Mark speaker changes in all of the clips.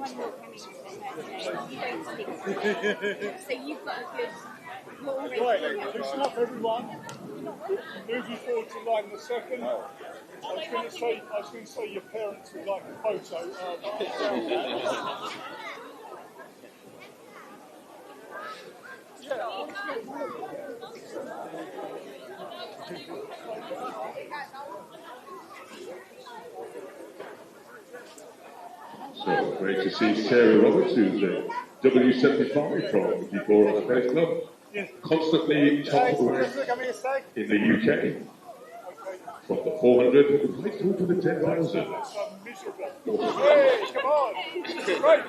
Speaker 1: one more coming in you don't speak. So you've got a good.
Speaker 2: Right, listen up everyone. Moving forward to line the second. I was going to say your parents would like a photo.
Speaker 3: So great to see Sarah Roberts, who's a W75 from the Decorah Athletics Club, constantly top ranked in the UK. From the 400 right through to the 10,000.
Speaker 2: Hey, come on! Right.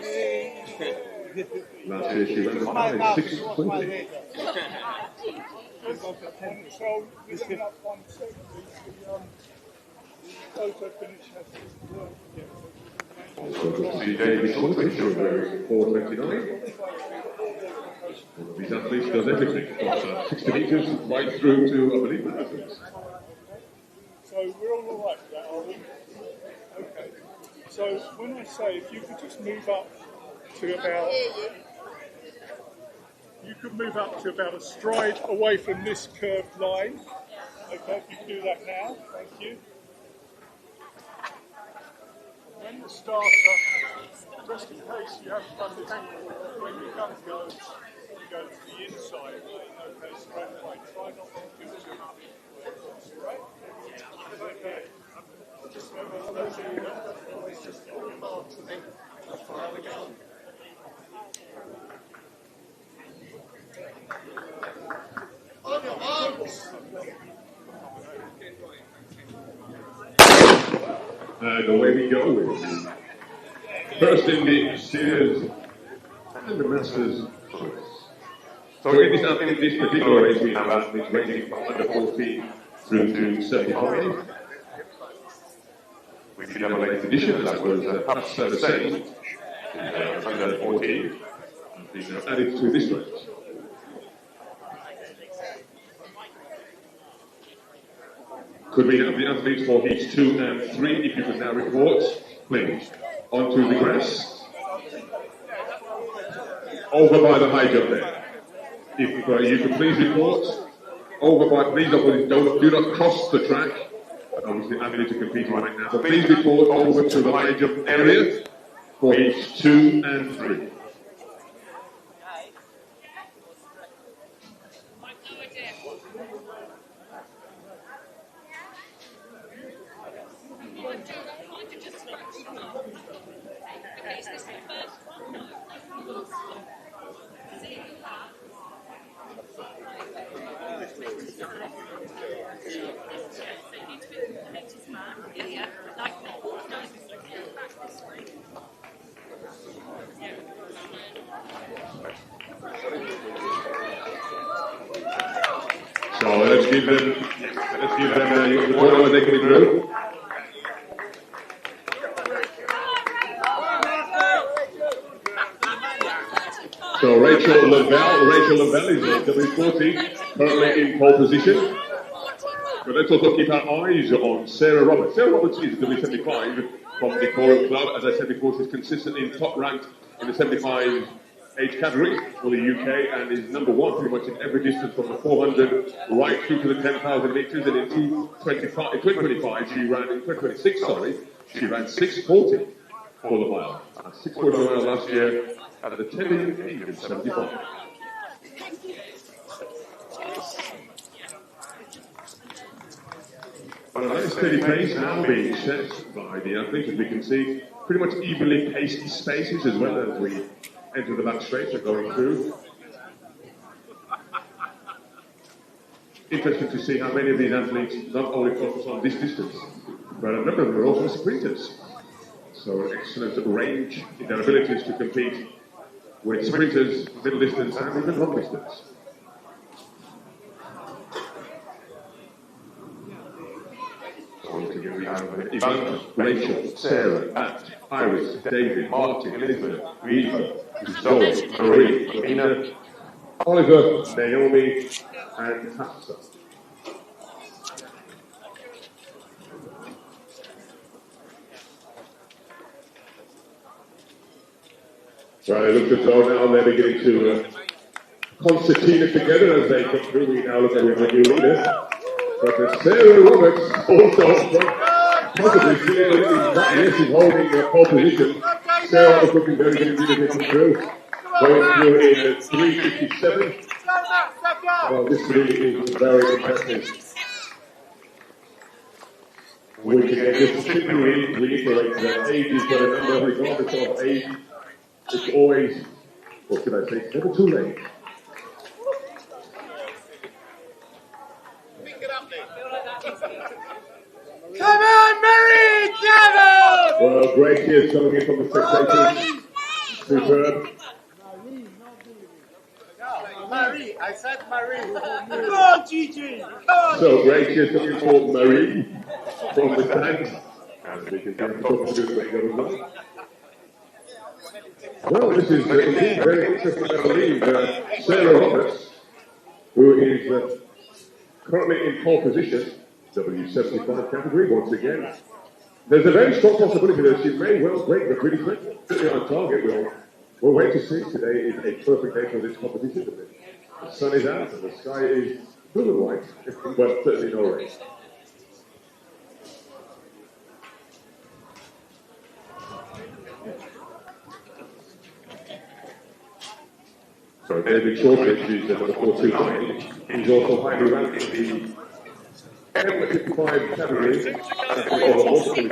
Speaker 3: Last year she ran 5:6:20.
Speaker 2: So, listen up 1 second. The photo finish has to work.
Speaker 3: Also got to see David Collins, who wearing 4:29. These athletes does everything from 60 metres right through to, I believe, marathons.
Speaker 2: So we're all right with that, are we? Okay. So when I say if you could just move up to about, you could move up to about a stride away from this curved line. Okay, if you can do that now, thank you. When the starter, just in case you haven't done this before, when your gun goes, you go to the inside. Okay, straight away. Try not to do too much. Right? Okay. Just remember, always just on your marks and then fire the gun. On your marks!
Speaker 3: And away we go. First in the seniors and the masters choice. So in this particular race we have athletes ranging from under 14 through to 75. With the double eighth edition, that was perhaps the same under 14, and been added to this race. Could we have the athletes for heats 2 and 3, if you could now report, please, onto the grass. Over by the high jump there. If you could please report, over by, please do not cross the track. Obviously, athletes are competing right now. So please report over to the high jump area for heats 2 and 3. So let's give them the ball when they can through. So Rachel Lavelle is W40, currently in pole position. But let's also keep our eyes on Sarah Roberts. Sarah Roberts is W75 from the Decorah Club. As I said before, she's consistently top ranked in the 75 age category for the UK and is number 1 pretty much in every distance from the 400 right through to the 10,000 metres. And in 2025, she ran, in 2026, sorry, she ran 6:40 for the mile. 6:40 for the mile last year at the tender age of 75. But a nice steady pace now being set by the athletes, as we can see, pretty much evenly paced spaces as well as we enter the back straight are going through. Interesting to see how many of these athletes not only focus on this distance, but a number of them are also sprinters. So an excellent range in their abilities to compete with sprinters, middle distance and even long distance. We have Ivana, Rachel, Sarah, Matt, Iris, David, Martin, Elizabeth, Eva, Zoe, Marie, Amina, Oliver, Naomi, and Hafsa. Well, it looks as though now they're beginning to concertina together as they come through. We now look at a new leader. But Sarah Roberts also possibly still yes, is holding a pole position. Sarah Roberts looking very good indeed as they come through. Going through in 3:57. Well, this really is very impressive. Which again, just simply reiterates that age is but a number, regardless of age. It's always, what should I say, it's never too late.
Speaker 4: Come on, Mary! Come on!
Speaker 3: Well, great cheers coming in from the spectators. Superb.
Speaker 4: Marie, I said Marie. Come on, Gigi. Come on.
Speaker 3: So great cheers coming for Marie from the stands. And we can get the top of this way going on. Well, this is indeed very interesting, I believe. Sarah Roberts, who is currently in pole position, W75 category, once again. There's a very strong possibility that she may well break the British record. Certainly on target. We'll wait to see. Today is a perfect day for this competition. The sun is out and the sky is blue and white, but certainly no rain. So David Shortridge, who's number 429, he's also highly ranked in the M55 category, the horse event,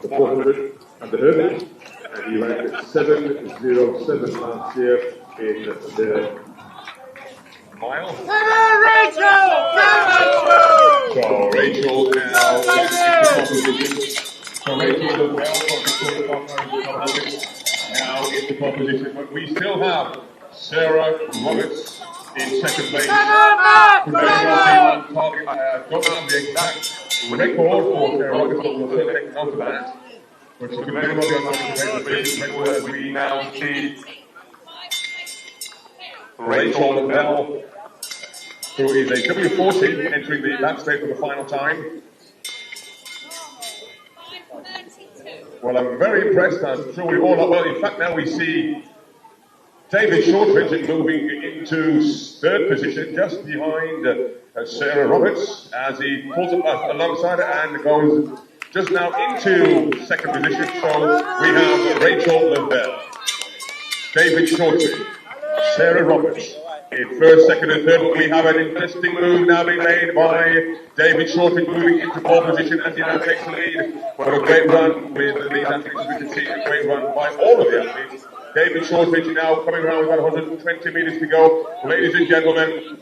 Speaker 3: the 400, and the hurdles, and he ranked 707 last year in the mile.
Speaker 4: Come on, Rachel! Come on,
Speaker 3: So Rachel now in the position. So Rachel is well now in the position, but we still have Sarah Roberts in second place.
Speaker 4: Come on, Matt!
Speaker 3: Don't have the exact record for Sarah Roberts, but we'll certainly take note of that. But she could very well be on the British record as we now see Rachel Bell, who is a W40 entering the lap straight for the final time. Well, I'm very impressed. I'm sure we all are. Well, in fact, now we see David Shortridge moving into third position, just behind Sarah Roberts, as he pulls up alongside her and goes just now into second position. So we have Rachel Lavelle, David Shortridge, Sarah Roberts in first, second, and third. But we have an interesting move now being made by David Shortridge, moving into pole position as he now takes the lead. What a great run with these athletes. We can see a great run by all of the athletes. David Shortridge now coming around with about 120 meters to go. Ladies and gentlemen,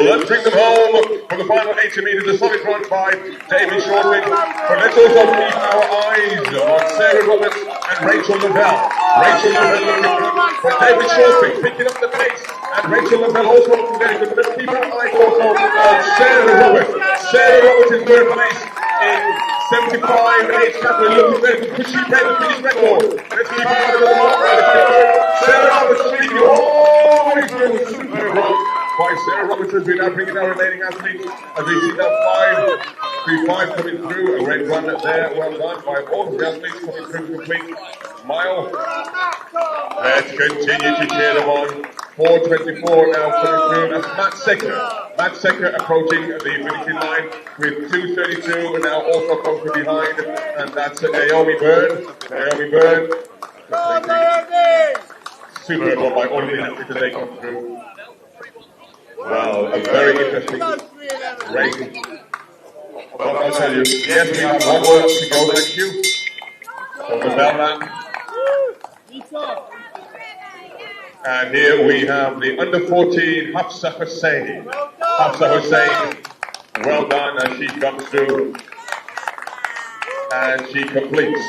Speaker 3: let's bring them home for the final 80 meters. A solid run by David Shortridge. But let's also keep our eyes on Sarah Roberts and Rachel Lavelle. Rachel Lavelle looking good, but David Shortridge picking up the pace. And Rachel Lavelle also looking very good. But let's keep our eyes also on Sarah Roberts. Sarah Roberts is third place in 75 age category, looking very good. Could she break the British record? Let's keep our eyes on the mark. Sarah Roberts leading always through a super run by Sarah Roberts, as we now bring in our remaining athletes. As we see now 5 coming through, a great run there, well done by all of the athletes coming through complete mile. Let's continue to cheer them on. 4:24 now coming through. That's Matt Secker. Matt Secker approaching the finishing line with 2:32, and now also comes from behind, and that's Naomi Byrne. Naomi Byrne. Super run by all of the athletes as they come through. Wow, a very interesting race. Well, I'll tell you, yes, we have one more to go, thank you. From the Bellman. And here we have the under 14 Hafsa Hussain. Hafsa Hussain, well done as she comes through and she completes.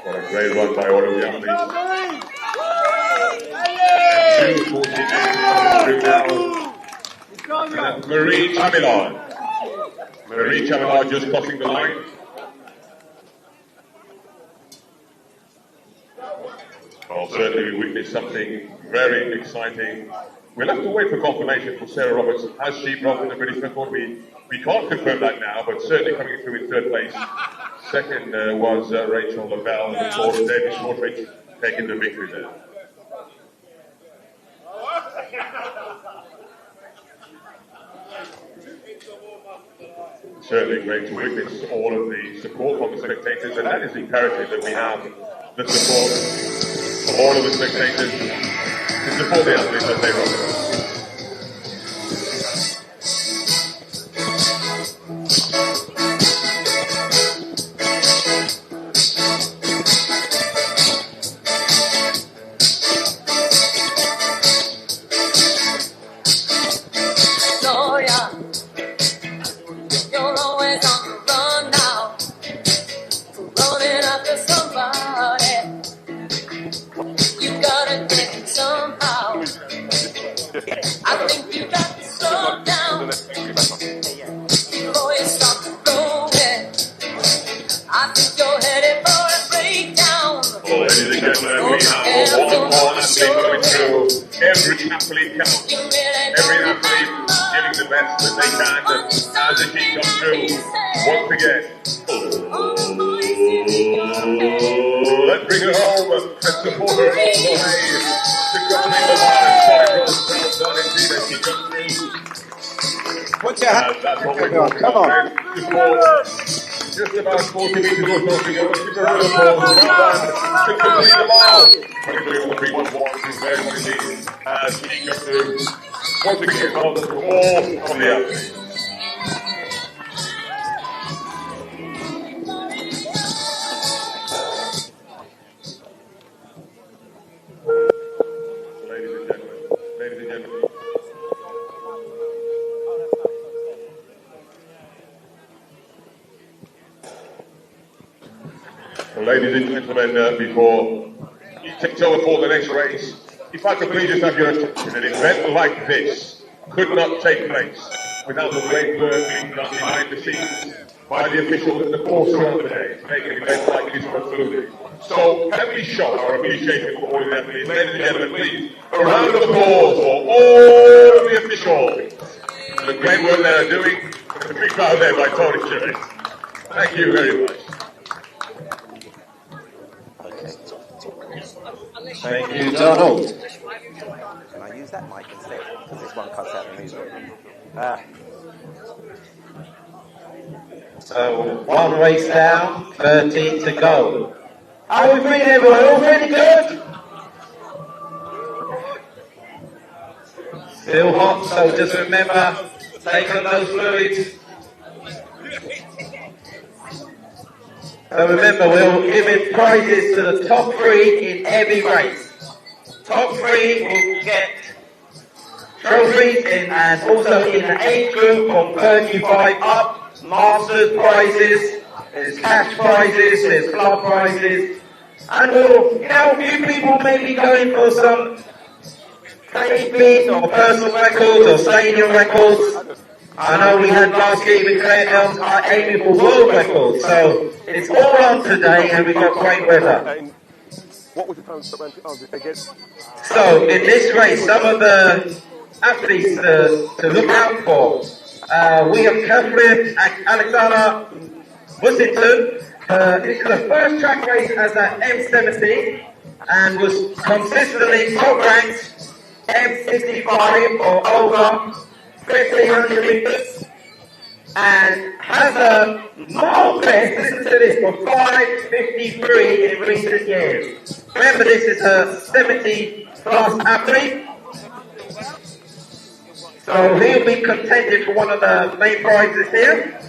Speaker 3: What a great run by all of the athletes. 2:48 now. Marie Chamillard. Marie Chamillard just crossing the line. Well, certainly we witnessed something very exciting. We'll have to wait for confirmation for Sarah Roberts. Has she broken the British record? We We can't confirm that now, but certainly coming through in third place. Second was Rachel Lavelle, and of course David Shortridge taking the victory there. Certainly great to witness all of the support from the spectators, and that is imperative that we have the support of all of the spectators to support the athletes as they run. Every athlete counts. Every athlete giving the best that they can as the heat comes through. Once again. Let's bring her home and support her all the way to complete the line. Well done indeed as she comes through.
Speaker 4: Put your hand.
Speaker 3: That's what we're talking about. Just about 40 meters or so to go. Give her a round of applause. Well done to complete the mile. 23.1 as she comes through. Once again, well done to all of the athletes. Ladies and gentlemen. Ladies and gentlemen, before he takes over for the next race, if I could please just have your attention, an event like this could not take place without the great work being done behind the scenes by the officials and the course around the day to make an event like this concluded. So, can we show our appreciation for all the athletes? Ladies and gentlemen, please, a round of applause for all of the officials and the great work they are doing. A big crowd there by Tony Sheriff. Thank you very much.
Speaker 5: Thank you, Donald.
Speaker 6: Can I use that mic instead? Because this one cuts out the music.
Speaker 5: So, one race down, 13 to go. Are we feeling everyone? All really good? Still hot, so just remember, take on those fluids. So remember, we're giving prizes to the top 3 in every race. Top 3 will get trophies and also in the age group from 35 up, masters prizes, there's cash prizes, there's club prizes, and we'll, a few people may be going for some KPs or personal records or stadium records. I know we had last year with Claire Elms aiming for world records, so it's all on today and we've got great weather.
Speaker 7: What was the time against?
Speaker 5: So in this race, some of the athletes to look out for, we have Catherine Alexander Bussington. This is the first track race as an M70 and was consistently top ranked M65 or over 1500 meters and has a mile best, listen to this, for 5:53 in recent years. Remember, this is a 70 plus athlete, so he'll be contending for one of the main prizes here.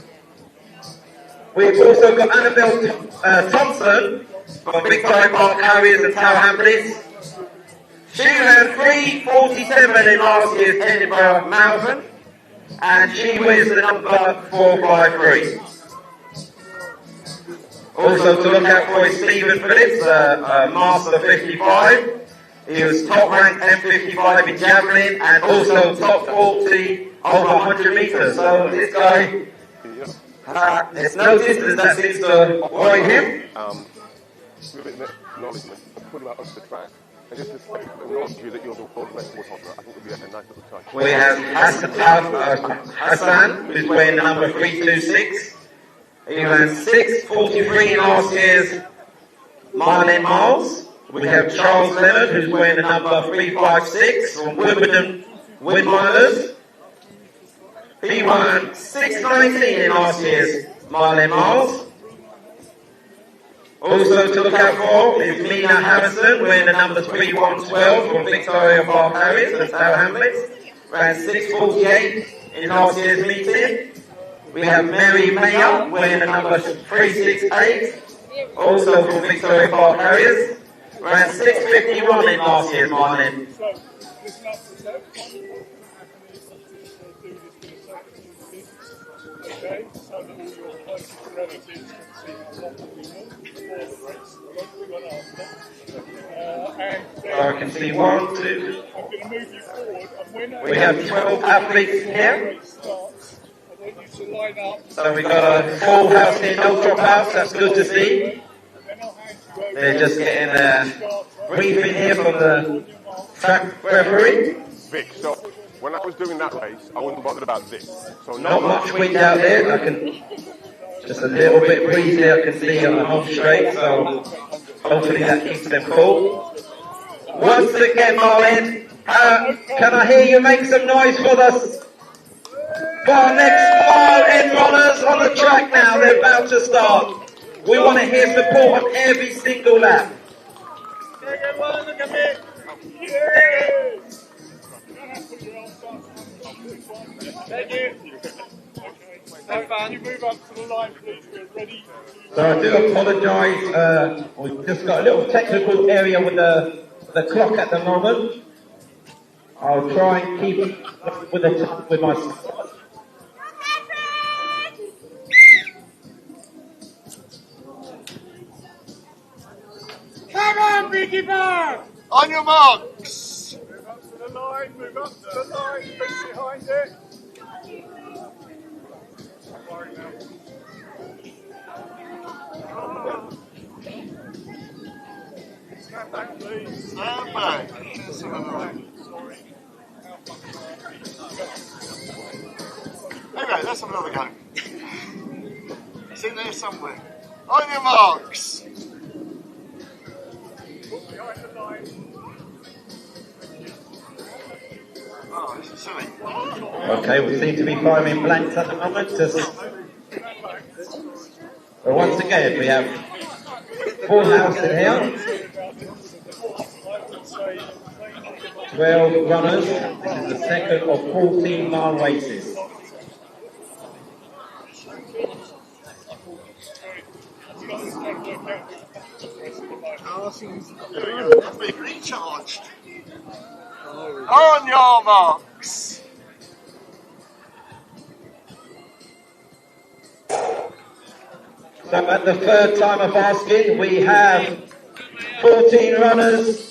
Speaker 5: We've also got Annabelle Thompson from Big Time Park Harriers and Tower Hamlets. She ran 3:47 in last year's Edinburgh Marathon, and she wins the number 453. Also to look out for is Stephen Phillips, Master 55. He was top ranked M55 in javelin and also top 40 over 100 meters. So this guy, there's no distance that seems to worry him.
Speaker 7: With a bit of acknowledgement, I put him out onto the track. And just to acknowledge you that you're the world best towards Hotler, I think would be a nice little touch.
Speaker 5: We have Hassan, who's wearing the number 326. He ran 6:43 in last year's mile in miles. We have Charles Leonard, who's wearing the number 356 from Wimbledon Windmilers. He won 6:19 in last year's mile in miles. Also to look out for is Mina Harrison, wearing the number 3112 from Victoria Park Harriers and Tower Hamlets. Ran 6:48 in last year's meeting. We have Mary Mayer, wearing the number 368, also from Victoria Park Harriers. Ran 6:51 in last year's miling.
Speaker 2: So, listen up for a sec. Okay, so that all your close relatives can see how long we will before the race. I won't do one after. And
Speaker 5: I can see 1, 2.
Speaker 2: I'm going to move you forward, and when
Speaker 5: We have 12 athletes
Speaker 2: the
Speaker 5: here.
Speaker 2: race starts, I want you to line up.
Speaker 5: So we've got a full house here, no dropouts, that's good to see.
Speaker 2: Then I'll hand you over.
Speaker 5: They're just getting a briefing here from the track referee.
Speaker 7: Vic, so when I was doing that race, I wasn't bothered about this. So
Speaker 5: Not much wind out there, I can just a little bit breezy I can see on the home straight, so hopefully that keeps them cool. Once again, Marlin, can I hear you make some noise for us? For our next mile end runners on the track now, they're about to start. We want to hear support on every single lap.
Speaker 2: Look at me. Yes! Thank you. Okay. Can you move up to the line, please? We're ready.
Speaker 5: So I do apologise, we've just got a little technical area with the clock at the moment. I'll try and keep with my...
Speaker 4: Come on, Vicky Bar!
Speaker 8: On your marks!
Speaker 2: Move up to the line, move up to the line, feet behind it. Don't worry now. Stand back, please.
Speaker 8: Stand back. That's another one.
Speaker 2: Sorry.
Speaker 8: Okay, let's have another go. It's in there somewhere. On your marks!
Speaker 2: Behind the line.
Speaker 8: Oh, this is silly.
Speaker 5: Okay, we seem to be firing blanks at the moment. But once again, we have full house in here. 12 runners. This is the second of 14 mile races.
Speaker 8: Be recharged. On your marks.
Speaker 5: So at the third time of asking, we have 14 runners.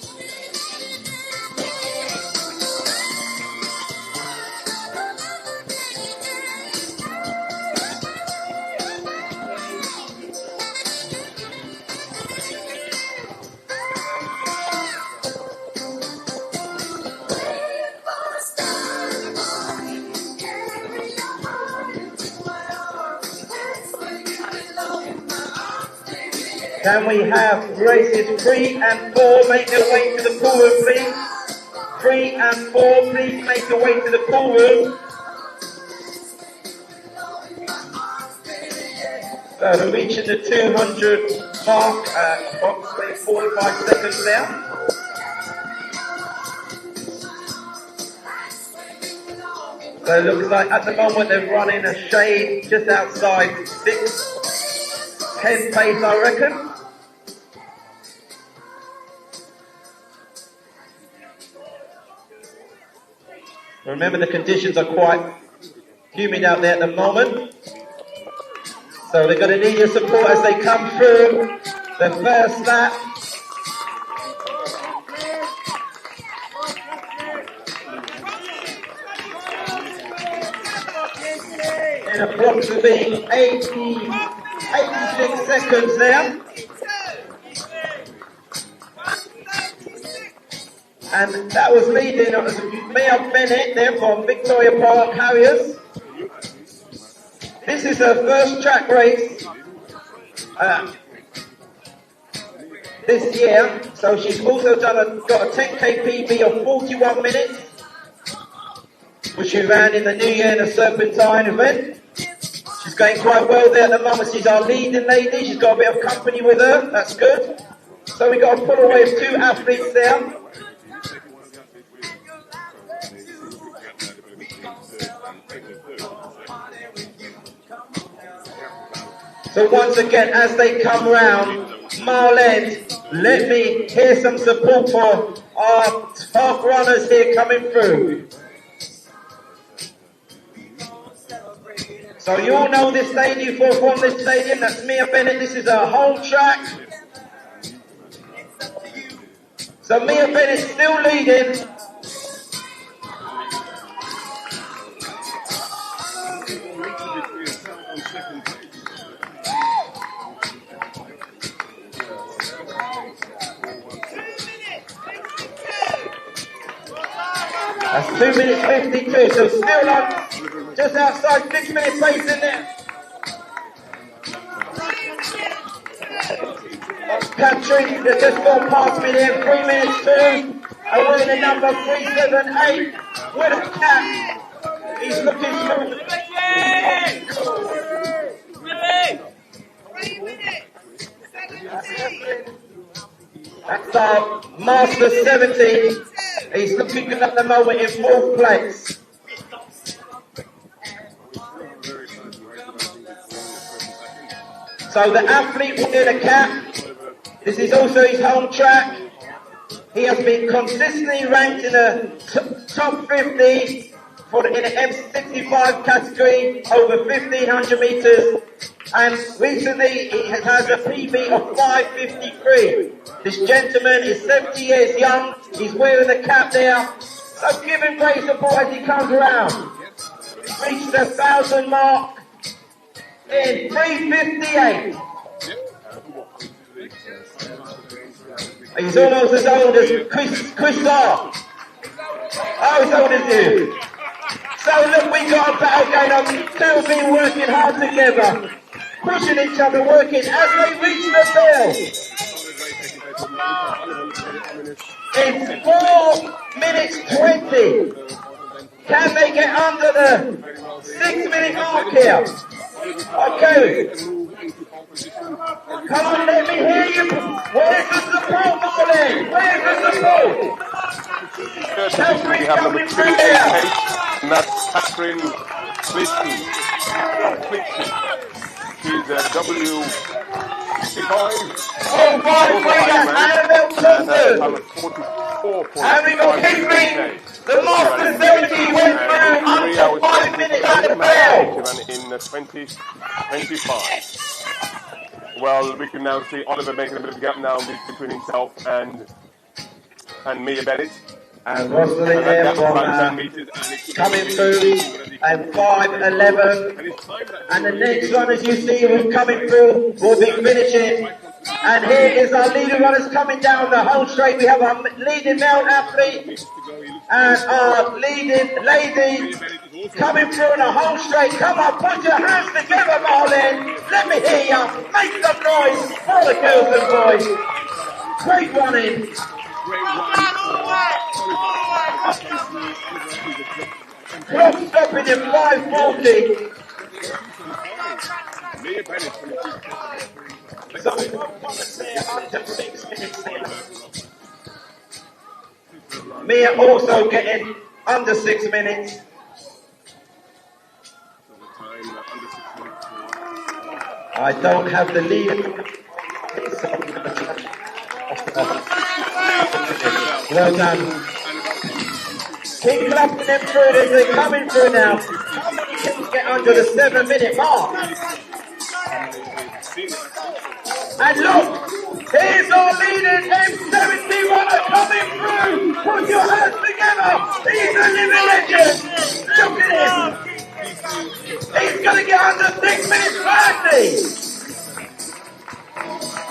Speaker 5: Can we have races 3 and 4 make their way to the pool room, please? 3 and 4, please make your way to the pool room. So we're reaching the 200 mark at approximately 45 seconds now. So it looks like at the moment they're running a shade just outside 6:10 pace, I reckon. Remember the conditions are quite humid out there at the moment. So they're going to need your support as they come through the first lap. In approximately 86 seconds now. And that was leading, it was Mia Bennett there from Victoria Park Harriers. This is her first track race this year, so she's also got a 10k PB of 41 minutes, which she ran in the New Year in a Serpentine event. She's going quite well there at the moment. She's our leading lady. She's got a bit of company with her. That's good. So we got to pull away with 2 athletes there. So once again, as they come round, Marlene, let me hear some support for our top runners here coming through. So you all know this lady from this stadium, that's Mia Bennett. This is her home track. So Mia Bennett still leading. That's 2 minutes 52, so still on just outside 6 minute pace in there. Catherine, they've just gone past me there, 3 minutes 2. And we're in the number 378 with a cap. He's looking through. That's our Master 70. He's looking good at the moment in 4th place. So the athlete will get a cap. This is also his home track. He has been consistently ranked in the top 50 in the M65 category over 1500 meters. And recently he has a PB of 5:53. This gentleman is 70 years young. He's wearing the cap there. So give him great support as he comes around. Reached the 1,000 mark in 3:58. He's almost as old as Chris Starr. Oh, he's old as you. So look, we got a battle going on. Two have been working hard together, pushing each other, working as they reach the bell. In 4 minutes 20. Can they get under the 6 minute mark here? Okay. Come on, let me hear you. Where's the support, Marlene? Where's the support? Catherine coming through there.
Speaker 7: And that's Catherine Clifton. She's a W65.
Speaker 5: Oh, by Annabelle Thompson. And we got Catherine. The Master 70 went through under 5 minutes at the bell.
Speaker 7: In 2025. Well, we can now see Oliver making a bit of a gap now between himself and Mia Bennett.
Speaker 5: And Rosalind there from coming through and 5:11. And the next runners you see who's coming through will be finishing. And here is our leading runners coming down the whole straight. We have our leading male athlete and our leading lady coming through in a whole straight. Come on, put your hands together, Marlene. Let me hear you. Make some noise for the girls and boys. Great running. Clock stopping in 5:40. Mia also getting under 6 minutes. I don't have the lead. Well done. Keep clapping them through as they're coming through now. Get under the 7 minute mark. And look, here's our leading M70 runner coming through. Put your hands together. He's a living legend. Look at him. He's going to get under 6 minutes 30.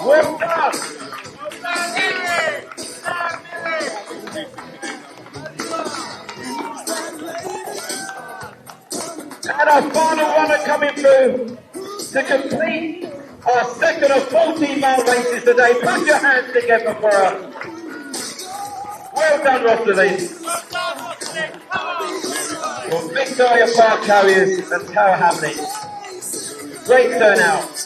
Speaker 5: Well done. And our final runner coming through to complete our second of 14-mile races today. Put your hands together for her. Well done, Rosalie. From Victoria Park Carriers and Tower Hamlets. Great turnout.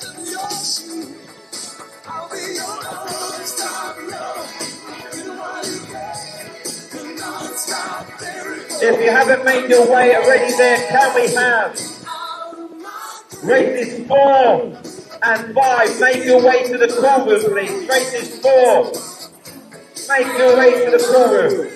Speaker 5: If you haven't made your way already there, can we have races 4 and 5? Make your way to the call room, please. Races 4. Make your way to the call room.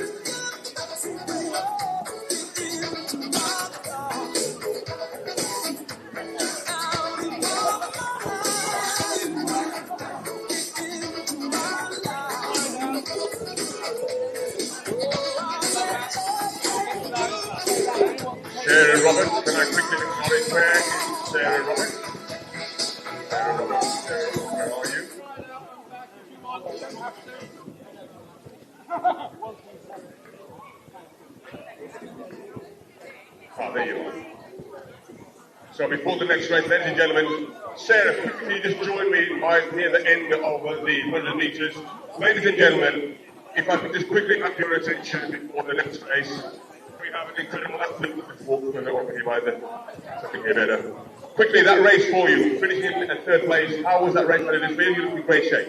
Speaker 3: Sarah Roberts, can I quickly acknowledge where is Sarah Roberts? Sarah Roberts, where are you? Oh, there you are. So before the next race, ladies and gentlemen, Sarah, quickly just join me right near the end of the 100 metres. Ladies and gentlemen, if I could just quickly have your attention before the next race. We have an incredible athlete before we go over here by the second here better. Quickly, that race for you, finishing in third place. How was that race? It is really, you look in great shape.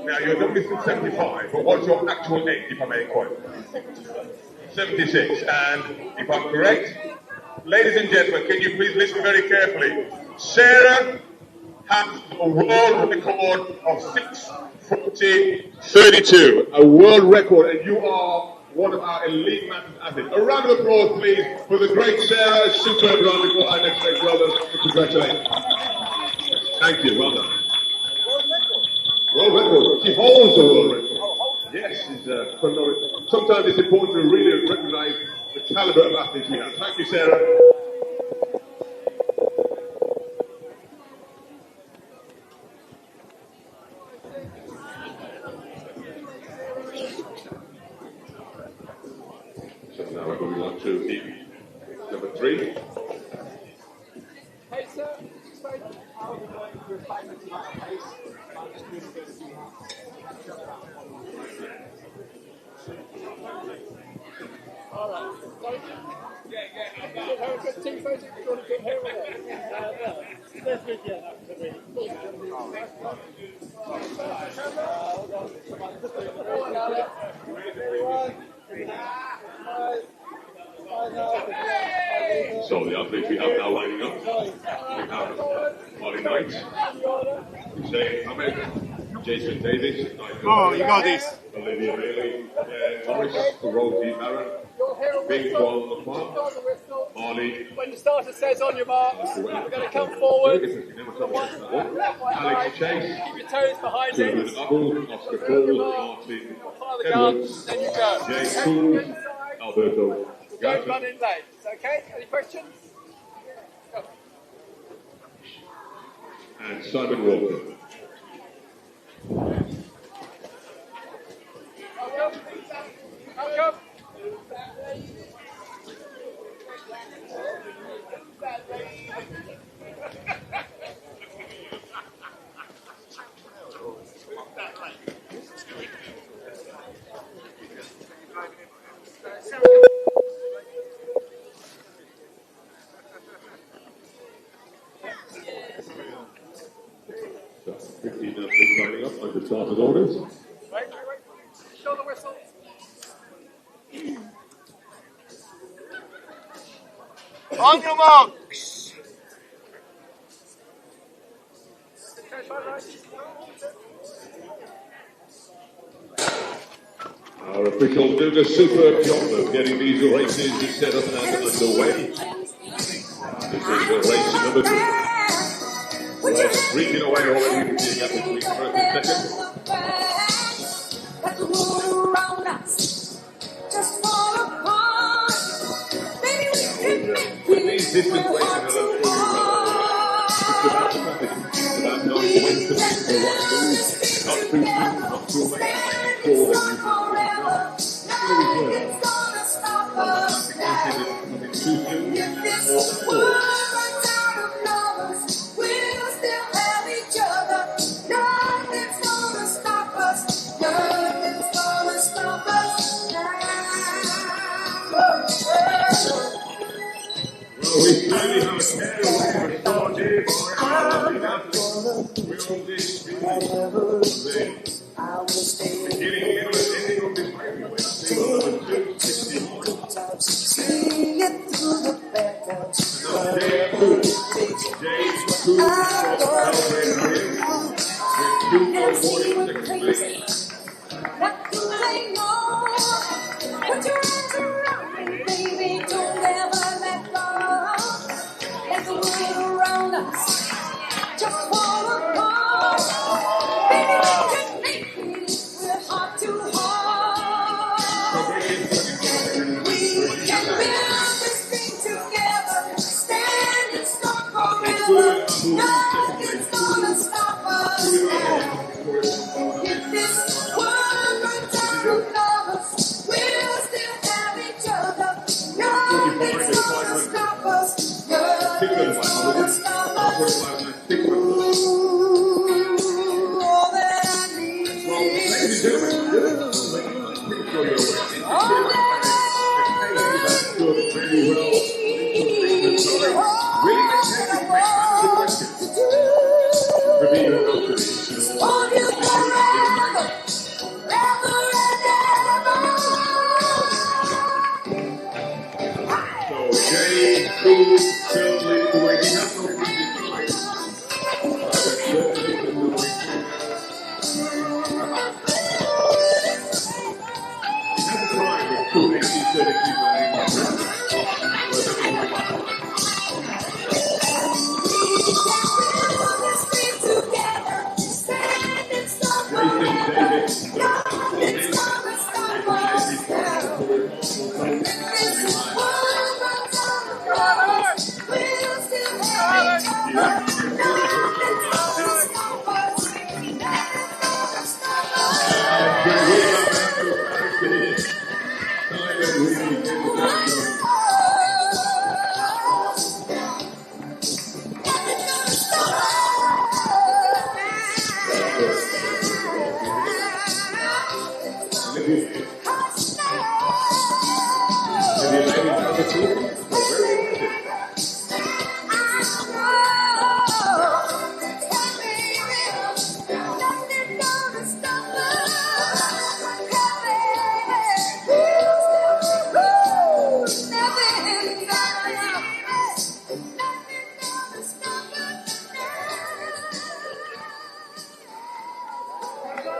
Speaker 3: Now, you're looking for 75, but what's your actual age, if I may inquire? 76, and if I'm correct, ladies and gentlemen, can you please listen very carefully? Sarah has a world record of 6:40:32, a world record, and you are one of our elite athletes. A round of applause, please, for the great Sarah. Superb round before our next race. Well done. Congratulations. Thank you. Well done. World record. She holds the world record. Yes, it's phenomenal. Sometimes it's important to really recognise the calibre of athletes we have. Thank you, Sarah. So now we're moving on to number 3.
Speaker 2: Hey, sir. How are we going to find the pace? I'm just doing a bit of all right. Yeah. Have a good team photo. You want to get here with it? That's good, yeah.
Speaker 3: So the athletes we have now lining up. We have Molly Knight, Hussein Ahmed, Jason Davis,
Speaker 4: Oh, you got this.
Speaker 3: Olivia Bailey, Morris, Rosie Barron, Big Paul McMahon, Marley.
Speaker 2: When the starter says on your marks, we're going to come forward.
Speaker 3: Alex Chase,
Speaker 2: Keep your toes behind
Speaker 3: Susan
Speaker 2: it.
Speaker 3: Abel, Oscar Paul, Martin
Speaker 2: Fire the gun,
Speaker 3: Edwards,
Speaker 2: then you go.
Speaker 3: Jay Cool, Alberto
Speaker 2: Don't
Speaker 3: Gata,
Speaker 2: run in late. Okay? Any questions? Go.
Speaker 3: and Simon Walker.
Speaker 2: Welcome.
Speaker 3: So 15 athletes lining up under started orders.
Speaker 2: Wait. Show the whistle.
Speaker 8: On your marks.
Speaker 3: Our officials do the superb job of getting these races set up and underway. This is race number 2. We're streaking away already, being up between first and second. With these distance races, it's about knowing when to make the right move, not too soon, not too late, to make sure that you can of this beginning and ending of this breakaway, single number 261.
Speaker 9: Sing it through the backwards.
Speaker 3: Jay Cool is from Belgrade with 2 awarded second place.
Speaker 9: That you ain't know. Put your arms around me, baby. Don't ever let go. Let the world around us just fall apart. Baby, we can make it. We're heart to heart. We can build this thing together. Stand and strong forever. Nothing's gonna stop us. If this world runs out of lovers, we'll still have each other. Nothing's gonna stop us. Nothing's gonna stop us. Ooh, all that I need is you. All that hold you forever, forever and ever.
Speaker 3: So Jay Cool still leading the way. He has no previous points. That's fine with 2:18:33.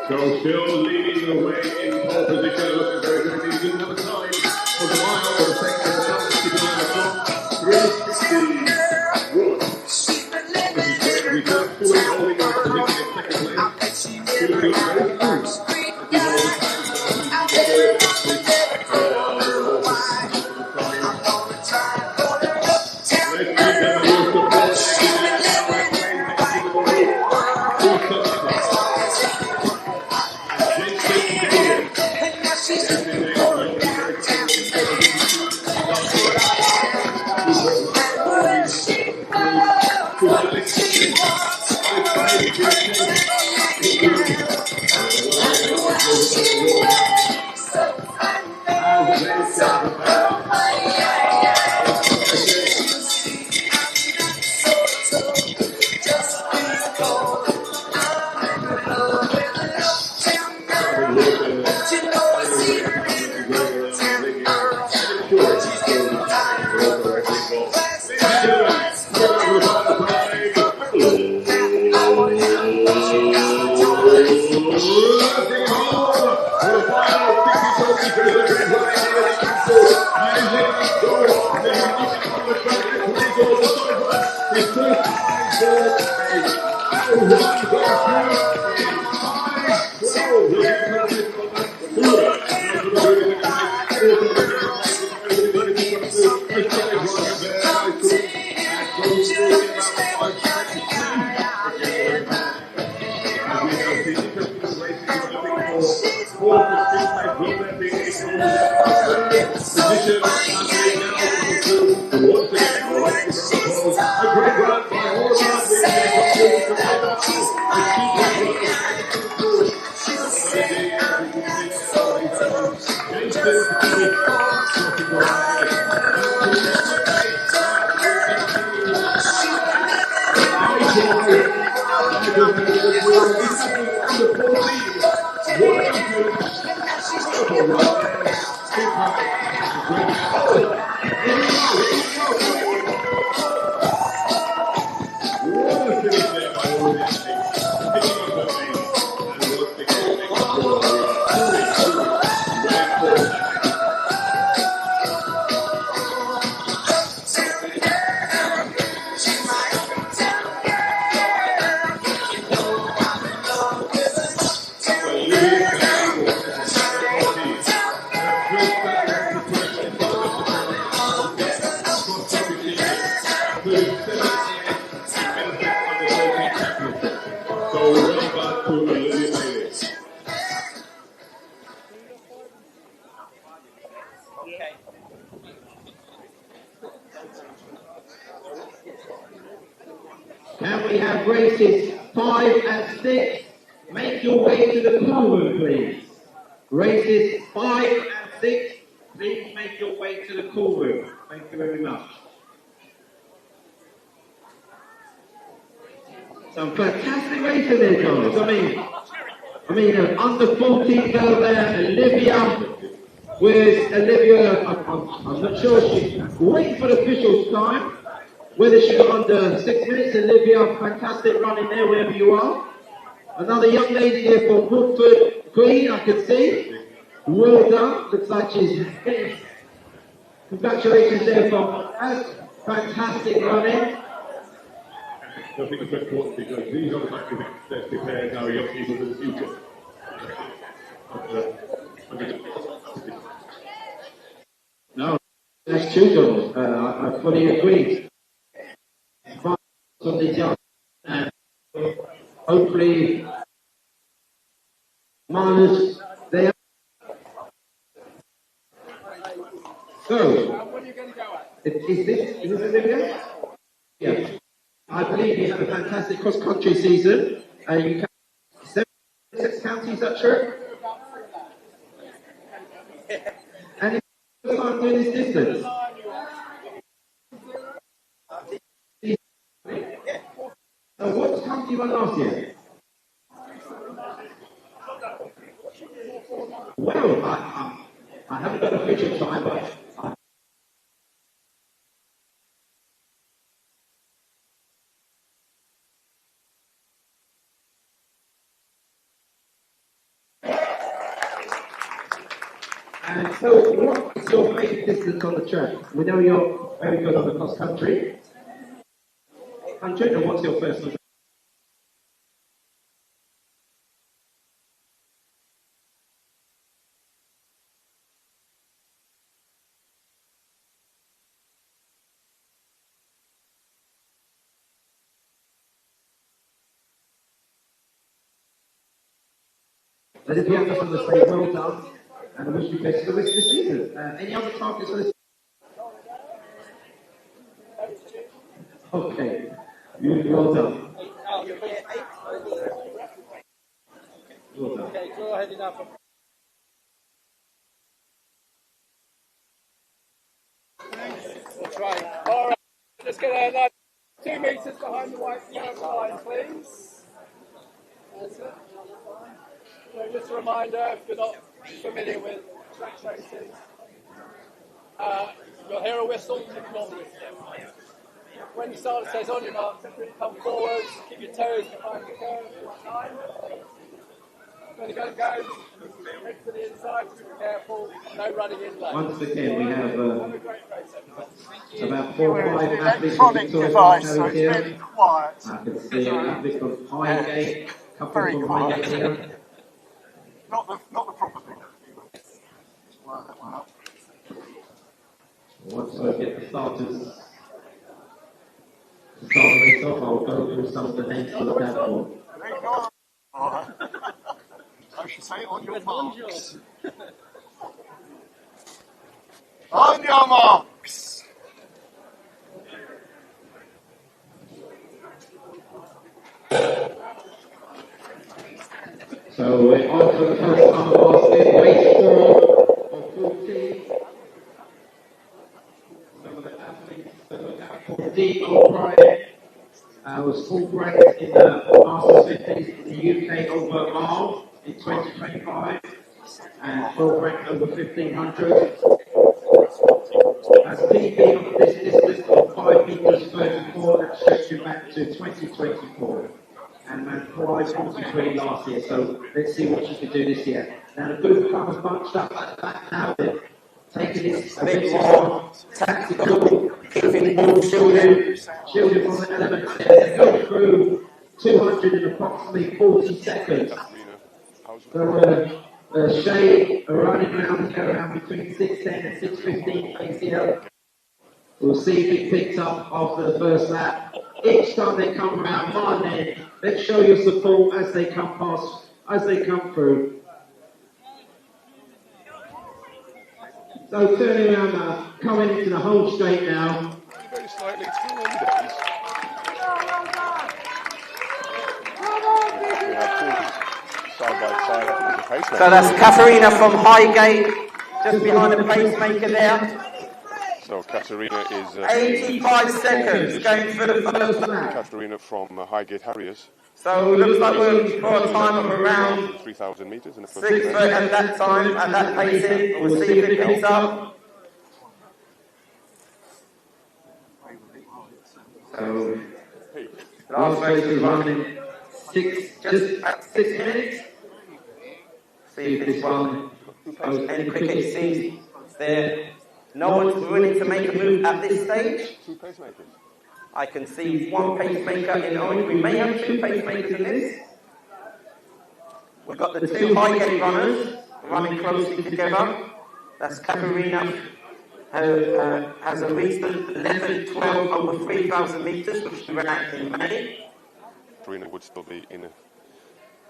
Speaker 3: So still leading the way in pole position, looking very good. He's good another time for the mile for the second round. Keeping on the clock, 3:61. This is great. We got Philly holding on position in second place. Philly very close.
Speaker 5: Can we have races 5 and 6? Make your way to the pool room, please. Races 5 and 6, please make your way to the pool room. Thank you very much. Some fantastic racing there, guys. I mean, under 14 girl there, Olivia. Where's Olivia? I'm not sure. She's waiting for the official's time. Whether she got under 6 minutes, Olivia, fantastic running there wherever you are. Another young lady here from Woodford Green, I can see. Well done. Looks like she's congratulations there from us. Fantastic running.
Speaker 3: I think it's important because these are the kind of that prepare our young people for the future.
Speaker 5: No, that's children. I fully agree. On these young, and hopefully, minus there. So, is this Olivia? Yeah. I believe you had a fantastic cross-country season. You can 76 counties, is that true? And it's the first time doing this distance. So what county you won last year? Well, I haven't got a picture time, but and so what's your favourite distance on the track? We know you're very good on the cross country. And what's your first one? But if you have to say well done, and I wish you best for the rest of the season. Any other targets for this? Okay, well done. Well done.
Speaker 4: Okay, go ahead enough. That's right. All right, let's get a 2 metres behind the white line, please. That's it. So just a reminder, if you're not familiar with track racing, you'll hear a whistle, ignore the whistle. When you start, it says on your mark, come forwards, keep your toes behind the curve all the time. When you go, head to the inside, be careful, no running in lane.
Speaker 5: Once again, we have about 4 or 5 athletes
Speaker 8: Electronic device, so it's very quiet.
Speaker 5: I can see an athlete from Highgate, a couple
Speaker 8: Very
Speaker 5: from
Speaker 8: quiet.
Speaker 5: Highgate here.
Speaker 8: Not the proper thing. Work that one up.
Speaker 5: Once I get the starters to start the race off, I'll go through some of the names to look out for.
Speaker 8: There you go. Alright. I should say on your marks. On your marks.
Speaker 5: So we're on to the first time basket, race 4 of 14. Some of the athletes to look out for. D. O'Brien was full ranked in the Masters 50s in the UK over a mile in 2025, and world ranked over 1500. As PB of this distance of 5 meters 34, that's stretching back to 2024. And ran 5:43 last year, so let's see what she can do this year. Now the group comes bunched up at the back now, they're taking this a bit more tactical, keeping the ball shielded from the elements there. They go through 200 in approximately 40 seconds. So Shay are running around between 6:10 and 6:15 ACL. We'll see if it picks up after the first lap. Each time they come around, my men, let's show your support as they come past, as they come through. So turning around now, coming into the home straight now.
Speaker 7: Very slightly too early days. We have two side by side.
Speaker 5: So that's Katharina from Highgate, just behind the pacemaker there.
Speaker 7: So Katharina is
Speaker 5: 85 seconds going for the first lap.
Speaker 7: Katharina from Highgate Harriers.
Speaker 5: So it looks like we're looking for a time of around
Speaker 7: 3,000 meters in the first
Speaker 5: 6 foot at that time, at that pacing. We'll see if it picks up. So last race is running just at 6 minutes. See if this one goes any quicker. It seems there. No one's willing to make a move at this stage.
Speaker 7: Two pacemakers.
Speaker 5: I can see one pacemaker in orange. We may have two pacemakers in this. We've got the two Highgate runners running closely together. That's Katharina, who has a recent 11:12 over 3,000 meters, which she ran out in May.
Speaker 7: Katharina would still be in a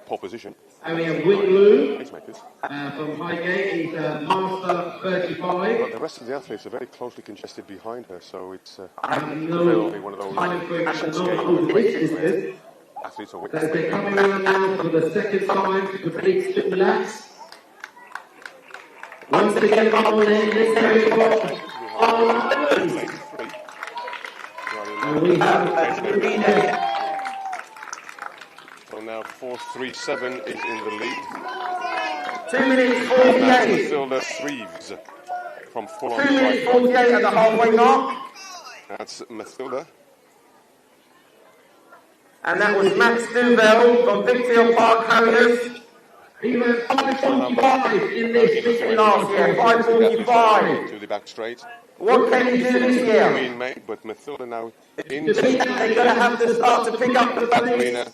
Speaker 7: pole position.
Speaker 5: And we have Wingloo
Speaker 7: Pacemakers.
Speaker 5: from Highgate. He's Master 35.
Speaker 7: But the rest of the athletes are very closely congested behind her, so it's
Speaker 5: I have no
Speaker 7: really one of those
Speaker 5: time for it. I don't know who this is.
Speaker 7: athletes are
Speaker 5: So they're coming around now for the second time to complete 2 laps. Once again, on in this area and we have
Speaker 7: so now 4:37 is in the lead.
Speaker 5: 2 minutes 48.
Speaker 7: Matilda Threeves from full on
Speaker 5: 2 minutes
Speaker 7: strike.
Speaker 5: 48 at the halfway mark.
Speaker 7: That's Matilda.
Speaker 5: And that was Max Duvel from Victoria Park Harriers. He ran 5:45 in this meeting last year. 5:45.
Speaker 7: To the back straight.
Speaker 5: What can you do this year?
Speaker 7: Green mate, but Matilda now in.
Speaker 5: They're going to have to start to pick up the pace.
Speaker 7: Katharina.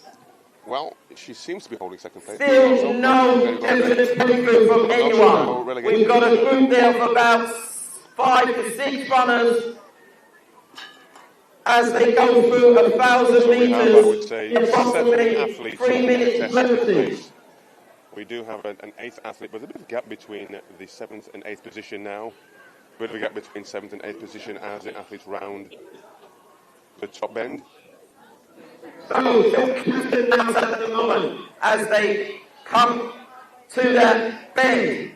Speaker 7: Well, she seems to be holding second place.
Speaker 5: Still no evidence breakthrough from anyone. We've got a group there of about 5 to 6 runners as they go through 1,000 meters in approximately 3 minutes 30.
Speaker 7: We do have an 8th athlete, but there's a bit of a gap between the 7th and 8th position now. A bit of a gap between 7th and 8th position as the athletes round the top bend.
Speaker 5: So, at the moment, as they come to that bend.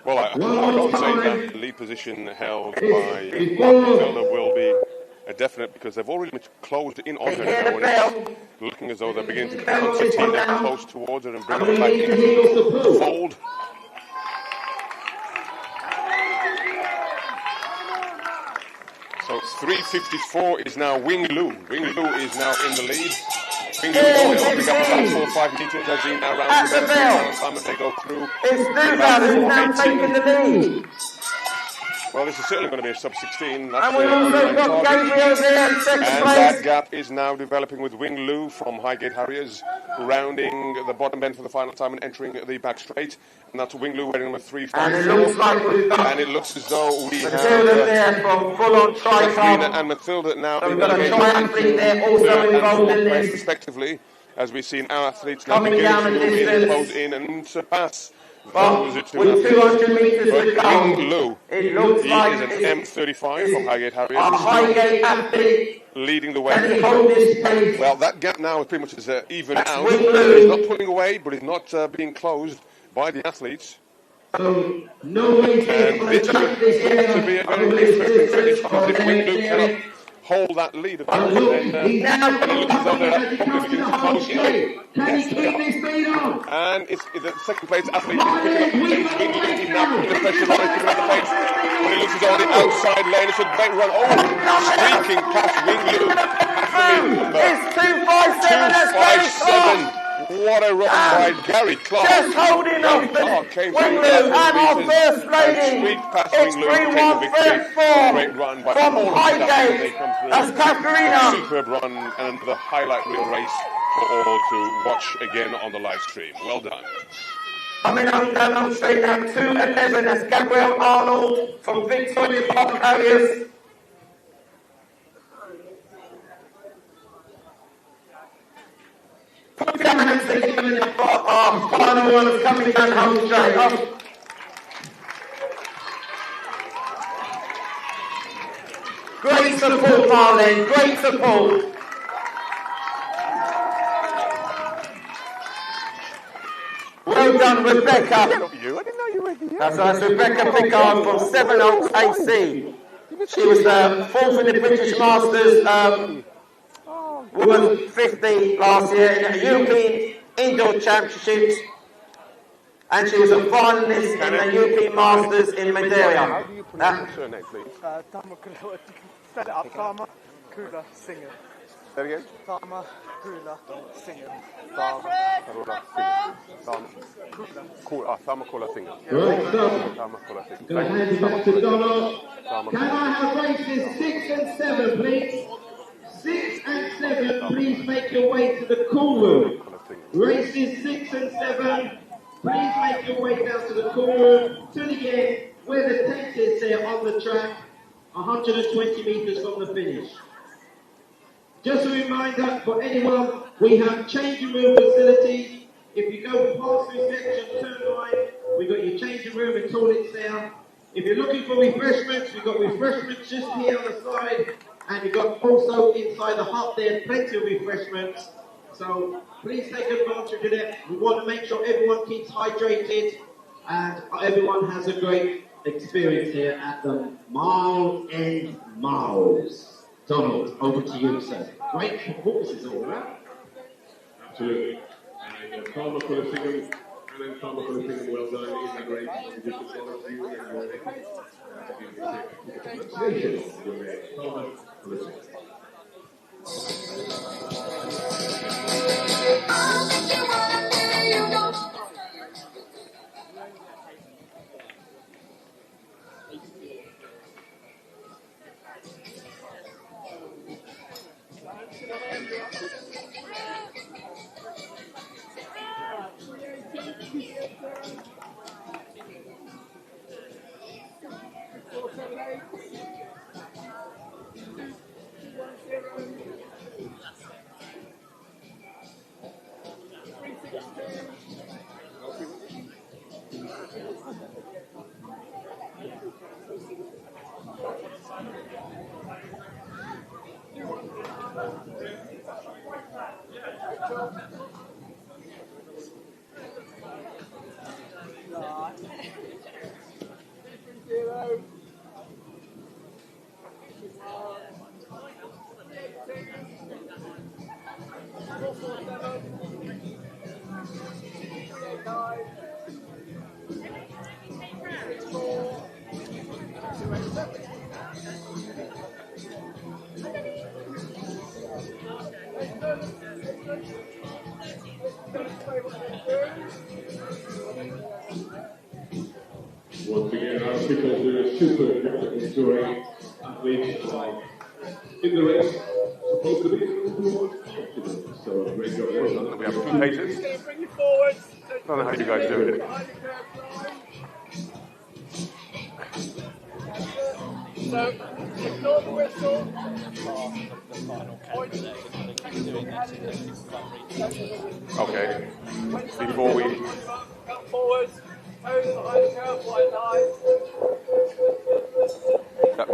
Speaker 7: Well, I would say that the lead position held by Matilda will be a definite, because they've already closed in on her now, and it's looking as though they're beginning to continue close towards her and bring her back into the fold. So 3:54 is now Wingloo. Wingloo is now in the lead. Wingloo going to pick up about 4 or 5 meters as he now rounds the bend. Time as they go through.
Speaker 5: It's Duval who's now taking the lead.
Speaker 7: Well, this is certainly going to be a sub-16.
Speaker 5: And we've also got Gabriel there in second
Speaker 7: and
Speaker 5: place.
Speaker 7: that gap is now developing with Wingloo from Highgate Harriers, rounding the bottom bend for the final time and entering the back straight. And that's Wingloo wearing number 354.
Speaker 5: And it looks like we've got
Speaker 7: and it looks as though we
Speaker 5: Matilda
Speaker 7: have
Speaker 5: there from full-on
Speaker 7: Katharina
Speaker 5: tricop.
Speaker 7: and Matilda now
Speaker 5: So
Speaker 7: in
Speaker 5: we've got a
Speaker 7: the
Speaker 5: triathlete there also involved in this.
Speaker 7: respectively, as we've seen our athletes now
Speaker 5: Coming down the
Speaker 7: beginning to
Speaker 5: distance.
Speaker 7: close in and surpass
Speaker 5: But
Speaker 7: those two
Speaker 5: with
Speaker 7: athletes.
Speaker 5: 200 metres to go,
Speaker 7: Wingloo,
Speaker 5: it looks
Speaker 7: he
Speaker 5: like
Speaker 7: is an
Speaker 5: it's
Speaker 7: M35 from Highgate
Speaker 5: our
Speaker 7: Harriers,
Speaker 5: Highgate athlete.
Speaker 7: leading the
Speaker 5: Can he
Speaker 7: way.
Speaker 5: hold this pace?
Speaker 7: Well, that gap now is pretty much even out.
Speaker 5: Wingloo.
Speaker 7: He's not pulling away, but he's not being closed by the athletes.
Speaker 5: So, no way
Speaker 7: And this should be a very interesting finish, because if Wingloo cannot hold that lead.
Speaker 5: And look, he's now
Speaker 7: it looks as though they're
Speaker 5: as he
Speaker 7: probably
Speaker 5: comes to
Speaker 7: beginning
Speaker 5: the
Speaker 7: to
Speaker 5: home
Speaker 7: close in.
Speaker 5: straight. Can he
Speaker 7: Yes, they
Speaker 5: keep
Speaker 7: are.
Speaker 5: this speed on?
Speaker 7: And it's the second place athlete is picking up the pace. He's now putting the pressure on, he's picking up the pace. But it looks as though on the outside lane, it's a great run. Oh, streaking past Winglu.
Speaker 5: It's 257 as Gary Clark.
Speaker 7: 257. What a run by Gary Clark.
Speaker 5: Just holding
Speaker 7: Gary
Speaker 5: off
Speaker 7: Clark came through
Speaker 5: Winglu
Speaker 7: the
Speaker 5: and our first
Speaker 7: and
Speaker 5: lady.
Speaker 7: streaked past
Speaker 5: It's
Speaker 7: Winglu to take the victory.
Speaker 5: 3-1-34
Speaker 7: Great run by
Speaker 5: from
Speaker 7: all of the staff as they
Speaker 5: Highgate.
Speaker 7: come through.
Speaker 5: That's
Speaker 7: A
Speaker 5: Katarina.
Speaker 7: superb run and the highlight reel race for all to watch again on the live stream. Well done.
Speaker 5: Coming on straight now, 2:11. That's Gabrielle Arnold from Victoria Park Harriers. Put your hands together in the final one is coming down home straight. Great support, Marlene. Great support. Well done, Rebecca.
Speaker 7: I didn't know you were here.
Speaker 5: That's Rebecca Pickard from Seven Oaks AC. She was fourth in the British Masters, was 50 last year in the European Indoor Championships, and she was a finalist in the European Masters in Madeira.
Speaker 7: How do you pronounce her name, please?
Speaker 10: Set it up, Tharma Kula Singer.
Speaker 7: Say it again?
Speaker 10: Tharma Kula Singer.
Speaker 7: Tharma Kula Singer.
Speaker 9: Right, so,
Speaker 7: Tharma Kula Singer.
Speaker 9: going to hand it back to Donald. Can I have races 6 and 7, please? 6 and 7, please make your way to the cool room. Races 6 and 7, please make your way down to the cool room. To the end, where the tent is there on the track, 120 metres from the finish. Just a reminder for anyone, we have changing room facilities. If you go past reception, turn right, we've got your changing room and toilets there. If you're looking for refreshments, we've got refreshments just here on the side, and you've got also inside the hut there, plenty of refreshments. So please take advantage of that. We want to make sure everyone keeps hydrated and everyone has a great experience here at the Mile End Miles. Donald, over to you, sir. Great performances all around.
Speaker 3: Absolutely. And Tharma Kula Singer, and then Tharma Kula Singer, well done in the race. We just acknowledge you and your pronunciation. Tharma Kula Singer. Once again, our officials do a super job ensuring athletes are in the race, supposed to be. So a great job. Well done.
Speaker 7: We have two paces.
Speaker 2: Bring you forward.
Speaker 7: I don't know how you guys do it.
Speaker 2: So, ignore the whistle.
Speaker 7: Okay. Before we...
Speaker 2: Come forward. Over the high curve, white line.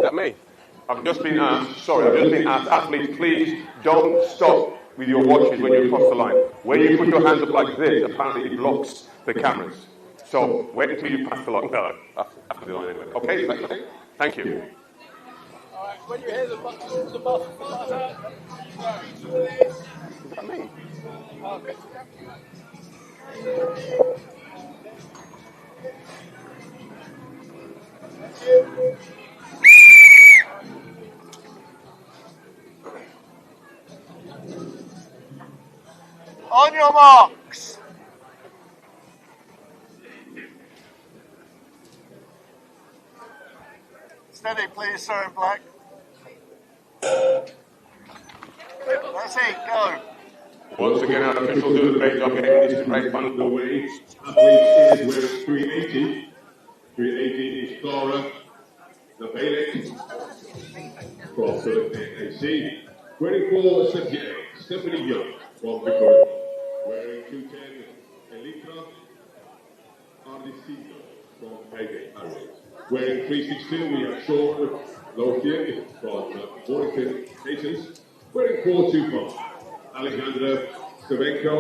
Speaker 7: That me? I've just been asked, athletes, please don't stop with your watches when you cross the line. When you put your hands up like this, apparently it blocks the cameras. So wait until you pass the line. No, after the line anyway. Okay, thank you.
Speaker 2: Alright,
Speaker 4: when you hear the buff,
Speaker 7: Is that me?
Speaker 4: okay.
Speaker 8: On your marks. Steady, please, sir, in black. That's it, go.
Speaker 7: Once again, our officials do a great job getting this race underway.
Speaker 3: Athletes is wearing 380. 380 is Clara Navalek from Philippine AC. Wearing 478, Stephanie Young from Victoria. Wearing 210, Elitra Ardicino from Highgate Areas. Wearing 362, we have Sean Lothier from Warrington Nations. Wearing 425, Alexandra Stavenko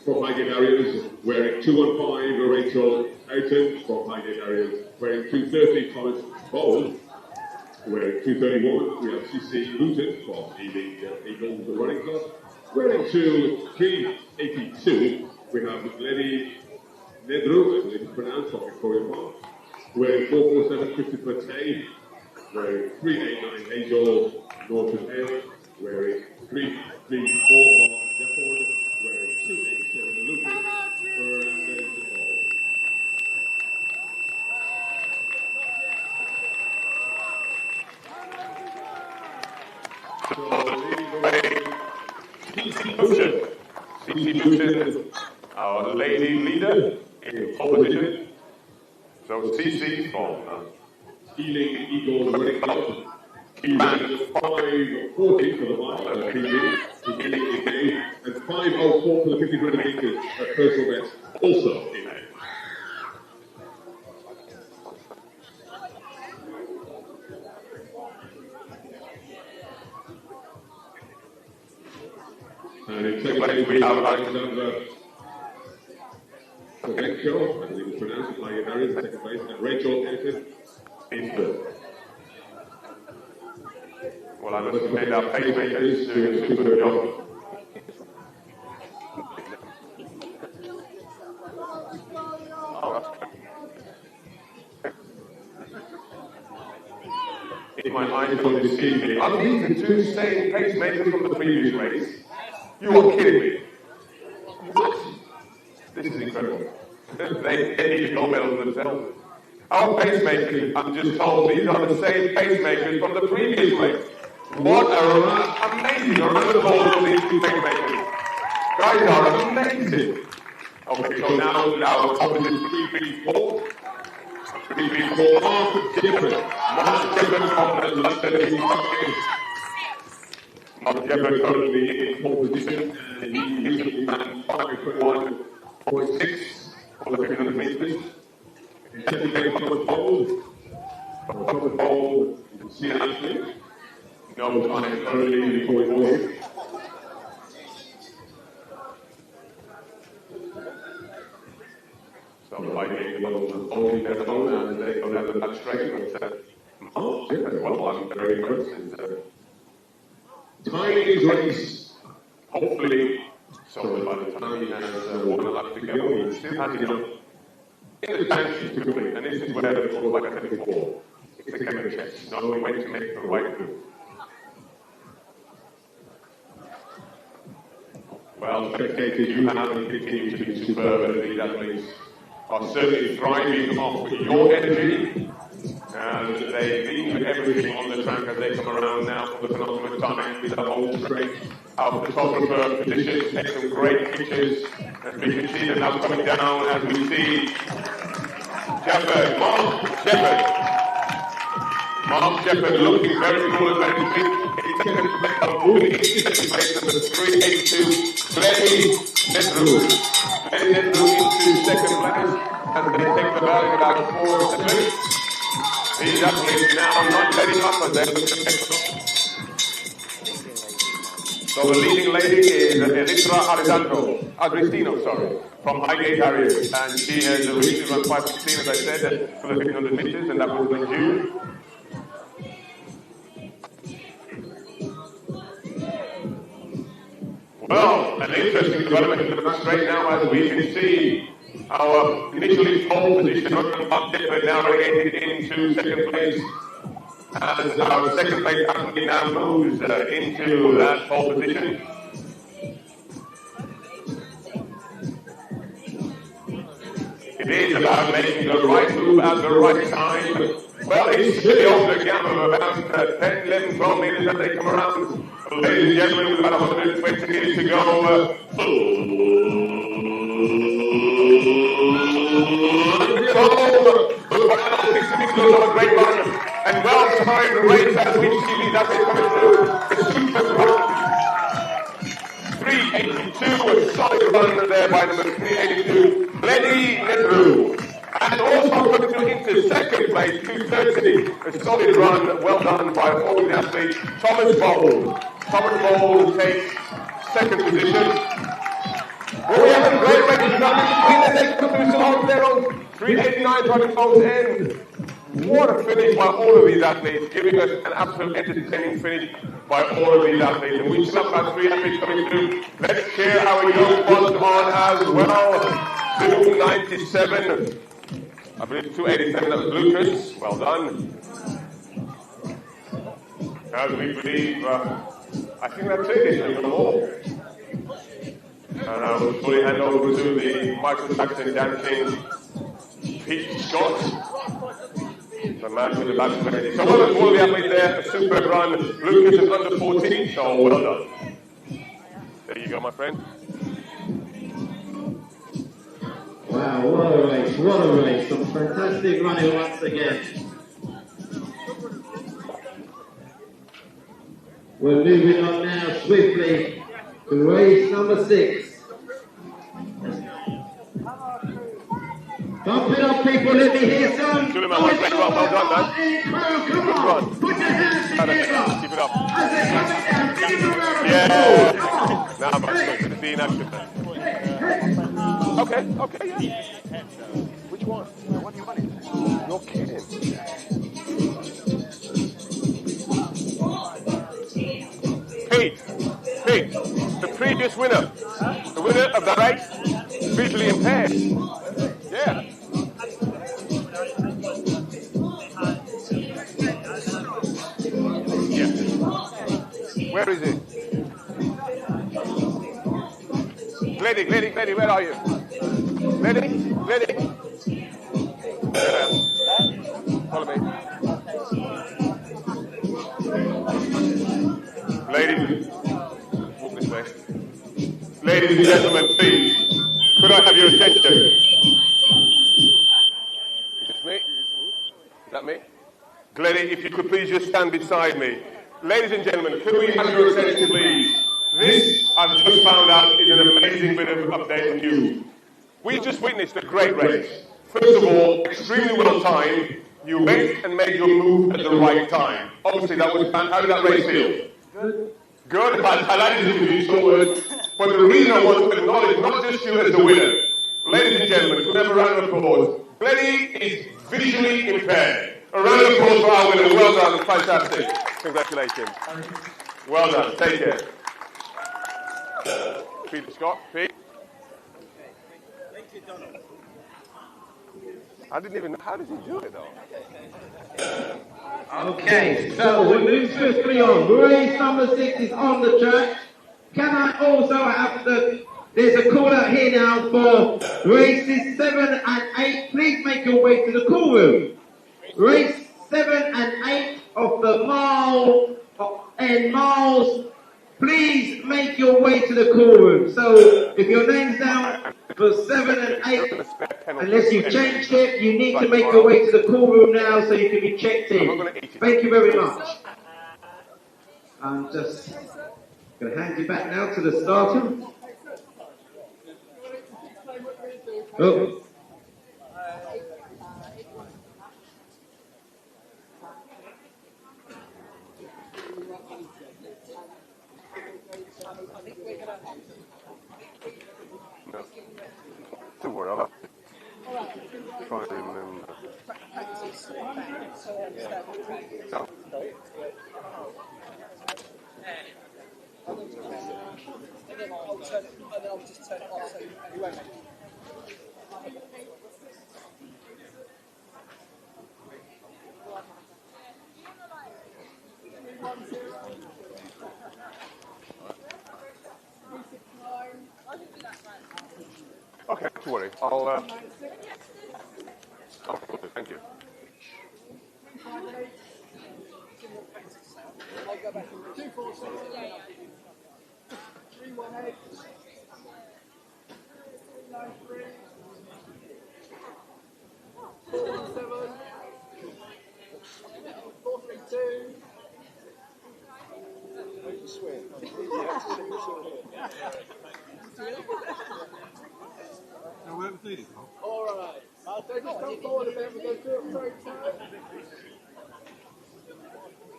Speaker 3: from Highgate Areas. Wearing 215, Rachel Ayton from Highgate Areas. Wearing 230, Thomas Bold. Wearing 231, we have CC Luton from Eagles Running Club. Wearing 382, we have Lady Nedru, I believe it's pronounced, from Victoria Park. Wearing 447, Christopher Tay. Wearing 389, Hazel Norton Hale. Wearing 334, Mark Jefford. Wearing 287, Lucas Fernandez.
Speaker 7: Our lady leader in opposition. So CC from
Speaker 3: Ealing Eagles Running Club. He ran 5:40 for the mile PB, and 5:04 for the 1500 meters personal best, also in A. And in second place, we have Alexandra Stavenko, I believe it's pronounced, Highgate Areas in second place, and Rachel Edison in third.
Speaker 7: Well, I must commend our pacemakers doing a super job. If my eyes don't deceive me, are these the two same pacemakers from the previous race? You are kidding me. What? This is incredible. They need to go medal themselves. Our pacemakers, I'm just told, these are the same pacemakers from the previous race. What a amazing round of applause for these two pacemakers. Guys are amazing. Okay, so now our opposite is 334. 334, Mark Gibbon. Mark Gibbon from the London side. Mark Gibbon currently in pole position, and he recently ran 5:21.6 for the 1500 meters. In second place, Thomas Bold. Thomas Bold, you can see that. No time early before it was. So the Highgate will only get alone and they don't have the abstraction. Oh, yeah, well, I'm very impressed. Timing is race. Hopefully, so by the time he has one lap to go, he still has enough in the chances to complete. And this is where the call, like I said before, it's a game of chess. Not only way to make the right move. Well, spectators, you have continued to be superb, and these athletes are certainly thriving off your energy. And they leave everything on the track as they come around now for the penultimate time with the whole straight. Our photographer positions take some great pictures, and we can see them now coming down as we see Shepherd, Mark Shepherd looking very cool and very fit. Moving into place number 382, Lenny Nedru. Lenny Nedru into second place, and they take the ball in about 4 seconds. These athletes now not letting up, but they're looking at. So the leading lady is Elitra Agristino, from Highgate Areas, and she has recently run 5:16, as I said, for the 1500 meters, and that was in June. Well, an interesting development in the straight now, as we can see. Our initially pole position on Dipper now relegated into second place. As our second place athlete now moves into that pole position. It is about making the right move at the right time. Well, it's really over the gap of about 10, 11, 12 meters as they come around. Ladies and gentlemen, with about 120 meters to go. A great run and well-timed race as we see these athletes coming through. The super run. 382, a solid run there by number 382, Lenny Nebru. And also coming through into second place, 230, a solid run, well done by all the athletes, Thomas Bowl. Thomas Bowl takes second position. Well, we have a great race between the next two still on there on 389 trying to close in. What a finish by all of these athletes, giving us an absolute entertaining finish by all of these athletes. And we still have about 3 athletes coming through. Let's hear how we go on as well. 297. I believe 287, that was Lucas. Well done. As we believe, I think that's it, no more. And I will fully hand over to the Michael Jackson dancing Pete Scott. The man with the back of so well done to all of the athletes there, a superb run. Lucas is under 14, so well done. There you go, my friend.
Speaker 5: Wow, what a race, what a race. Some fantastic running once again. We're moving on now swiftly to race number 6. Pump it up, people, let me hear some.
Speaker 7: Well done, man.
Speaker 5: Come on, put your hands together.
Speaker 7: Keep it up.
Speaker 5: As they're coming down, give them a round of
Speaker 7: Yeah.
Speaker 5: applause.
Speaker 7: Now, but it's good to be in action, man. Okay, yeah. Which one? What do you want? You're kidding. Pete, the previous winner, the winner of the race, visually impaired. Yeah. Where is it? Glady, where are you? Glady. Follow me. Ladies, walk this way. Ladies and gentlemen, please, could I have your attention? Is this me? Is that me? Glady, if you could please just stand beside me. Ladies and gentlemen, could we have your attention, please? This, I've just found out, is an amazing bit of update and news. We just witnessed a great race. First of all, extremely well timed. You went and made your move at the right time. Obviously, that was fun. How did that race feel? Good. I like to use short words. But the reason I want to acknowledge not just you as the winner. Ladies and gentlemen, could we have a round of applause? Glady is visually impaired. A round of applause for our winner. Well done. Fantastic. Congratulations. Well done. Take care. Peter Scott. Pete. I didn't even know. How did he do it, though?
Speaker 5: Okay, so we move swiftly on. Race number 6 is on the track. Can I also have there's a call out here now for races 7 and 8. Please make your way to the call room. Race 7 and 8 of the mile and miles. Please make your way to the call room. So if your name's down for 7 and 8, unless you've changed it, you need to make your way to the call room now so you can be checked in. Thank you very much. I'm just going to hand you back now to the starter. Oh.
Speaker 7: No. Don't worry, I'll try and remember. No.
Speaker 4: and then I'll just turn it off so you won't make it.
Speaker 7: Okay, not to worry. I'll thank you.
Speaker 4: I'll go back and 247. 318. 393. 417. 432. All right. So just come forward a bit. We're going to do a throat turn.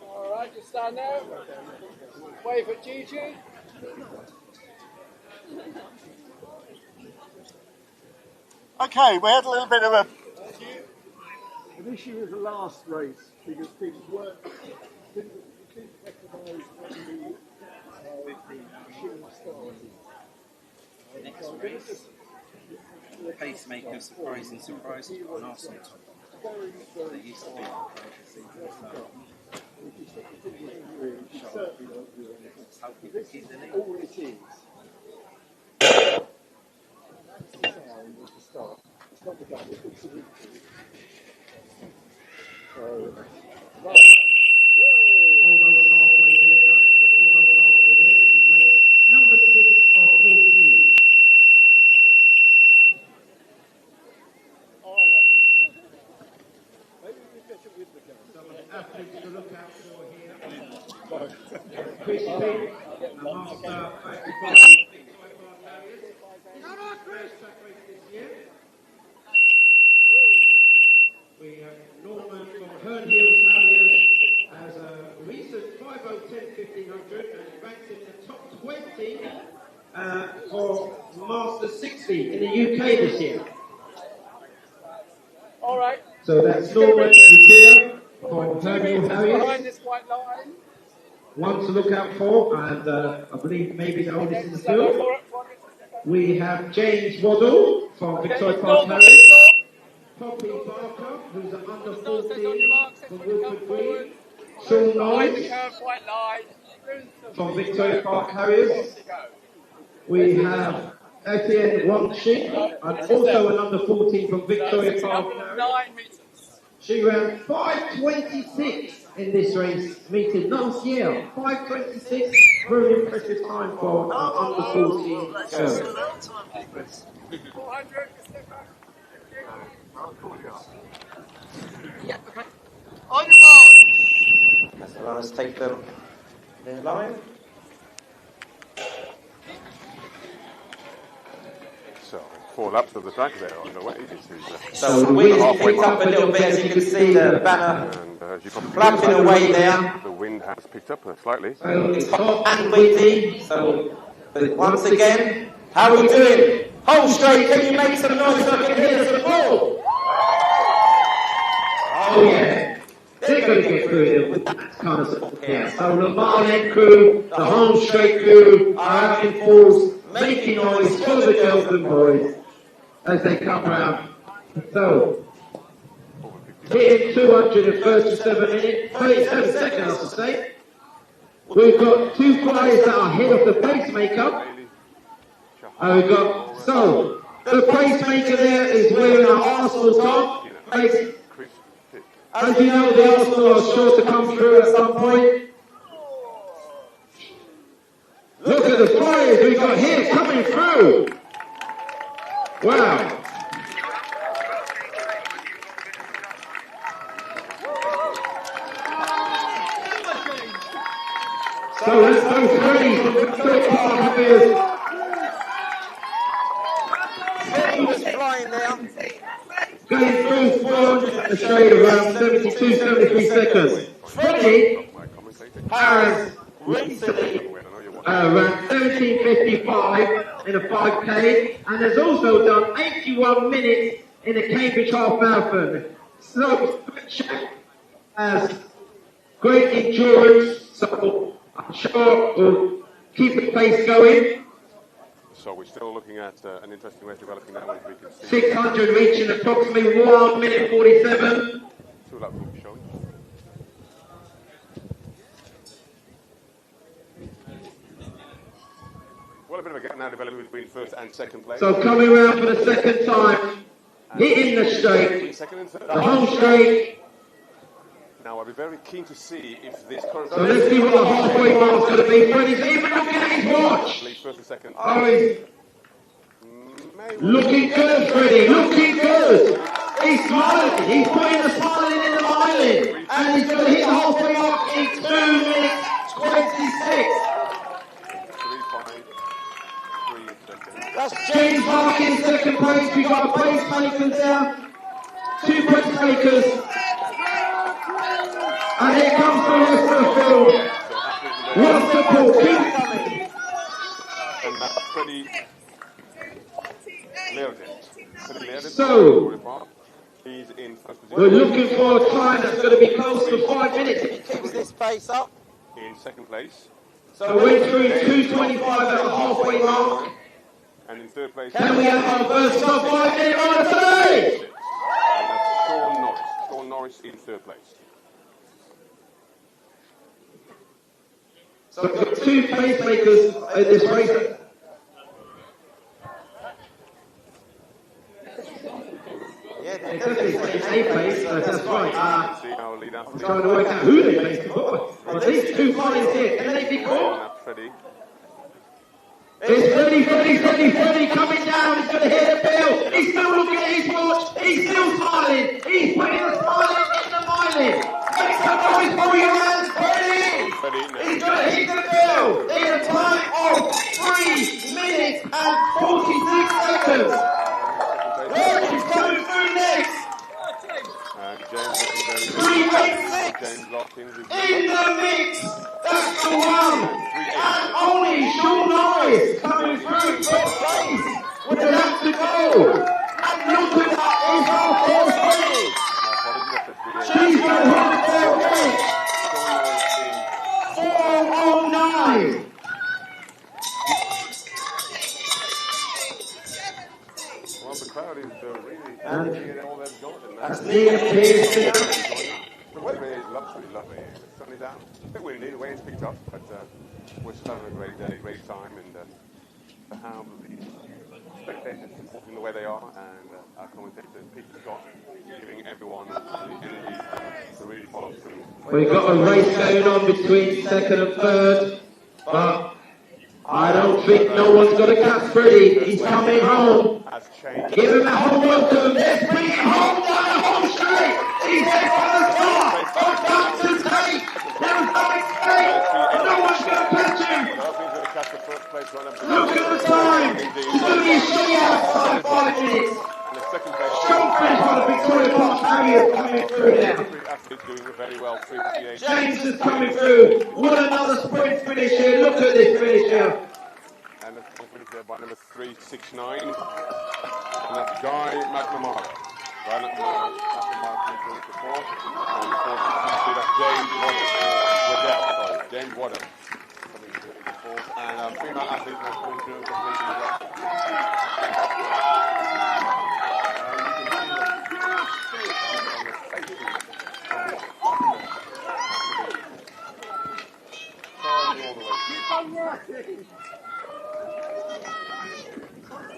Speaker 4: All right, just stand there. Wave at Gigi.
Speaker 8: Okay, we had a little bit of a...
Speaker 2: An issue with the last race because people didn't recognise when the machine started.
Speaker 5: Next race, pacemaker, surprise and surprise, and arse on top. There used to be
Speaker 2: all it is. That's the sound of the start. It's not the gun, it's the victory. So, right.
Speaker 5: Almost halfway there, guys. We're almost halfway there. This is race number 6 of 14. Athletes to look out for here. Chris Pitt, master we have Norman from Herne Hills Harriers as a recent 5:10.1500 and ranks in the top 20 for Master 60 in the UK this year.
Speaker 4: All right.
Speaker 5: So that's Norman Ukea from Herne Hills
Speaker 4: Behind
Speaker 5: Harriers.
Speaker 4: this white line.
Speaker 5: One to look out for, and I believe maybe the oldest in the field. We have James Waddle from Victoria Park Harriers. Poppy Barker, who's an under 14 from Woodford Green. Sean Knight from Victoria Park Harriers. We have Etienne Wongshi, and also an under 14 from Victoria Park Harriers. She ran 5:26 in this race meeting last year. 5:26, very impressive time for under 14 girls.
Speaker 4: 400.
Speaker 8: On your mark.
Speaker 5: As the runners take them their line.
Speaker 7: So 4 laps of the track there on the way.
Speaker 5: So the wind picked up a little bit, as you can see the banner flapping away there.
Speaker 7: The wind has picked up slightly.
Speaker 5: So it's hot and windy. So, but once again, how are we doing? Hold straight, can you make some noise so I can hear the ball? Oh yeah, they're going to get through it with that kind of support here. So the Marlin crew, the home straight crew are out in force, making noise for the girls and boys as they come round. So, hitting 237 minutes, 37 seconds I should say. We've got 2 flyers that are ahead of the pacemaker. We've got, so, the pacemaker there is wearing an Arsenal top. As you know, the Arsenal are sure to come through at some point. Look at the flyers we've got here coming through. Wow. So let's go three from the third part of this.
Speaker 6: Flying there.
Speaker 5: Going through 400 a shade around 72, 73 seconds. Freddie has recently around 17:55 in a 5K and has also done 81 minutes in the Cambridge Half Marathon. So, has great endurance, so I'm sure we'll keep the pace going.
Speaker 7: So we're still looking at an interesting race developing now, as we can see.
Speaker 5: 600 reaching approximately 1 minute 47.
Speaker 7: 2 laps will be showing. Well, a bit of a gap now developing between first and second place.
Speaker 5: So coming round for the second time, hitting the straight, the whole straight.
Speaker 7: Now I'll be very keen to see if this current...
Speaker 5: So let's see what the halfway mark's going to be. Freddie's even looking at his watch.
Speaker 7: First and second.
Speaker 5: Oh, he's looking good, Freddie, looking good. He's smiling, he's putting the smiling in the smiling. And he's going to hit the halfway mark in 2 minutes 26. That's James Mark in second place. We've got pacemakers there. 2 pacemakers. And here comes the rest of the field. What support?
Speaker 7: And that's pretty Leardit.
Speaker 5: So,
Speaker 7: he's in first position.
Speaker 5: we're looking for a time that's going to be close to 5 minutes. If he keeps this pace up.
Speaker 7: In second place.
Speaker 5: So we're through 2:25 at the halfway mark.
Speaker 7: And in third place.
Speaker 5: Can we have our first sub 5 minute run today?
Speaker 7: And that's Sean Norris. Sean Norris in third place.
Speaker 5: So we've got 2 pacemakers in this race.
Speaker 6: Yeah,
Speaker 5: They're definitely taking a pace, that's right.
Speaker 7: See our lead out.
Speaker 5: I'm trying to work out who they pace for. But these 2 bodies here, can they be caught?
Speaker 7: Freddie.
Speaker 5: It's Freddie coming down. He's going to hit the bill. He's still looking at his watch. He's still smiling. He's putting the smiling in the miling. Make some noise for your hands, Freddie. He's going to hit the bill in a time of 3 minutes and 46 seconds. He's coming through next.
Speaker 7: James
Speaker 5: 386 in the mix. That's the one. And only Sean Norris coming through top place with a lap to go. And look at that, it's our fourth ready. She's going to hit the 409.
Speaker 7: Well, the crowd is really energy all they've got. And
Speaker 5: that's Liam Pearson.
Speaker 7: The weather is lovely. The sun is out. A bit windy, the wind's picked up, but we're still having a great day, great time, and to have the spectators supporting the way they are, and our commentators, Peter Scott, giving everyone the energy to really follow through.
Speaker 5: We've got a race going on between second and third, but I don't think no one's going to catch Freddie. He's coming home. Give him a home welcome. Let's bring him home down the home straight. He's there from the start. From back to take. There's no escape. No one's going to catch him. Look at the time. He's going to be shot outside 5 minutes. Sean French on the Victoria Park Harrier coming through now. James is coming through. What another sprint finish here. Look at this finish here.
Speaker 7: And the finish there by number 369. And that's Guy McNamara. Guy McNamara comes through the fourth. And 462, that's James Waddell. Coming through the fourth. And female athlete now coming through completely well.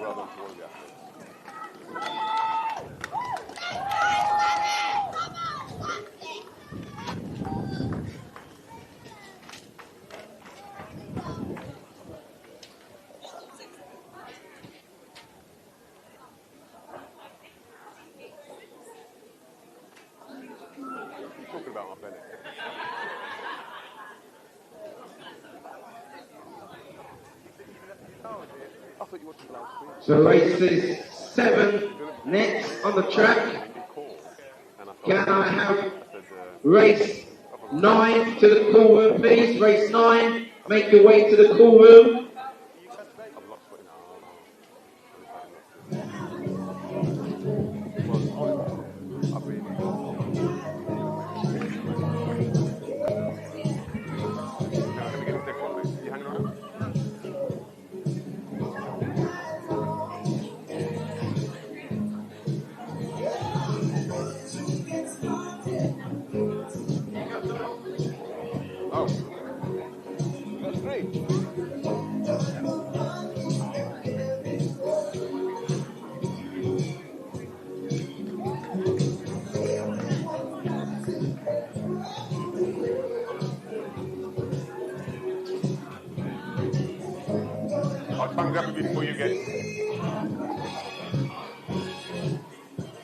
Speaker 7: Well done for you. Talking about my benefit.
Speaker 5: So race is 7 next on the track. Can I have race 9 to the cool room, please? Race 9, make your way to the cool room.
Speaker 7: photograph of you before you get...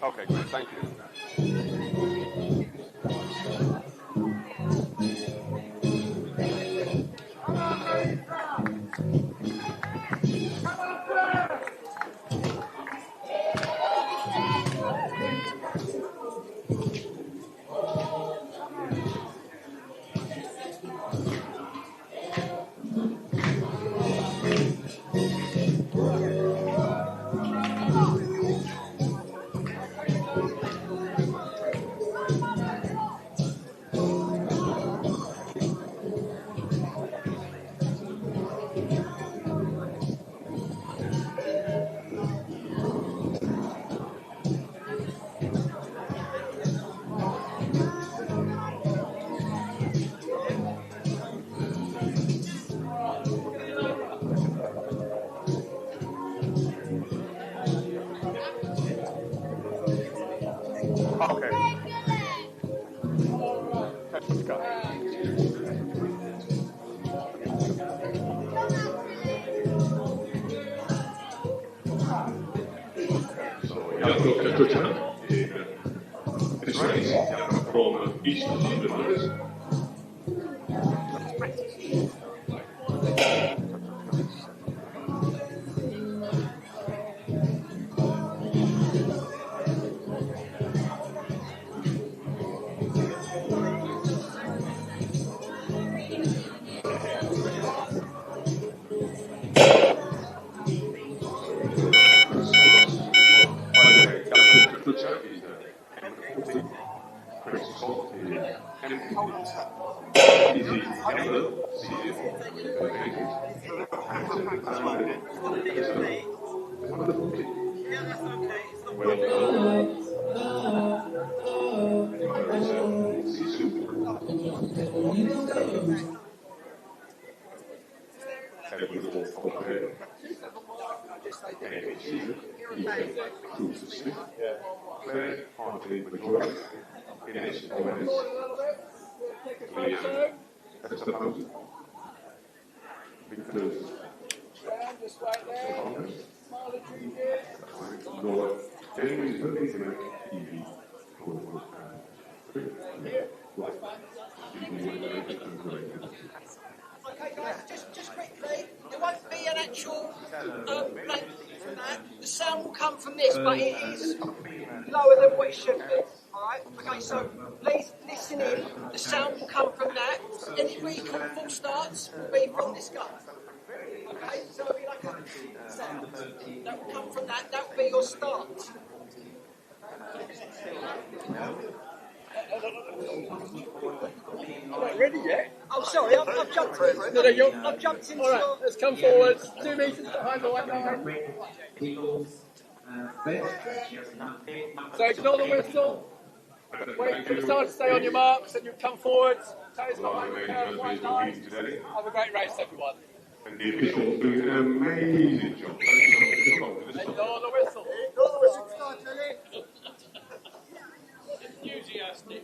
Speaker 7: Okay, good, thank you. Okay. Let's go.
Speaker 3: Jacob Katucha in this race, Jacob from East London.
Speaker 11: Okay, guys, just quickly, there won't be an actual blank from that. The sound will come from this, but it is lower than what it should be. Alright? Okay, so please listen in. The sound will come from that. Any recall full starts will be from this gun. Okay, so it'll be like a sound. That will come from that. That will be your start.
Speaker 4: I'm not ready yet.
Speaker 11: Oh, sorry, I've jumped into
Speaker 4: No,
Speaker 11: I've jumped into
Speaker 4: all right, let's come forward. 2 metres behind the white line. So ignore the whistle. Wait for the start to stay on your marks and you come forward. Toes behind the curve, white line. Have a great race, everyone.
Speaker 3: And the officials doing an amazing job.
Speaker 4: Ignore the whistle.
Speaker 11: Ignore the whistle, start, Lily.
Speaker 4: Enthusiastic.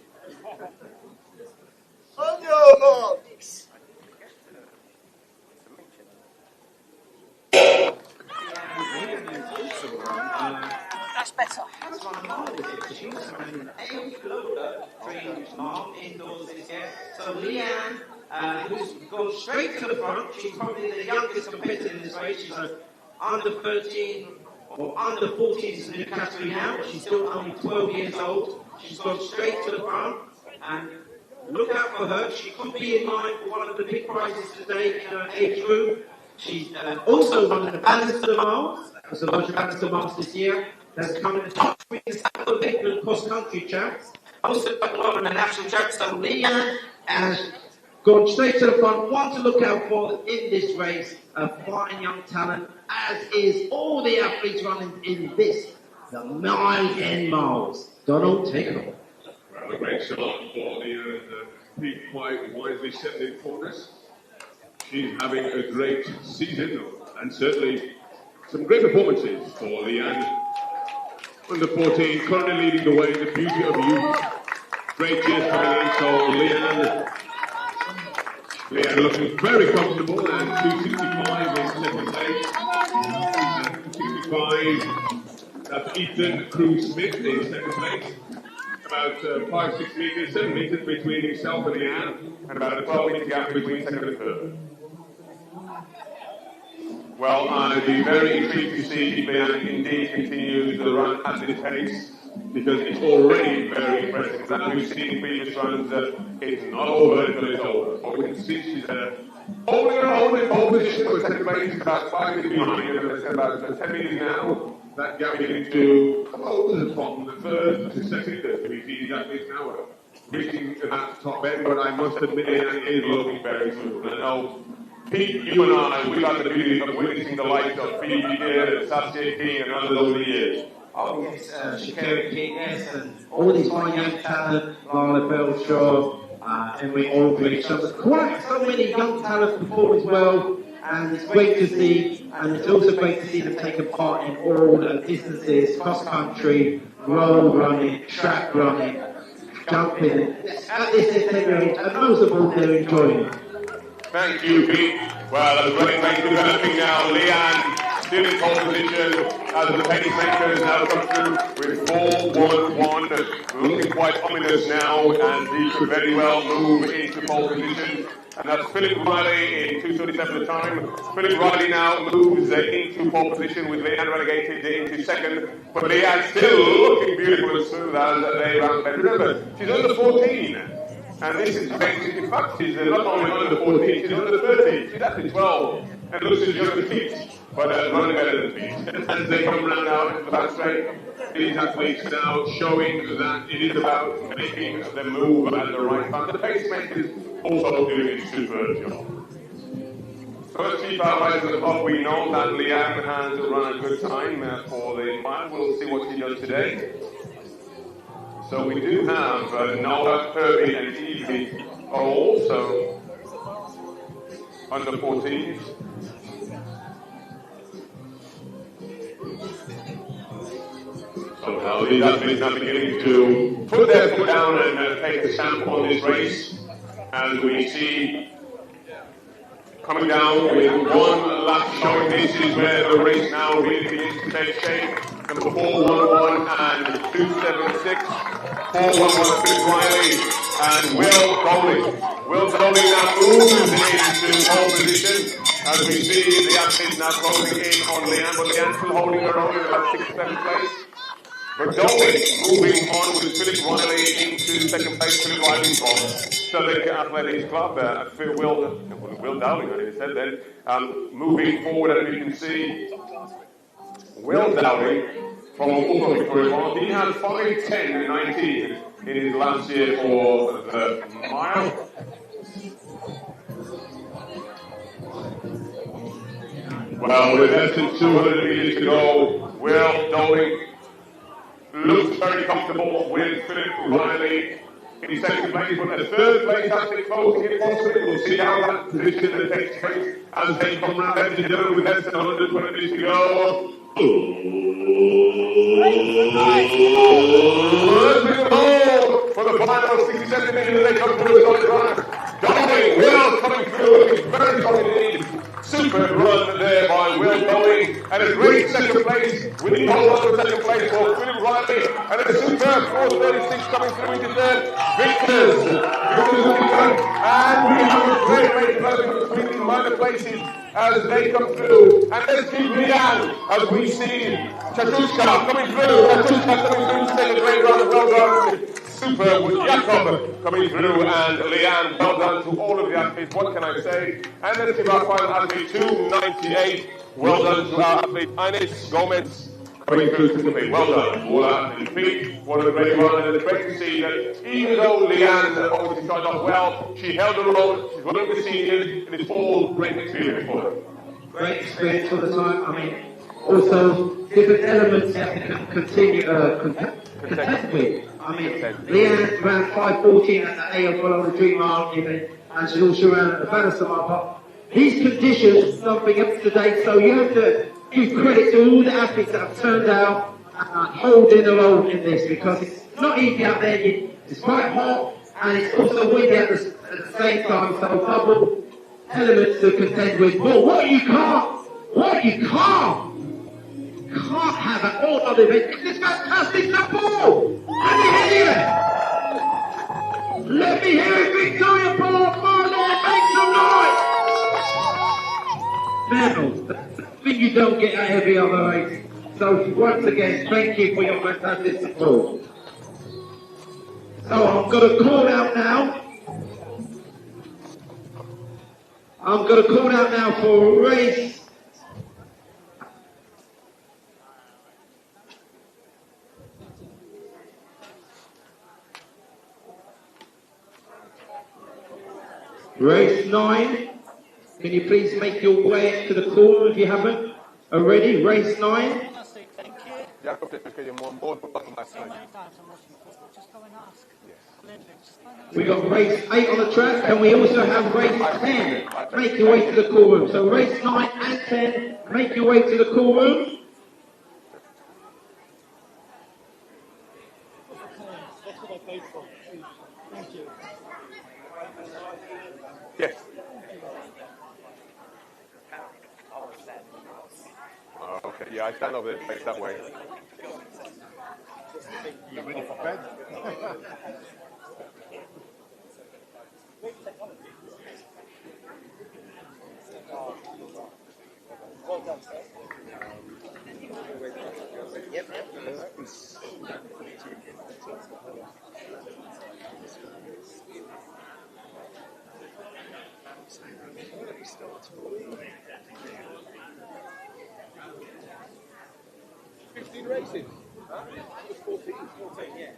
Speaker 11: On your marks. That's better.
Speaker 5: So Leanne, who's gone straight to the front, she's probably the youngest competitor in this race. She's under 13 or under 14 in the category now. She's still only 12 years old. She's gone straight to the front, and look out for her. She could be in line for one of the big prizes today in her age group. She's also won the Bannister Miles, so Roger Bannister Miles this year. That's come in the top three England cross-country champs. Also got on the national champs. So Leanne has gone straight to the front. One to look out for in this race. A fine young talent, as is all the athletes running in this, the Mile 10 Miles. Donald, take it on.
Speaker 3: Well, a great start for the Pete quite wisely set in corners. She's having a great season and certainly some great performances for Leanne. Under 14, currently leading the way in the beauty of youth. Great cheers coming in, so Leanne looking very comfortable and 265 in second place. 65, that's Ethan Cruz Smith in second place. About 5-6 metres, 7 metres between himself and Leanne, and about a 12-metre gap between second and third. Well, I'd be very intrigued to see if Leanne indeed continues the run at this pace, because it's already very impressive. As we've seen in previous runs, it's not over until it's over. But we can see she's holding her own in pole position, but second place is about 5 metres behind, and it's about 10 metres now. That gap beginning to close from the third to second, as we see these athletes now reaching that top end, but I must admit it is looking very soon. I know, Pete, you and I, we've had the beauty of witnessing the likes of Phoebe Gear and Saskia King and others over the years.
Speaker 5: Oh yes, Shakira King, yes, and all these fine young talent, Lila Belshaw, Emily Aldridge, so there's quite so many young talent perform as well, and it's great to see, and it's also great to see them taking part in all the distances, cross country, road running, track running, jumping. At this age, and most of all, they're enjoying it.
Speaker 3: Thank you, Pete. Well, the running rate developing now. Leanne still in pole position as the pacemakers now come through with 4-1-1, looking quite ominous now, and he could very well move into pole position. And that's Philip Riley in 2:37 the time. Philip Riley now moves into pole position with Leanne relegated into second. But Leanne still looking beautiful and smooth as they round back. Remember, she's under 14. And this is basically, in fact, she's not only under 14, she's under 13. She's actually 12. And looks as young as Pete, but running better than Pete. As they come round now into the back straight, these athletes now showing that it is about making the move at the right time. The pacemakers also doing a superb job. First chief outriders at the top, we know that Leanne has run a good time for the final. We'll see what she does today. So we do have Noah, Kirby and Evie are also under 14s. So now these athletes are beginning to put their foot down and take a stamp on this race, as we see coming down with one lap showing. This is where the race now really begins to take shape. Number 411 and 276. 411 Philip Riley and Will Dowling. Will Dowling now moves into pole position as we see the athletes now closing in on Leanne, but Leanne still holding her own in about 6th, 7th place. But Dowling moving on with Philip Riley into second place. Philip Riley from Southern Athletics Club. Will Dowling, I said then, moving forward, as you can see. Will Dowling from Ulster Victoria Falls. He had 5:10.19 in his last year for the mile. Well, with less than 200 meters to go, Will Dowling looks very comfortable with Philip Riley in second place, but the third place has to close in possibly. We'll see how that position takes place as they come round, ladies and gentlemen, with less than 120 minutes to go. For the final 67 minutes, they come through a solid run. Dowling, Will coming through, looking very solid indeed. Super run there by Will Dowling, and a great second place with the hold on to second place for Philip Riley, and a superb 4:36 coming through into third. Victors looking good, and we have a great rate developing between these minor places as they come through. And let's keep Leanne as we see Chatushka coming through. Chatushka coming through to take a great run. Well done. Super with Jakob coming through, and Leanne, well done to all of the athletes. What can I say? And let's give our final athlete 298. Well done to our athlete Ines Gomez coming through to complete. Well done. All our athletes. What a great run, and it's great to see that even though Leanne obviously started off well, she held her own. She's running the seniors, and it's all great experience for her.
Speaker 5: Great experience for the time. I mean, also different elements that we can continue contest with. I mean, Leanne ran 5:14 at the AO Follow the Dream Mile event, and she also ran at the Bannister Mile. These conditions, something up to date, so you have to give credit to all the athletes that have turned out and holding their own in this, because it's not easy out there. It's quite hot, and it's also windy at the same time, so double elements to contend with. But what What? You can't have an all-other event. This fantastic football. Let me hear it. Let me hear it, Victoria Park. Marlon, make some noise. Now, I think you don't get at every other race. So once again, thank you for your fantastic support. So I'm going to call out now. I'm going to call out now for race. Race 9. Can you please make your way to the corner if you haven't already? Race 9. We got race 8 on the track, and we also have race 10. Make your way to the call room. So race 9 and 10, make your way to the call room.
Speaker 2: That's what I paid for. Thank you.
Speaker 7: Yes. Okay, yeah, I stand over there, face that way.
Speaker 2: You ready for bed? Well done, sir. Yep. Racing. Huh? 14, yeah.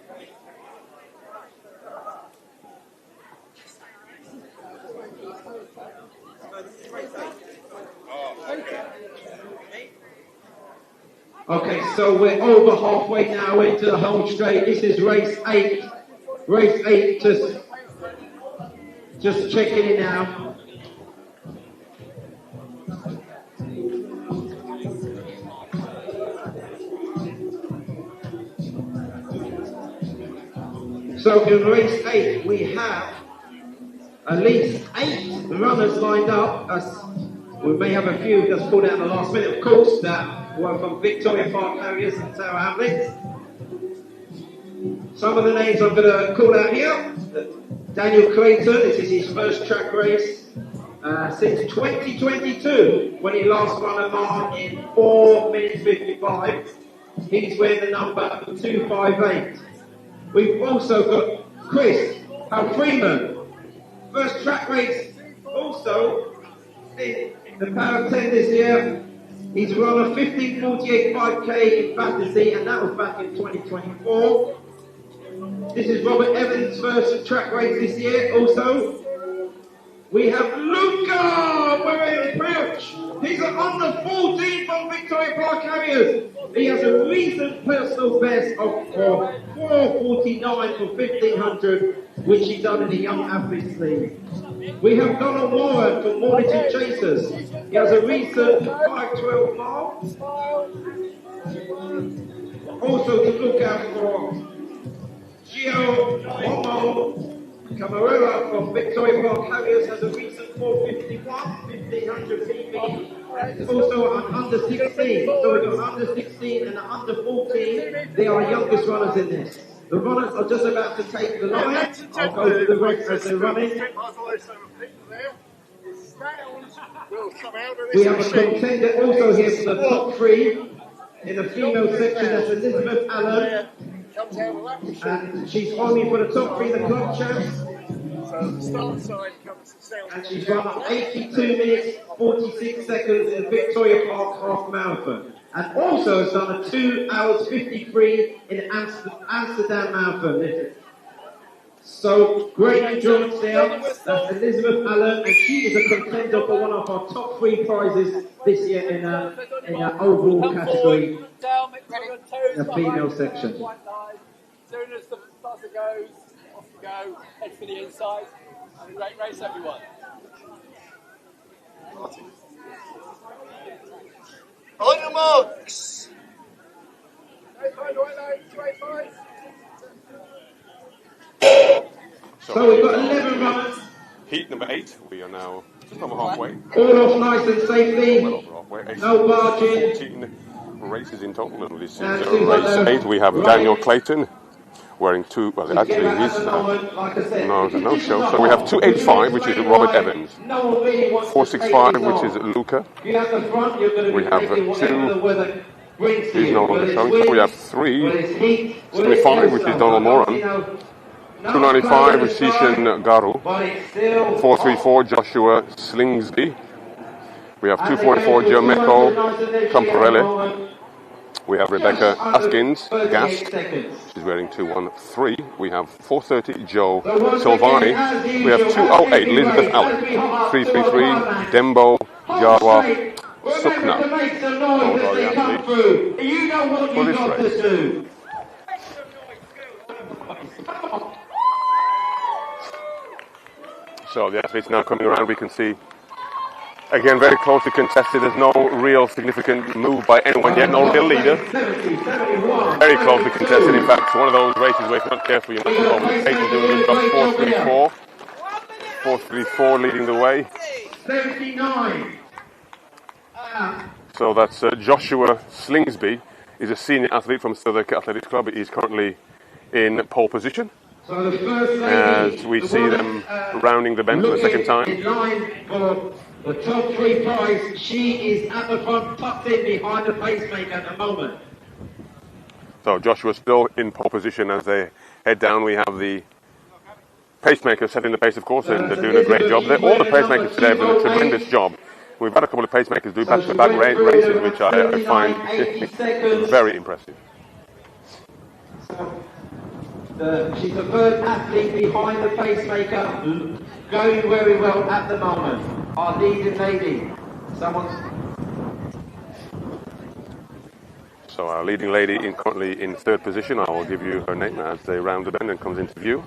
Speaker 5: Okay, so we're over halfway now into the home straight. This is race 8. Race 8, just checking in now. So in race 8, we have at least 8 runners lined up. We may have a few just pulled out in the last minute, of course, that were from Victoria Park Harriers and Tower Hamlets. Some of the names I'm going to call out here. Daniel Creighton, this is his first track race since 2022, when he last run a mile in 4 minutes 55. He's wearing the number 258. We've also got Chris Freeman, first track race also in the Power 10 this year. He's run a 15:48 5K in Battersea, and that was back in 2024. This is Robert Evans' first track race this year also. We have Luca Crouch. He's an under 14 from Victoria Park Harriers. He has a recent personal best of 4:49 for 1500, which he done in the Young Athletes League. We have Donald Warren from Mornington Chasers. He has a recent 5:12 mile. Also to look out for Gio Momo Camarera from Victoria Park Harriers has a recent 4:51, 1500 PB. Also an under 16. So we've got under 16 and under 14. They are youngest runners in this. The runners are just about to take the line. I'll go through the race as they're running. We have a contender also here for the top 3 in the female section. That's Elizabeth Allen. And she's only for the top 3 of the club champs. And she's run 82 minutes 46 seconds in Victoria Park half marathon. And also has done a 2 hours 53 in Amsterdam marathon. So great endurance there. That's Elizabeth Allen, and she is a contender for one of our top 3 prizes this year in our overall category, in the female section.
Speaker 4: As soon as the buzzer goes, off you go, head for the inside. Have a great race, everyone.
Speaker 8: On your marks!
Speaker 5: So we've got 11 runners
Speaker 7: Heat number 8, we are now just over halfway.
Speaker 5: All off nice and safely.
Speaker 7: Well over halfway.
Speaker 5: No barging.
Speaker 7: 14 races in total, and this is race 8. We have Daniel Clayton wearing two, well, actually he's no show. So we have 285, which is Robert Evans. 465, which is Luca. We have 2, he's no longer showing. So we have 375, which is Donald Moran. 295, Sishan Garu. 434, Joshua Slingsby. We have 244, Giacomo Camparelli. We have Rebecca Askins, Gast. She's wearing 213. We have 430, Joe Silvani. We have 208, Elizabeth Allen. 333, Dembo Jawa Sukna. Those are the athletes for this race. So the athletes now coming around, we can see, again, very closely contested. There's no real significant move by anyone yet, no real leader. Very closely contested. In fact, one of those races where if you're not careful, you might overtake and do a good job. 434. 434 leading the way.
Speaker 5: 79.
Speaker 7: So that's Joshua Slingsby. He's a senior athlete from Southwark Athletics Club. He's currently in pole position.
Speaker 5: So the first
Speaker 7: as we see them rounding the bend for the second time.
Speaker 5: In line for the top 3 prize. She is at the front, tucked in behind the pacemaker at the moment.
Speaker 7: So Joshua still in pole position as they head down. We have the pacemakers setting the pace, of course, and they're doing a great job. All the pacemakers today have done a tremendous job. We've had a couple of pacemakers do back-to-back races, which I find very impressive.
Speaker 5: She's the third athlete behind the pacemaker, going very well at the moment. Our leading lady.
Speaker 7: So our leading lady currently in 3rd position. I will give you her name as they round the bend and comes into view.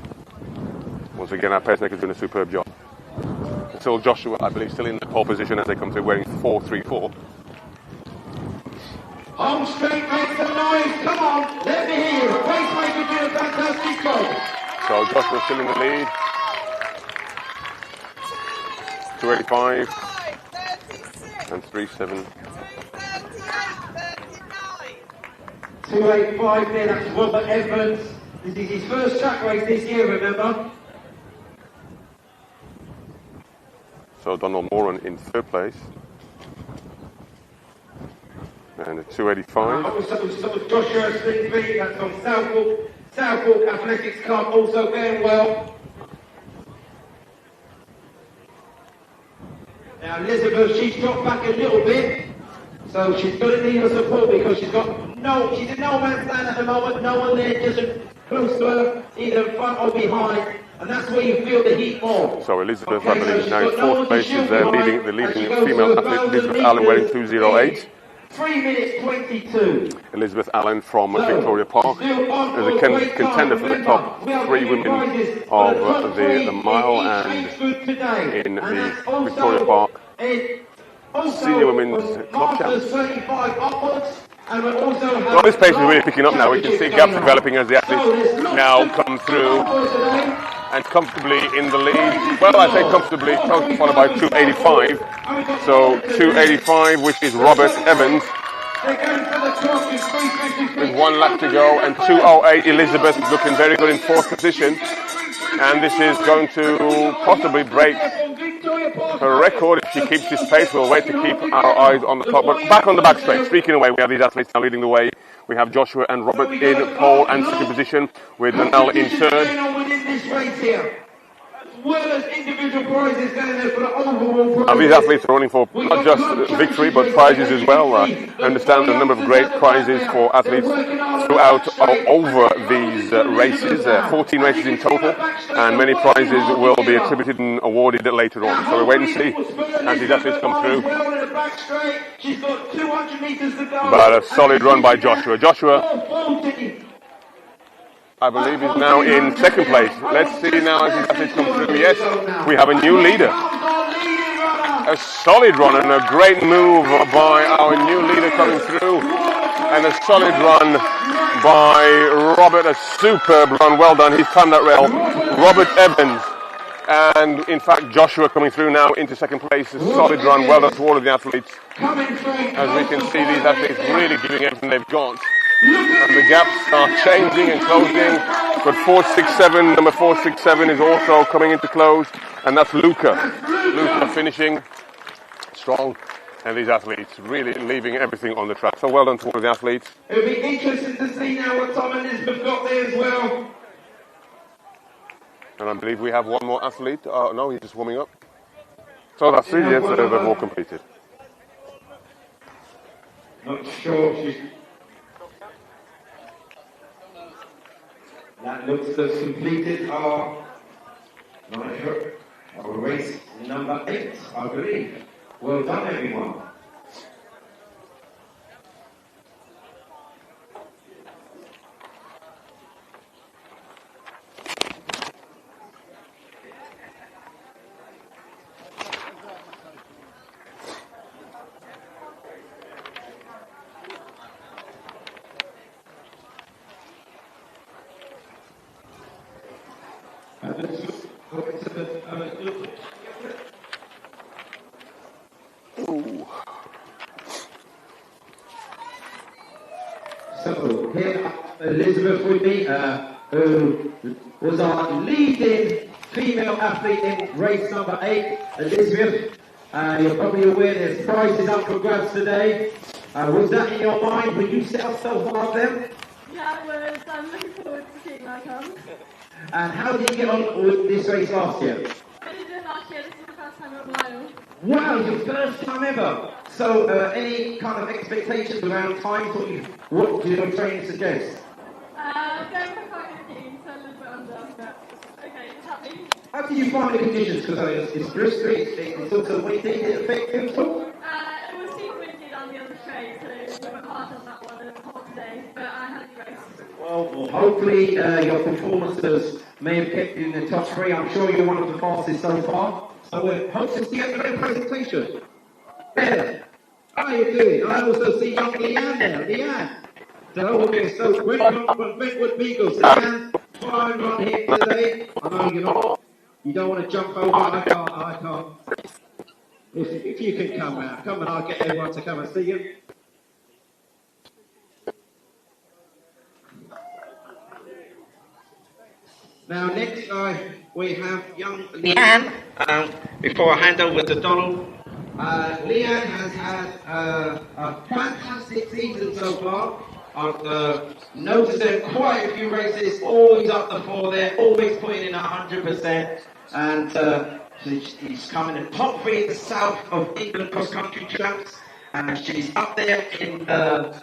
Speaker 7: Once again, our pacemaker's doing a superb job. Still Joshua, I believe, still in the pole position as they come through, wearing 434.
Speaker 5: Home straight, make some noise, come on, let me hear you. Pacemaker doing a fantastic job.
Speaker 7: So Joshua still in the lead. 285 and 37.
Speaker 5: 285 there, that's Robert Evans. This is his first track race this year, remember?
Speaker 7: So Donald Moran in 3rd place. And a 285.
Speaker 5: Joshua Slingsby, that's from Southwark Athletics Club, also going well. Now Elizabeth, she's dropped back a little bit, so she's going to need her support because she's in no man's land at the moment, no one there just close to her, either in front or behind. And that's where you feel the heat more.
Speaker 7: So Elizabeth, I believe, is now in 4th place. She's the leading female athlete, Elizabeth Allen, wearing 208.
Speaker 5: 3 minutes 22.
Speaker 7: Elizabeth Allen from Victoria Park is a contender for the top 3 women of the mile and in the Victoria Park Senior Women's Club Champs. Well, this pace is really picking up now. We can see gaps developing as the athletes now come through and comfortably in the lead. Well, I say comfortably, followed by 285. So 285, which is Robert Evans, with 1 lap to go, and 208 Elizabeth looking very good in 4th position. And this is going to possibly break her record if she keeps this pace. We'll wait to keep our eyes on the clock. But back on the back straight, speaking away, we have these athletes now leading the way. We have Joshua and Robert in pole and 2nd position, with Nanelle in 3rd. Now, these athletes are running for not just victory but prizes as well. I understand the number of great prizes for athletes throughout over these races, 14 races in total, and many prizes will be attributed and awarded later on. So we'll wait and see as these athletes come through. But a solid run by Joshua. Joshua, I believe, is now in 2nd place. Let's see now as these athletes come through. Yes, we have a new leader. A solid run and a great move by our new leader coming through. And a solid run by Robert, a superb run. Well done, he's timed that well. Robert Evans, And in fact, Joshua coming through now into second place. A solid run. Well done to all of the athletes. As we can see, these athletes really giving everything they've got. And the gaps are changing and closing. But 467, number 467 is also coming into close. And that's Luca. Luca finishing strong. And these athletes really leaving everything on the track. So well done to all of the athletes.
Speaker 5: It'll be interesting to see now what Tom and Elizabeth got there as well.
Speaker 7: And I believe we have one more athlete. No, he's just warming up. So that's three, yes, they've all completed.
Speaker 5: Not sure she's... That looks to have completed our race number 8, I believe. Well done, everyone. So here Elizabeth with me, who was our leading female athlete in race number 8. Elizabeth, you're probably aware there's prizes up for grabs today. Was that in your mind when you set yourself up there?
Speaker 1: Yeah, it was. I'm looking forward to seeing that come.
Speaker 5: And how did you get on with this race last year?
Speaker 1: I did it last year. This is the first time in a while.
Speaker 5: Wow, your first time ever. So, any kind of expectations around times? What do your training suggest?
Speaker 1: Going for 5:15, so a little bit under, but okay, happy.
Speaker 5: How did you find the conditions? Because it's blustery, it's also windy. Did it affect you at all?
Speaker 1: It was super windy down the other straight, so we went hard on that one. It was hot today, but I had a race.
Speaker 5: Well, hopefully your performances may have kept you in the top 3. I'm sure you're one of the fastest so far. So we hope to see you at the great presentation. Better. How are you doing? I also see young Leanne there. Leanne. So okay, so quick from Brentwood Beagles. Leanne, fine run here today. I know you don't want to jump over. I can't. If you can come out, come and I'll get everyone to come and see you. Now next we have young Leanne. Before I hand over to Donald, Leanne has had a fantastic season so far. I've noticed her in quite a few races, always up the 4 there, always putting in 100%. And she's coming in top 3 in the south of England cross-country champs. And she's up there in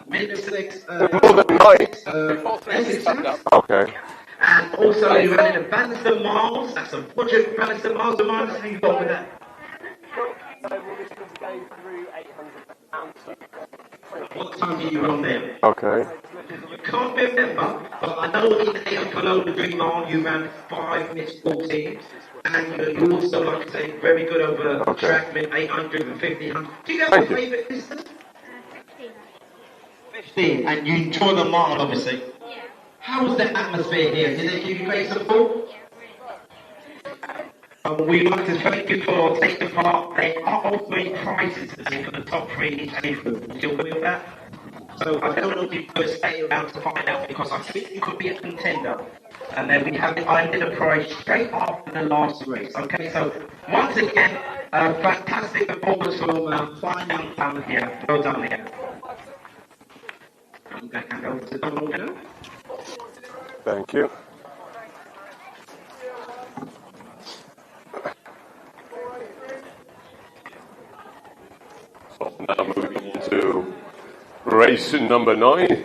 Speaker 5: Middlesex, Essex champs.
Speaker 7: Okay.
Speaker 5: And also you ran in the Bannister Miles, that's a budget Bannister Miles of mine, how you got with that? What time did you run there?
Speaker 7: Okay.
Speaker 5: You can't remember, but I know in the 8 below the Dream Mile you ran 5 minutes 14. And you also, like I say, very good over the track, 800 and 1500. Do you have a favourite distance? 15. And you enjoy the mile, obviously?
Speaker 1: Yeah.
Speaker 5: How was the atmosphere here? Did they give you great support? We'd like to thank you for taking part. They are offering prizes today for the top 3 in each age group. You still with that? So I don't know if you could stay around to find out because I think you could be a contender. And then we have the idea of prize straight after the last race. Okay, so once again, fantastic performance from fine young talent here. Well done here. I'm going to hand over to Donald now.
Speaker 7: Thank you. So now moving into race number 9.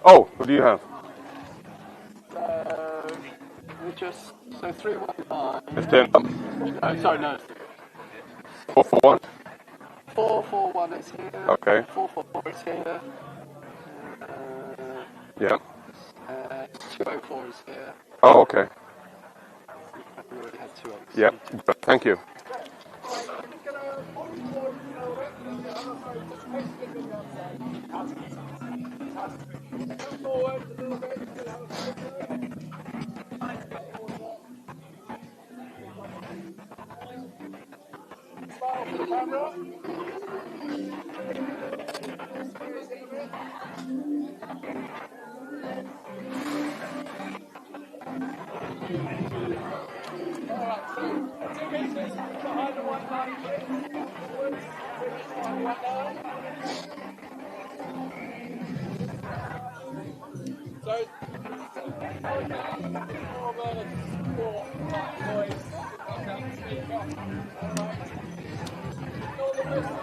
Speaker 7: Oh, what do you have?
Speaker 4: So 315.
Speaker 7: It's 10 up.
Speaker 4: Oh, sorry, no.
Speaker 7: 441.
Speaker 4: 441 is here.
Speaker 7: Okay.
Speaker 4: 444 is here.
Speaker 7: Yeah.
Speaker 4: 204 is here.
Speaker 7: Oh, okay.
Speaker 4: We already had 206.
Speaker 7: Yeah, thank you.
Speaker 2: Smile for the camera. Alright, so 2 meters behind the white line, please. Forwards, 2 meters behind the white line. So, more of a sport type voice that comes out the speaker. Alright. Ignore the whistle.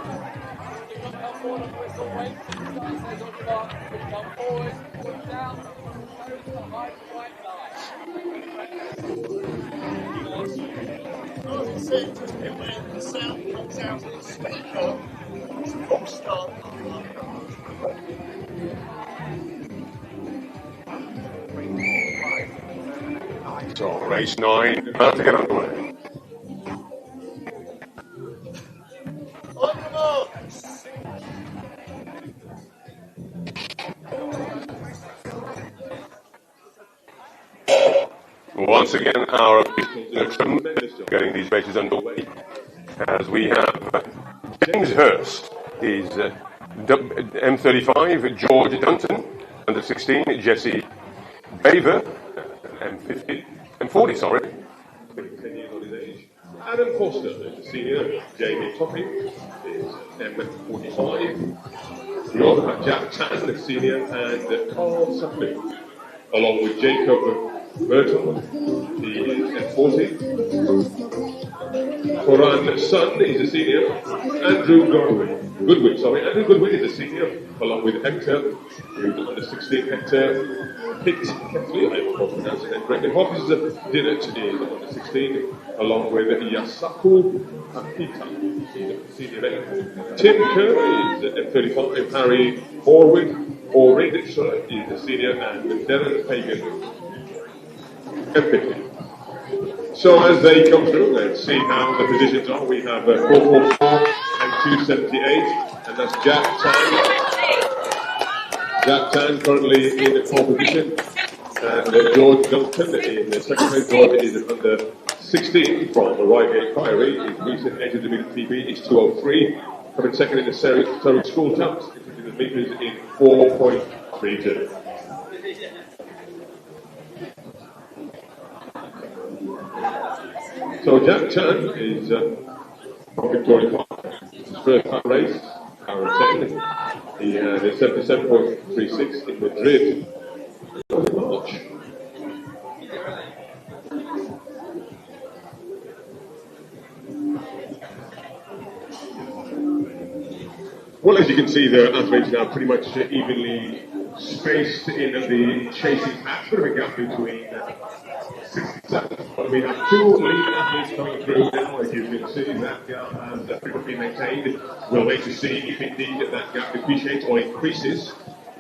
Speaker 2: Do not come forward on the whistle. Wait till the start says on your mark. Then come forward, push out, toes behind the white line.
Speaker 8: As you see, just when the sound comes out of the speaker, it's a full start.
Speaker 3: So race 9 about to get underway.
Speaker 8: On the marks.
Speaker 7: Once again, our officials do a tremendous job getting these races underway. As we have James Hurst, is M35, George Dunton, under 16, Jesse Baver, M40, sorry.
Speaker 3: 10 years on his age. Adam Foster is the senior. Jamie Topping is M45. We also have Jack Tan, the senior, and Carl Supley, along with Jacob Burton, he is M40. Coran Sun is a senior. Andrew Goodwin is a senior, along with Hector, who's under 16. Hector Hitley, I hope I'm pronouncing that correctly. Hobbs Dinnet is under 16, along with Yasaku Akita, he's a senior. Tim Kerr is M35. Harry Orrid is a senior, and Darren Fagan, M50. So as they come through, let's see how the positions are. We have 444 and 278, and that's Jack Tan. Jack Tan currently in the pole position, and George Duncan in the second place. George is under 16 from the Reigate Priory. His recent entry to the PB is 203. Coming second in the Surrey School Champs, into the meters in 4.32. So Jack Chan is from Victoria Park. It's his first time race, hour 10. He had a 77.36 in Madrid in March. Well, as you can see, the athletes now pretty much evenly spaced in the chasing path. Bit of a gap between 67. But we have 2 lead athletes coming through now. As you can see, that gap has definitely been maintained. We'll wait to see if indeed that gap depreciates or increases.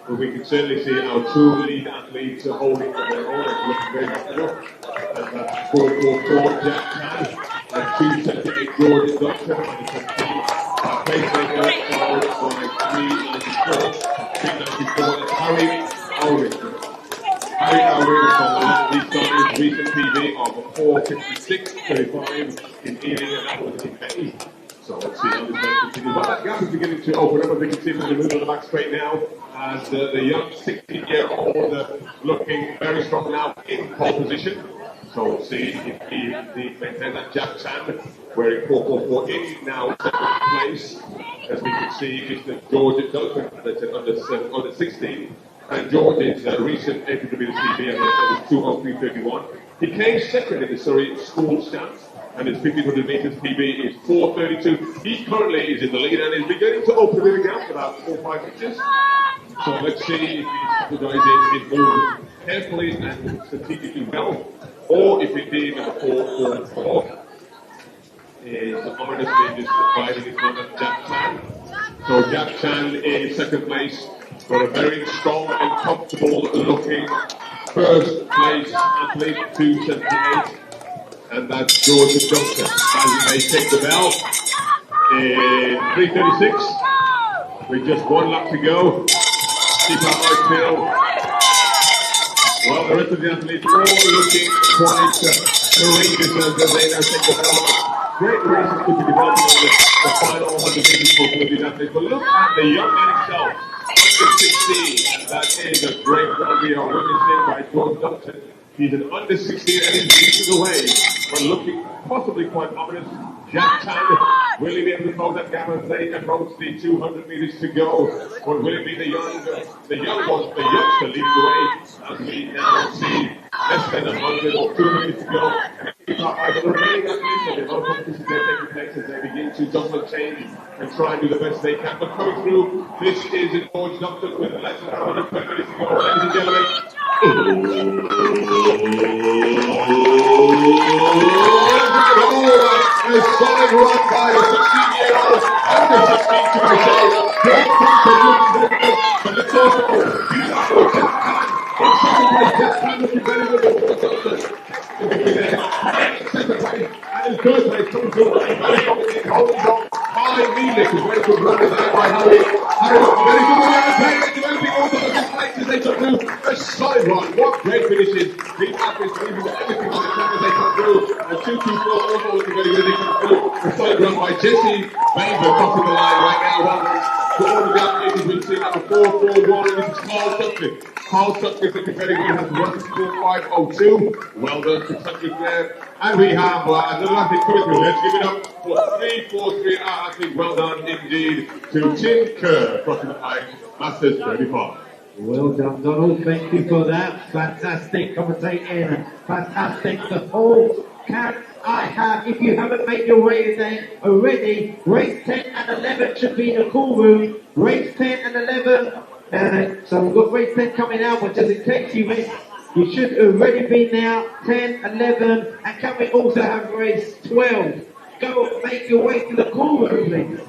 Speaker 3: But we can certainly see our 2 lead athletes holding their own and looking very comfortable. And that's 444 Jack Tan and 278 George Doctor. Pacemaker followed by 394. 394 is Harry Ulrich. Harry Ulrich from the last week's recent PB of 456.35 in Ealing, and that was in May. So let's see how this race continues. But that gap is beginning to open up. As we can see from the move on the back straight now, as the young 16-year-old looking very strong now in pole position. So we'll see if he maintains that. Jack Tan wearing 444 in now second place. As we can see, Mr. George Duncan that's under 16. And George's recent entry to be the PB, as I said, was 203.31. He came second in the Surrey School Stamps, and his 1500 metres PB is 4:32. He currently is in the lead and is beginning to open a bit of gap, about 4 or 5 inches. So let's see if he's strategizing his move carefully and strategically well, or if indeed the 444 is ominously just dividing his front of Jack Chan. So Jack Chan in second place, but a very strong and comfortable looking first place athlete, 278, and that's George Johnson. As they take the bell in 3:36, with just one lap to go. Keep our eyes peeled. Well, the rest of the athletes all looking quite courageous as they now take the bell. Great races could be developing on the final 100 meters for these athletes. But look at the young man himself, under 16. That is a great one we are witnessing by George Johnson. He's an under 16 and he's leading the way, but looking possibly quite ominous. Jack Tan, will he be able to close that gap as they approach the 200 meters to go? Or will it be the youngster leading the way as we now see less than 100 or 2 minutes to go? The remaining athletes of the other competitions they're taking place as they begin to double and change and try and do the best they can. But coming through, this is George Johnson with less than 120 minutes to go. Ladies and gentlemen. A solid run by a 16-year-old, under 16 to be said. But the total, he's out of time. In second place, Jack Tan looking very good. Second place, and in third place, comes through very complicated, holding on. Harley Needless is very good run there by Harry. Harry looking very good with the play, developing also the best places they come through. A solid run, what great finishes. These athletes are leaving everything on the time as they come through. And 2-2-4 also looking very good as they come through. A solid run by Jesse Bainber crossing the line right now. Well done to all of the athletes we've seen at the 4-4-1. This is Carl Sutcliffe. Carl Sutcliffe, the pedigree, has run 4-5-0-2. Well done to Sutcliffe there. And we have another athlete coming through. Let's give it up for 3-4-3 athlete. Well done indeed to Tim Kerr crossing the line. Masters 35.
Speaker 5: Well done, Donald. Thank you for that. Fantastic commentating. Fantastic. The whole count I have. If you haven't made your way there already, race 10 and 11 should be in the call room. Race 10 and 11. So we've got race 10 coming out, but just in case you missed, you should already be now 10, 11, and can we also have race 12? Go make your way to the call room, please.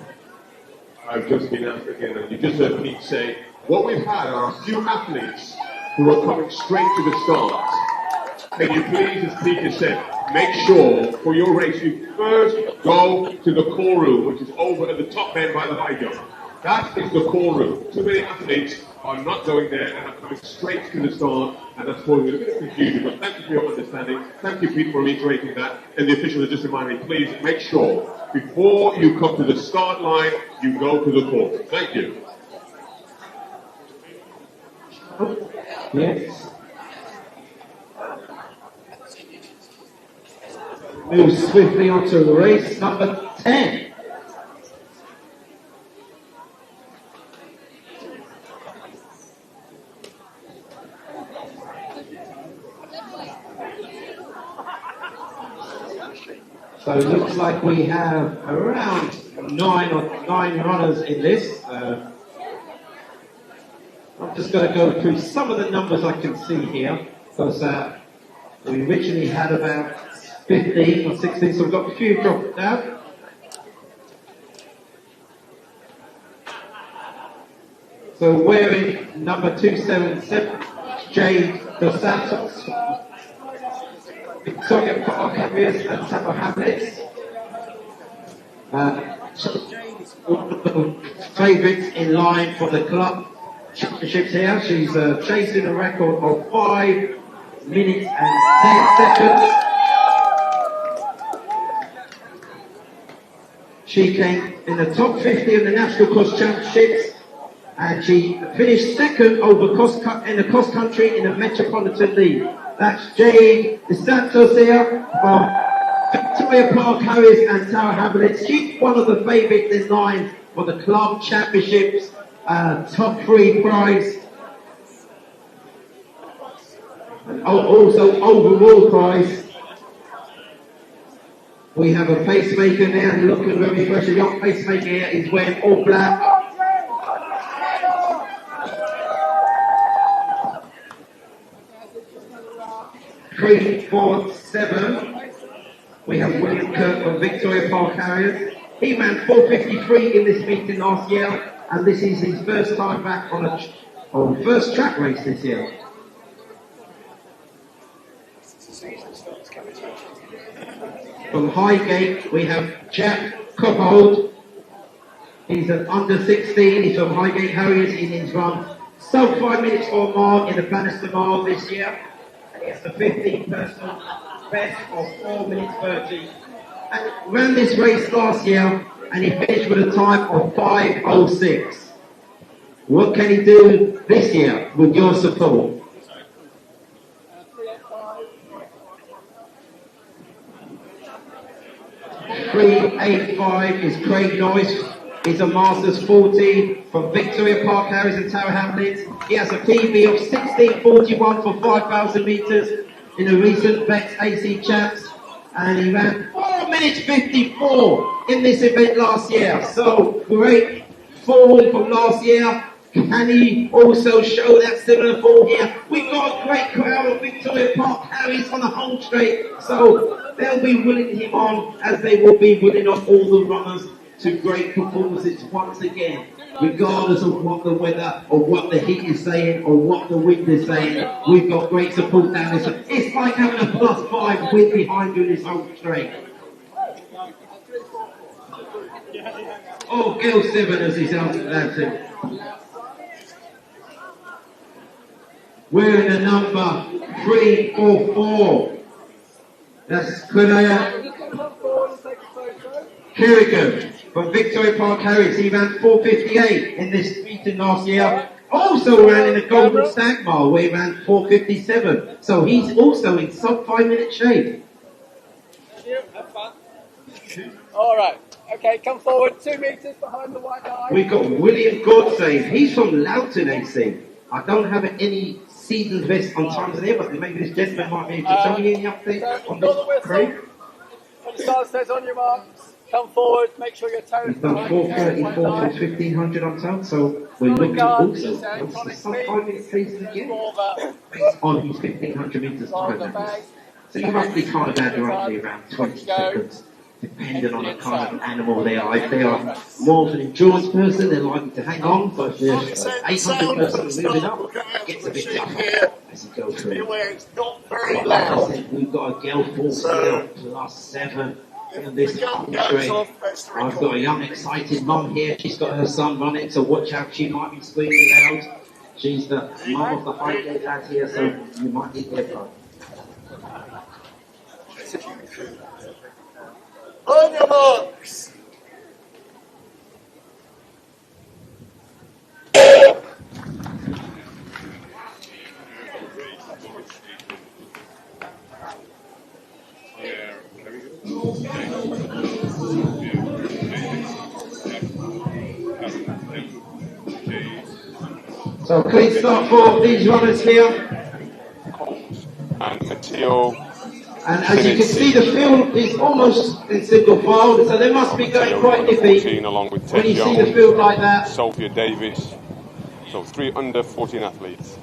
Speaker 3: I've just been asked again, and you just heard Pete say, what we've had are a few athletes who are coming straight to the start. Can you please, as Pete has said, make sure for your race you first go to the call room, which is over at the top end by the high jump. That is the call room. Too many athletes are not going there and are coming straight to the start, and that's causing a bit of confusion. But thank you for your understanding. Thank you, Pete, for reiterating that. And the officials just remind me, please make sure before you come to the start line, you go to the call. Thank you.
Speaker 5: Yes. Move swiftly onto race number 10. So it looks like we have around nine runners in this. I'm just going to go through some of the numbers I can see here, because we originally had about 15 or 16, so we've got a few dropped down. So wearing number 277, Jade Dos Santos, Victoria Park Harriers and Tampa Hamlets. Favourites in line for the club championships here. She's chasing a record of 5 minutes and 10 seconds. She came in the top 50 of the National Cross Championships, and she finished second over in the cross country in the Metropolitan League. That's Jade Dos Santos here from Victoria Park Harriers and Tower Hamlets. She's one of the favourites in line for the club championships top 3 prize. And also overall prize. We have a pacemaker there looking very fresh. A young pacemaker here is wearing all black. 347. We have William Kirk from Victoria Park Harriers. He ran 4:53 in this meeting last year, and this is his first time back on first track race this year. From Highgate, we have Jack Coppold. He's an under 16. He's from Highgate Harriers. He's run sub 5 minutes for a mile in the Bannister Mile this year. And he has the 15 personal best of 4 minutes 30. And ran this race last year and he finished with a time of 5:06. What can he do this year with your support? 3:85 is Craig Noyce. He's a Masters 40 from Victoria Park, Harris and Tower Hamlets. He has a PB of 16:41 for 5,000 metres in the recent Vex AC Champs. And he ran 4 minutes 54 in this event last year. So great form from last year. Can he also show that similar form here? We've got a great crowd of Victoria Park Harriers on the home straight. So they'll be willing him on as they will be willing on all the runners to great performances once again. Regardless of what the weather or what the heat is saying or what the wind is saying, we've got great support down this. It's like having a +5 wind behind you in this home straight. Oh, Gil 7 as he sounds that's it. Wearing the number 344. That's Kerrigan from Victoria Park Harriers. He ran 4:58 in this meeting last year. Also ran in the Golden Stag Mile where he ran 4:57. So he's also in sub 5 minute shape.
Speaker 4: All right. Okay, come forward. 2 metres behind the white eye.
Speaker 5: We've got William Godsave. He's from Loughton AC. I don't have any seasoned vest on times there, but maybe this gentleman might be able to show me any update on this, Craig.
Speaker 4: When the start says on your marks, come forward, make sure your toes
Speaker 5: He's done 4:34 for 1,500 on time, so we're looking also at some 5 minute paces again, based on his 1,500 metres time. So you roughly kind of add roughly around 20 seconds, depending on the kind of animal they are. If they are more of an endurance person, they're likely to hang on, but if they're 800 person moving up, it gets a bit tougher as you go through. Like I said, we've got a girl 4 plus 7 in this country. I've got a young excited mum here, she's got her son running, so watch out, she might be screaming loud. She's the mum of the Highgate lad here, so you might need their phone.
Speaker 8: On your marks.
Speaker 5: So please start for these runners here.
Speaker 7: And Matteo.
Speaker 5: And as you can see, the field is almost in single file, so they must be going quite iffy.
Speaker 7: Along with Ted
Speaker 5: when you
Speaker 7: Jones,
Speaker 5: see the field like that.
Speaker 7: Sophia Davis. So 3 under 14 athletes.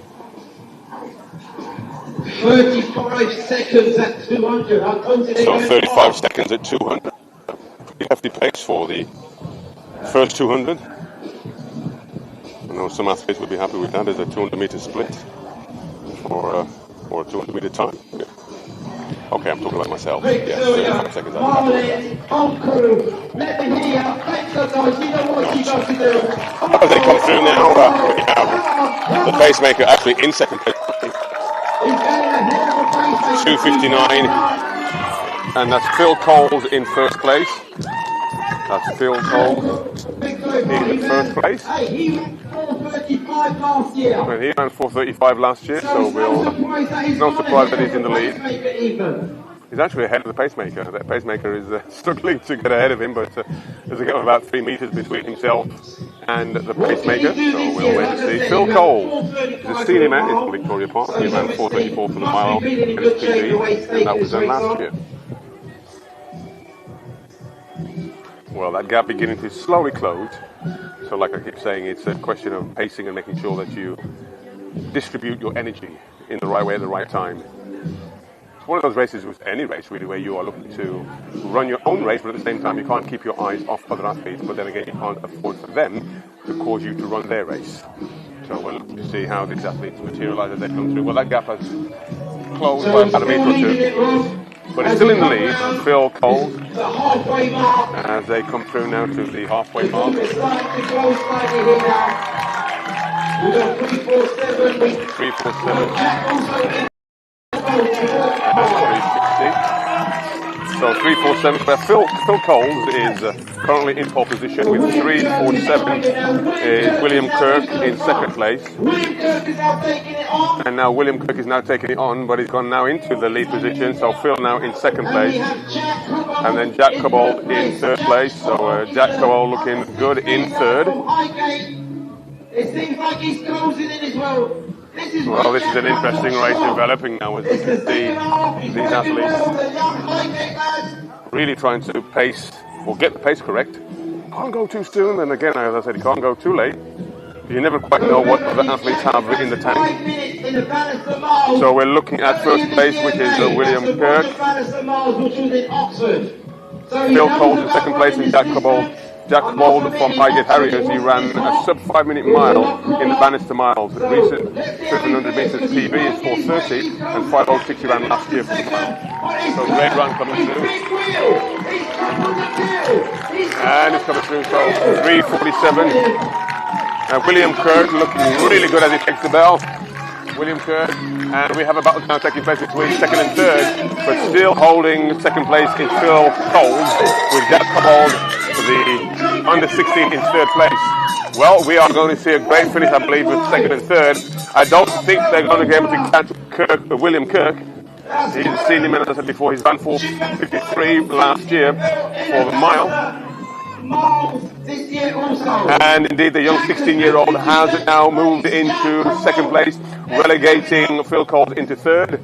Speaker 5: 35 seconds at 200.
Speaker 7: So 35 seconds at 200. Pretty hefty pace for the first 200. I know some athletes would be happy with that as a 200 meter split or a 200 meter time. Yeah. Okay, I'm talking about myself. Yeah, 35 seconds out.
Speaker 5: On crew, let me hear you. Make some noise. You know what you got to do.
Speaker 7: As they come through now, we have the pacemaker actually in second place. 2:59, and that's Phil Coles in first place. That's Phil Coles in first place.
Speaker 5: He ran 4:35 last year.
Speaker 7: And he ran 4:35 last year, so no surprise that he's in the lead. He's actually ahead of the pacemaker. That pacemaker is struggling to get ahead of him, but there's a gap of about 3 metres between himself and the pacemaker, so we'll wait to see. Phil Cole, the senior man in Victoria Park. He ran 4:34 for the mile in his PB, and that was done last year. Well, that gap beginning to slowly close. So like I keep saying, it's a question of pacing and making sure that you distribute your energy in the right way at the right time. It's one of those races, with any race really, where you are looking to run your own race, but at the same time you can't keep your eyes off other athletes, but then again you can't afford for them to cause you to run their race. So we're looking to see how these athletes materialise as they come through. Well, that gap has closed by about a metre or two. but it's still in the lead. Phil Coles as they come through now to the halfway mark. 347. 360. So 347, where Phil Coles is currently in pole position with 347 is William Kirk in second place. And now William Kirk is now taking it on, but he's gone now into the lead position. So Phil now in second place. And then Jack Cabal in third place. So Jack Cabal looking good in third.
Speaker 5: It seems like he's closing in as well.
Speaker 7: Well, this is an interesting race developing now, as you can see these athletes really trying to pace, or get the pace correct. Can't go too soon, and again, as I said, you can't go too late. You never quite know what other athletes have in the tank. So we're looking at first place, which is William Kirk. Phil Coles in second place, and Jack Cabal. Jack Cabal from Highgate Harriers, he ran a sub 5 minute mile in the Bannister Miles. The recent 700 metres PB is 4:30 and 5:06 he ran last year for the mile. So great run coming through. And it's coming through, so 3:47. William Kirk looking really good as he takes the bell. William Kirk, and we have a battle now taking place between second and third, but still holding second place is Phil Coles with Jack Cabal, the under 16 in third place. Well, we are going to see a great finish, I believe, with second and third. I don't think they're going to be able to catch William Kirk. He's seen him, as I said before, he's run 4:53 last year for the mile. And indeed, the young 16-year-old has now moved into second place, relegating Phil Coles into third.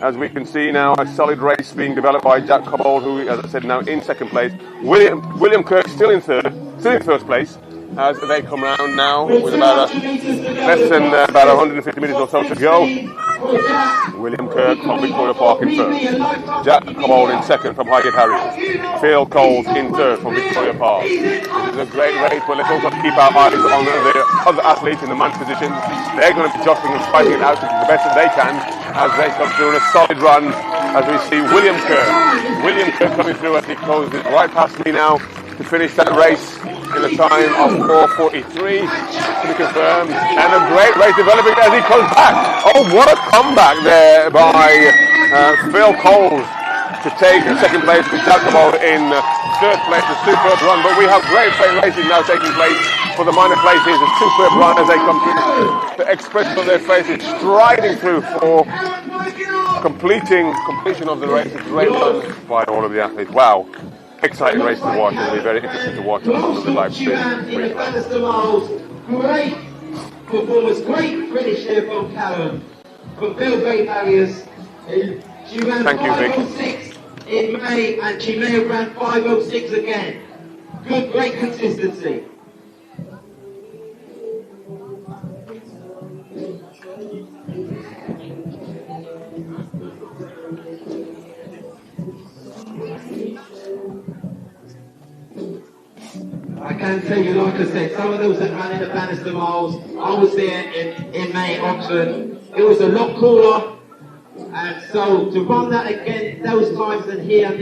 Speaker 7: As we can see now, a solid race being developed by Jack Cabal, who, as I said, now in second place. William Kirk still in first place, as they come round now with about less than about 150 minutes or so to go. William Kirk from Victoria Park in first. Jack Cabal in second from Highgate Harriers. Phil Coles in third from Victoria Park. This is a great race, but let's also keep our eyes on the other athletes in the man's positions. They're going to be jostling and fighting it out to the best that they can as they come through in a solid run, as we see William Kirk. William Kirk coming through as he closes right past me now to finish that race in a time of 4:43 to be confirmed, and a great race developing as he comes back. Oh, what a comeback there by Phil Coles to take second place with Jack Cabal in third place. A superb run, but we have great racing now taking place for the minor places. A superb run as they come through. The expression on their faces striding through for completion of the race. A great run by all of the athletes. Wow. Exciting race to watch. It'll be very interesting to watch on the live stream.
Speaker 5: Great performance, great finish here from Callum, from Bill Bay Harriers. She ran 5:06 in May, and she may have ran 5:06 again. Good, great consistency. I can tell you, like I said, some of those that ran in the Bannister Miles, I was there in May, Oxford. It was a lot cooler, and so to run that again, those times and here,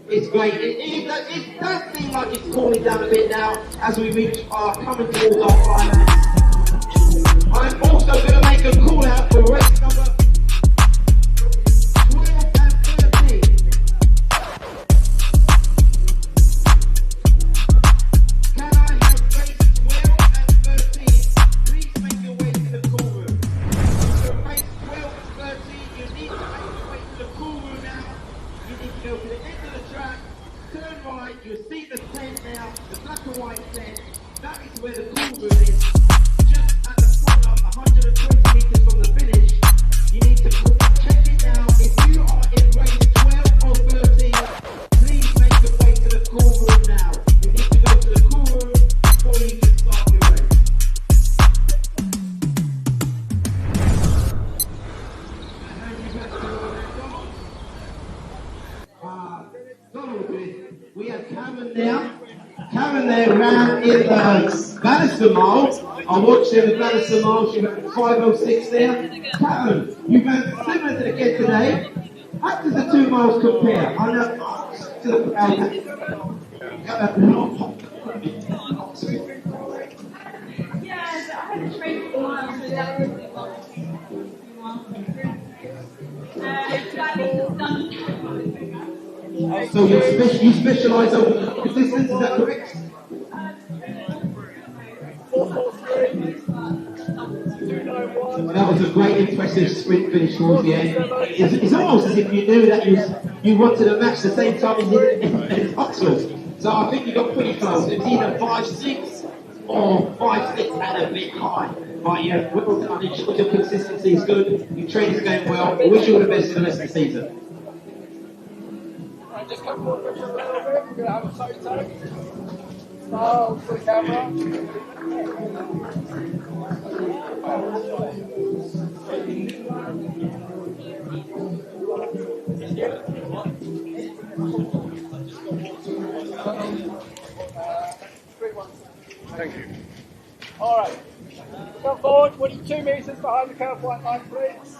Speaker 5: it's great. It does seem like it's cooling down a bit now as we reach our coming towards our climax. I'm also going to make a call out for race number 12 and 13. You see the tent now, the black and white tent. That is where the cool room is. Just at the corner, 120 meters from the finish. You need to check it now. If you are in race 12 or 13, please make your way to the cool room now. You need to go to the cool room before you can start your race. We have Cameron there. Cameron there ran in the Bannister Mile. I watched him in the Bannister Mile. She ran 5:06 there. Cameron, you ran similar to the kid today. How does the 2 miles compare? I know to the
Speaker 1: Yeah, but I had to train for a while, so that was it.
Speaker 5: So you specialise on distance, is that correct?
Speaker 4: 291.
Speaker 5: Well, that was a great, impressive sprint finish towards the end. It's almost as if you knew that you wanted to match the same time as you did in Oxford. So I think you got pretty close. It's either 5.6 or 5.6 and a bit high. But yeah, well done. Your consistency is good. Your training's going well. I wish you all the best for the rest of the season.
Speaker 4: Right, just come forward a little bit. We're going to have a photo. Smile to the camera.
Speaker 2: Thank you.
Speaker 4: All right. Come forward. 22 metres behind the curve white line, please.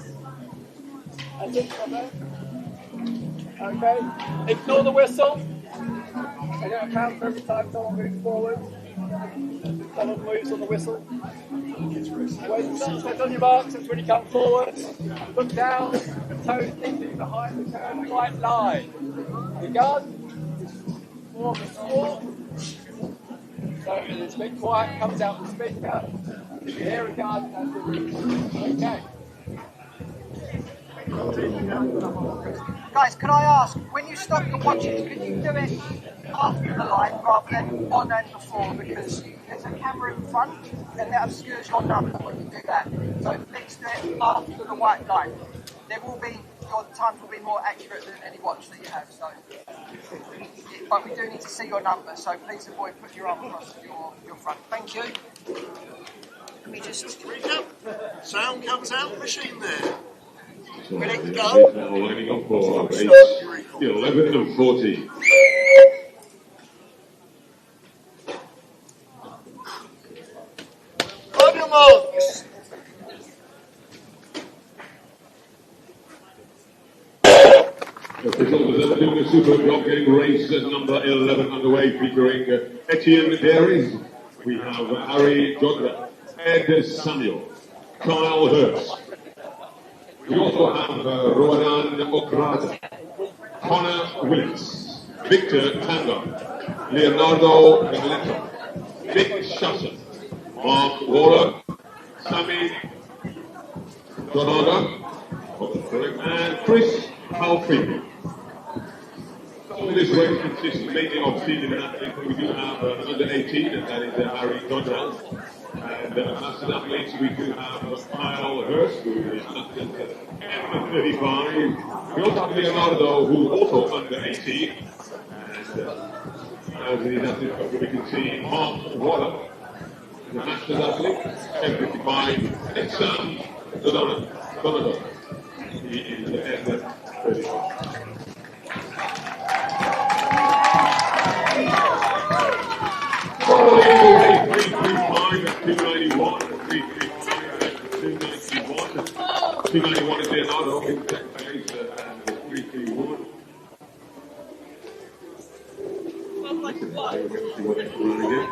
Speaker 4: That's it, from there. Okay. Ignore the whistle. I don't count for every time someone moves forward. Someone moves on the whistle. When set on your marks, that's when you come forward. Look down, toes deeply behind the curve white line. The gun, more of a squat. So it's a bit quiet, comes out the speaker. If you hear a gun, that's it. Okay.
Speaker 11: Guys, can I ask, when you stop the watches, can you do it after the line rather than on and before? Because there's a camera in front and that obscures your number when you do that. So please do it after the white line. There will be, your times will be more accurate than any watch that you have. So, but we do need to see your number, so please avoid putting your arm across your front. Thank you. Let me just
Speaker 8: recap. Sound comes out the machine there.
Speaker 3: Ready to go. Now lining up for race 11 and 40.
Speaker 8: On your marks.
Speaker 3: Officials are doing the super block getting race number 11 underway, featuring Etienne Dairies. We have Harry Jodra, Ed Samuel, Kyle Hurst. We also have Ronan Okrada, Connor Willis, Victor Tango, Leonardo Galeto, Vic Shasson, Mark Waller, Sammy Donaga, and Chris Halfrey. So this race consists mainly of senior athletes. We do have under 18, and that is Harry Dodrell. And master athletes, we do have Kyle Hurst, who is under M35. We also have Leonardo, who's also under 18. And as in his athlete, we can see Mark Waller, the master athlete, M55. And Sam Donovan. He is the M35. Following the way, 335 at 291, 335 at 291, 291 is Leonardo in second place, and 331. Let's see what they can run again.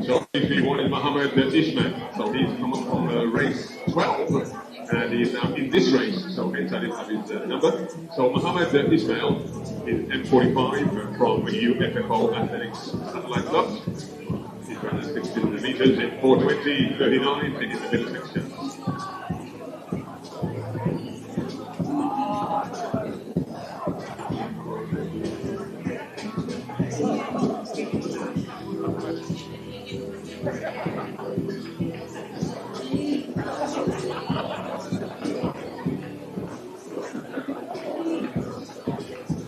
Speaker 3: So 331 is Mohammed Ismail, so he's coming from race 12. And he's now in this race, so hence I didn't have his number. So Mohammed Ismail is M45 from UFFO Athletics Satellite Club. He's running 16 meters in 4:20.39 in the middle section.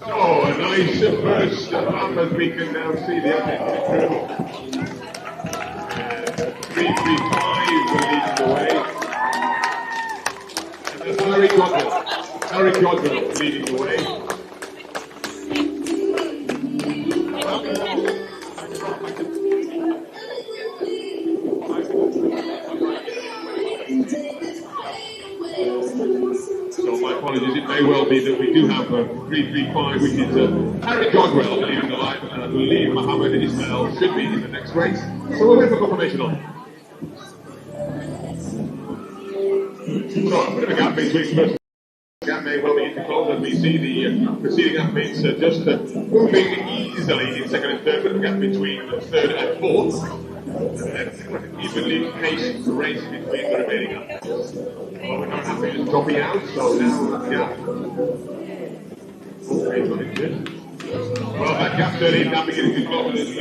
Speaker 3: Oh, a nice first as we can now see the athletic crew. 335 leading the way. And Harry Godwin leading the way. apologies. It may well be that we do have 335, which is Harry Godwell leading the line, and I believe Mohammed Ismail should be in the next race. So we'll wait for confirmation on. So a bit of a gap between first. Gap may well be into close as we see the preceding athletes just moving easily in second and third, but the gap between third and fourth. And evenly paced race between the remaining athletes. Well, we're not happy just dropping out, so now the gap. Okay, well, it's good. Well, that gap 13 now beginning to close as we see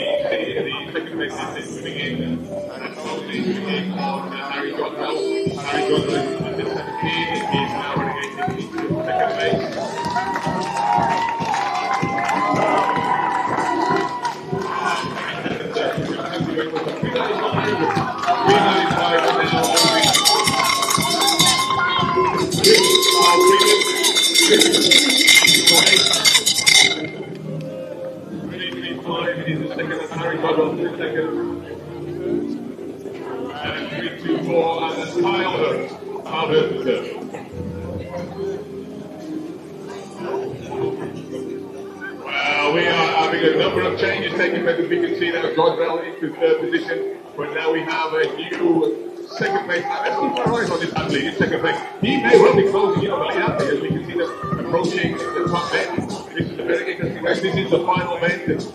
Speaker 3: the second race is moving in. And slowly moving in on Harry Godwell. Harry Godwell is the 17, is now relegated into second race. Harry Godwell, second. And 3, 2, 4, and that's Kyle Hurt. Kyle Hurt is third. Well, we are having a number of changes taking place. As we can see now, Godwell into third position, but now we have a new second place. Let's keep our eyes on this athlete in second place. He may well be closing in on the lead athlete as we can see them approaching the top bend. This is a very interesting race. This is the final bend.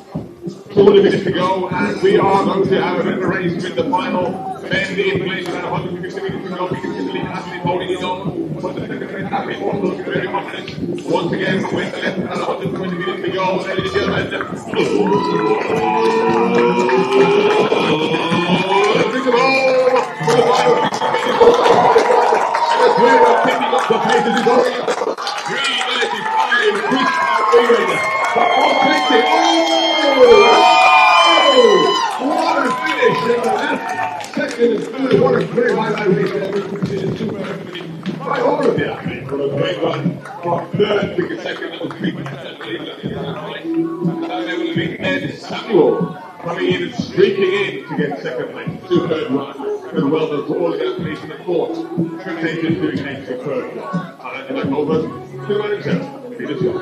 Speaker 3: 200 minutes to go, and we are going to have a bit of a race with the final bend in place. Around 150 minutes to go. We can see the lead athlete holding it on. But the second place athlete also looking very confident. Once again, with the left and 120 minutes to go, ladies and gentlemen. Bring them home for the final 60 minutes. And as we are picking up the pace, this is already 3:95. Chris Arwin for 420. What a finish! Second and third, what a great highlight race there. By all of the athletes, what a great one. From third to second, that was 3%. They will be Ed Samuel coming in and streaking in to get second place. Superb run. As well as all the athletes in the fourth. Spectators doing a superb job. I'll hand you back over to the man himself, Peter Scott.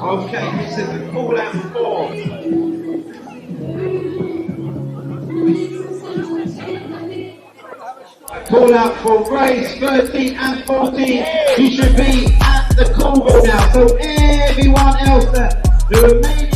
Speaker 5: Okay, this is the call out form. Call out for race 13 and 14. You should be at the call now. So everyone else, the remaining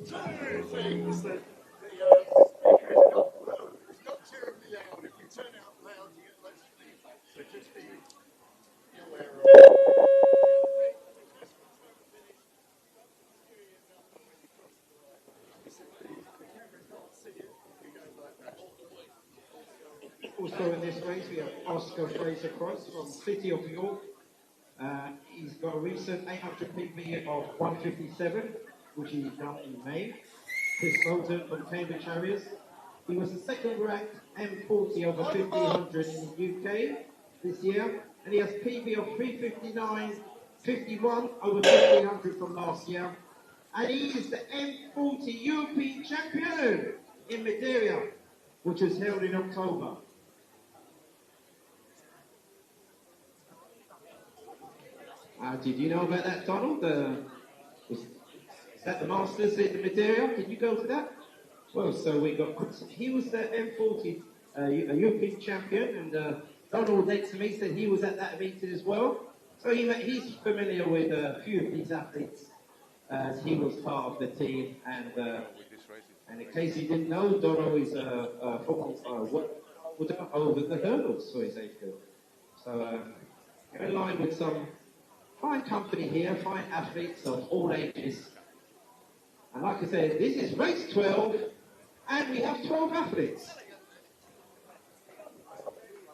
Speaker 8: two things that it's not terribly loud. If you turn it up loud, you get loads of feedback. So just be aware of it.
Speaker 5: Also in this race we have Oscar Fraser-Cross from City of York. He's got a recent 800 PB of 157, which he's done in May. Chris Moulton from Cambridge Harriers. He was the second ranked M40 over 1500 in the UK this year, and he has PB of 359.51 over 1500 from last year. And he is the M40 European champion in Madeira, which was held in October. Did you know about that, Donald? Is that the Masters in Madeira? Did you go to that? Well, so we got. He was the M40 European champion, and Donald next to me said he was at that meeting as well. So he's familiar with a few of these athletes, as he was part of the team. And in case you didn't know, Donald is over the hurdles for his age group. So you're in line with some fine company here, fine athletes of all ages. And like I said, this is race 12, and we have 12 athletes.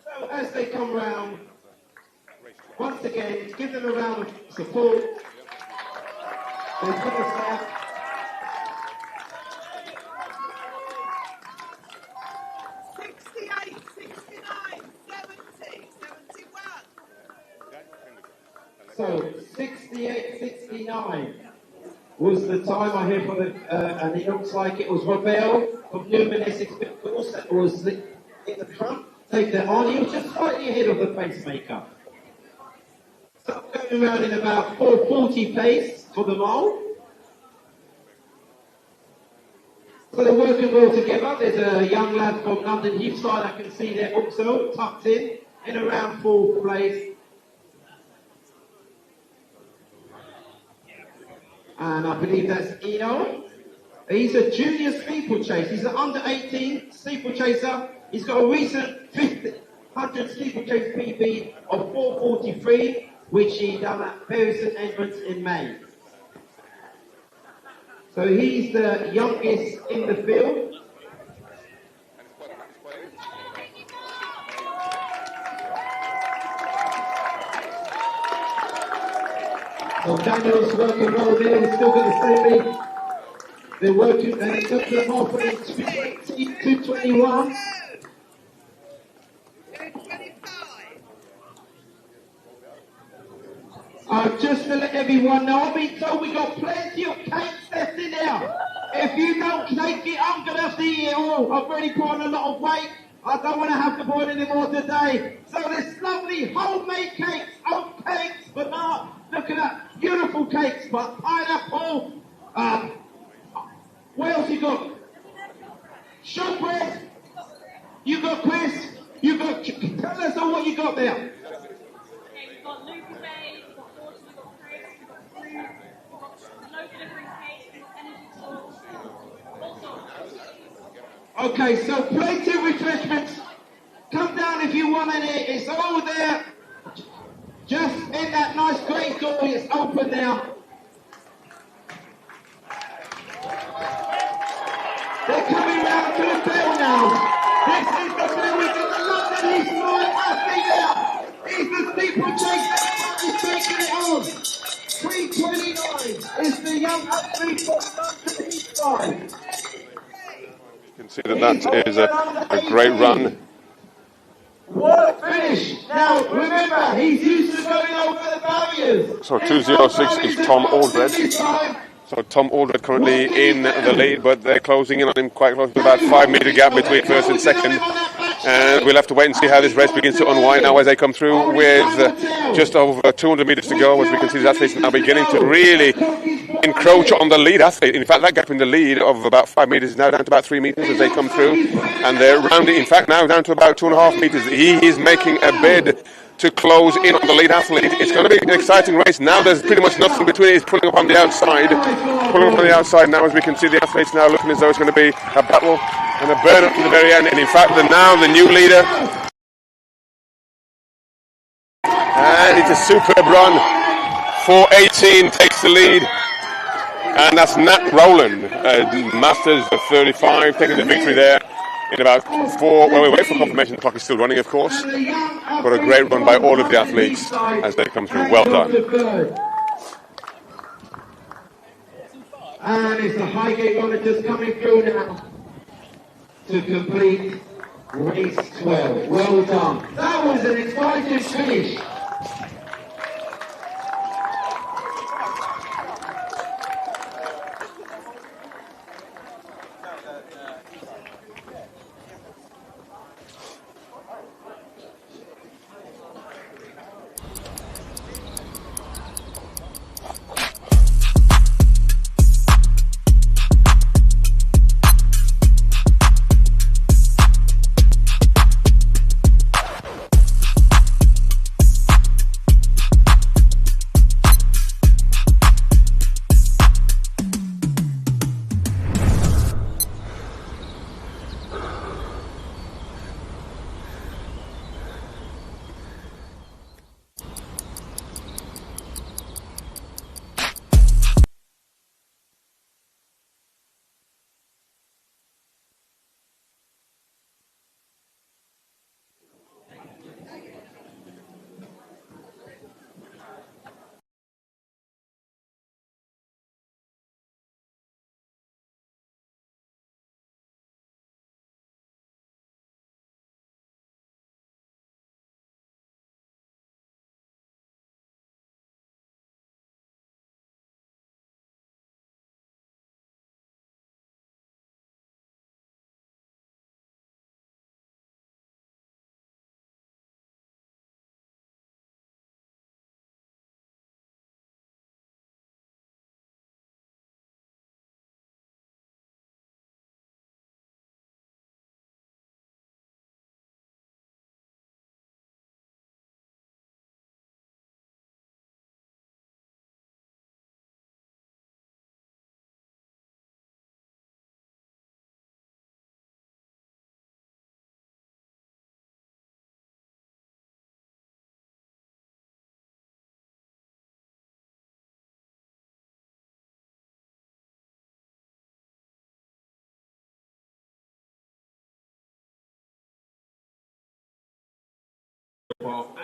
Speaker 5: So as they come round, once again, give them a round of support. They put us out. So 68.69 was the time I hear for the, and it looks like it was Robel from Numinous Experience that was in the front. Take that on. He was just slightly ahead of the pacemaker. So going around in about 4:40 pace for the mole. So they're working well together. There's a young lad from London Heathside I can see there also tucked in around 4th place. And I believe that's Eno. He's a junior steeplechase. He's an under 18 steeplechaser. He's got a recent 100 steeplechase PB of 4:43, which he done at Bury St Edmunds in May. So he's the youngest in the field. So Daniel's working well there, he's still got the same lead. They're working, and it took them off at 2:21. Just to let everyone know, I've been told we got plenty of cakes left in there. If you don't take it, I'm going to have to eat it all. I've already put on a lot of weight. I don't want to have to boil any more today. So there's lovely homemade cakes, oat cakes, banana. Look at that, beautiful cakes, but pineapple. What else you got? Shortbread. You got Chris. You got. Tell us all what you got there.
Speaker 1: Okay, we've got Luke Bay, we've got Horton, we've got Chris, we've got fruit, we've got no delivering cake, we've got energy sauce, all sorts.
Speaker 5: Okay, so plenty of refreshments. Come down if you want any. It's all there. Just in that nice great door. It's open now. They're coming round to the bell now. This is the bell. We've got the London Heathside athlete now. He's the steeplechase. He's taking it on. 3:29 is the young athlete from London Heathside.
Speaker 7: You can see that is a great run.
Speaker 5: What a finish! Now remember, he's used to going over the barriers.
Speaker 7: So 2:06 is Tom Aldred. So Tom Aldred currently in the lead, but they're closing in on him quite close to about 5 metre gap between first and second. And we'll have to wait and see how this race begins to unwind now as they come through with just over 200 metres to go. As we can see, the athletes now beginning to really encroach on the lead athlete. In fact, that gap in the lead of about 5 metres is now down to about 3 metres as they come through. And they're rounding, in fact, now down to about 2.5 metres. He is making a bid to close in on the lead athlete. It's going to be an exciting race. Now there's pretty much nothing between it. It's pulling up on the outside. Pulling up on the outside now, as we can see the athletes now looking as though it's going to be a battle and a burn up to the very end. And in fact, now the new leader. And it's a superb run. 4:18 takes the lead. And that's Nat Rowland, Masters of 35, taking the victory there. In about 4, well, we wait for confirmation, the clock is still running, of course. But a great run by all of the athletes as they come through. Well done.
Speaker 5: And it's the Highgate monitors coming through now to complete race 12. Well done. That was an exciting finish.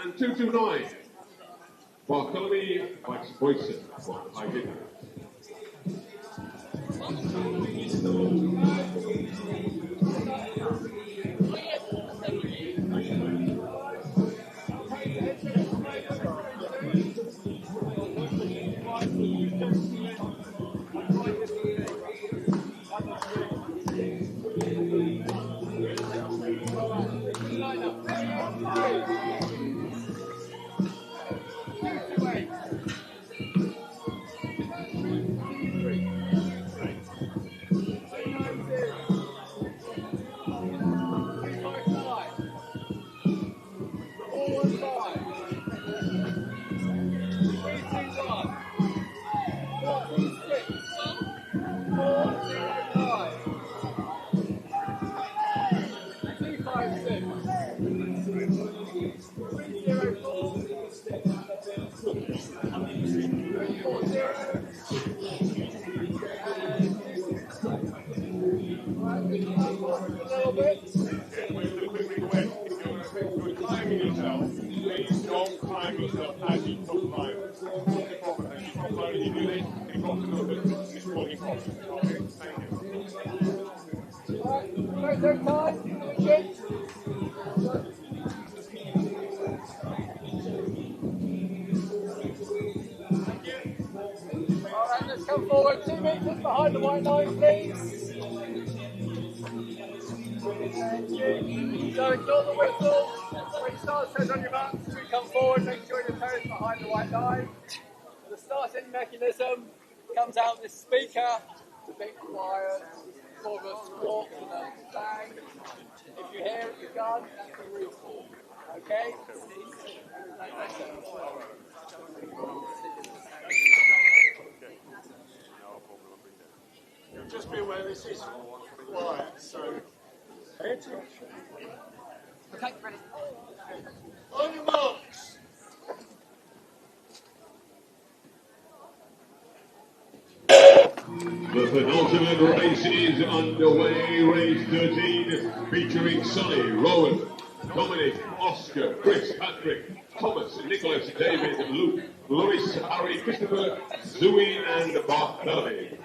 Speaker 3: And 229. Bartholomew Boyson for Highgate.
Speaker 4: Alright, let's come forward 2 metres behind the white line, please. Thank you. So ignore the whistle. When you start says on your marks, as we come forward, make sure your toes behind the white line. The starting mechanism comes out this speaker. It's a bit quiet. It's more of a squawk than a bang. If you hear it, you're gone. That's the real call. Okay?
Speaker 2: Just be aware this is quiet, so pay attention.
Speaker 11: Okay, ready.
Speaker 2: On your marks.
Speaker 3: The penultimate race is underway. Race 13, featuring Sonny, Rowan, Dominic, Oscar, Chris, Patrick, Thomas, Nicholas, David, Luke, Lewis, Harry, Christopher, Zooey, and Bartholomew.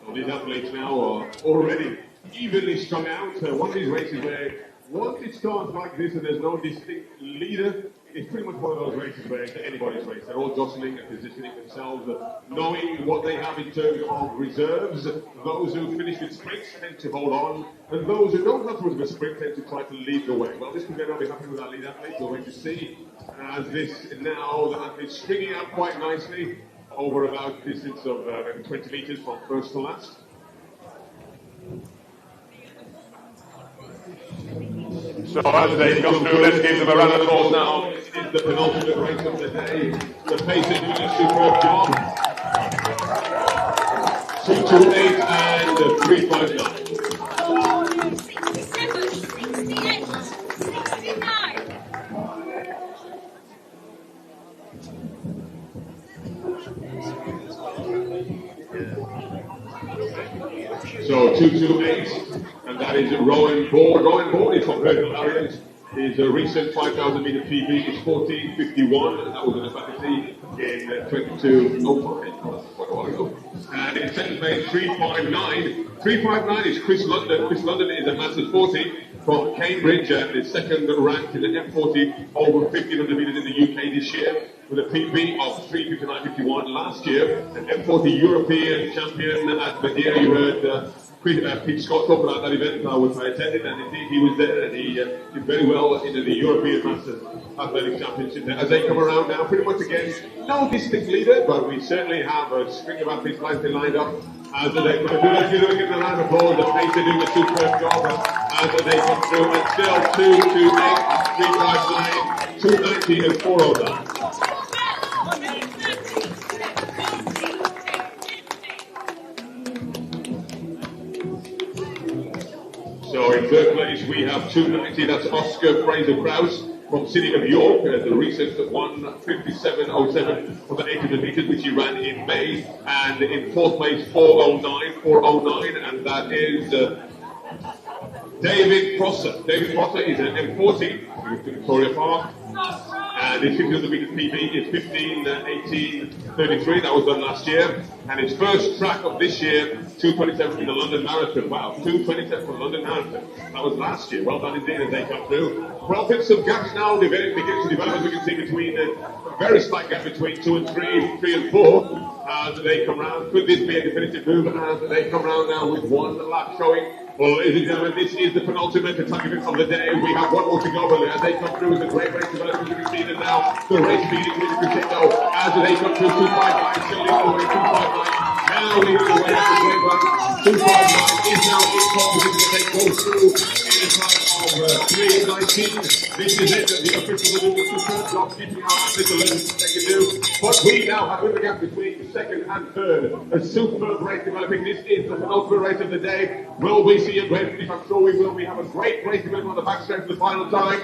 Speaker 3: All these athletes now are already evenly strung out. One of these races where once it starts like this and there's no distinct leader, it's pretty much one of those races where it's anybody's race. They're all jostling and positioning themselves, knowing what they have in terms of reserves. Those who finish with sprints tend to hold on, and those who don't have much of a sprint tend to try to lead the way. Well, this weekend I'll be happy with our lead athletes. We're going to see as this now, the athletes stringing out quite nicely over about a distance of 20 metres from first to last.
Speaker 7: So as they come through, let's give them a round of applause now.
Speaker 3: This is the penultimate race of the day. The pace is doing a superb job. 2:28 and 3:59.
Speaker 1: 68, 69.
Speaker 3: So 2:28, and that is Rowan Board. Rowan Board is from Virgil Arias. His recent 5,000 meter PB is 14:51, and that was in the faculty in 22:05. That's quite a while ago. And in second place, 3:59. 3:59 is Chris London. Chris London is a Masters 40 from Cambridge and is second ranked in the M40 over 1,500 meters in the UK this year, with a PB of 3:59.51 last year. An M40 European champion at Madeira. You heard Pete Scott talk about that event which I attended, and indeed he was there, and he did very well in the European Masters Athletic Championship. As they come around now, pretty much again, no distinct leader, but we certainly have a string of athletes nicely lined up as they come through. Let's give them a round of applause. The pace are doing a superb job as they come through, and still 2:28, 3:59, 2:90, and 4:09. So in third place we have 2:90, that's Oscar Fraser Krause from City of York, the recent 1:57.07 for the 800 meters, which he ran in May. And in fourth place 4:09, and that is David Prosser. David Prosser is an M40 with Victoria Park, and his 1500 meters PB is 15:18.33. That was done last year, and his first track of this year, 2:27 in the London Marathon. Wow, 2:27 for the London Marathon. That was last year. Well done indeed as they come through. Well, there's some gaps now beginning to develop, as we can see, between a very slight gap between 2 and 3, 3 and 4 as they come round. Could this be a definitive move as they come round now with one lap showing? Well, ladies and gentlemen, this is the penultimate attack event of the day. We have one more to go, but as they come through, it's a great race development. You can see them now. The race beginning with crescendo as they come through 2:59, still leading the way 2:59. Now leading the way at the great run. 2:59 is now in pole position as they go through in a time of 3:19. This is it. The officials are doing a superb job keeping our athletes alert as they can do. But we now have a gap between second and third. A superb race developing. This is the penultimate race of the day. Will we see a great finish? I'm sure we will. We have a great race development on the backstretch for the final time.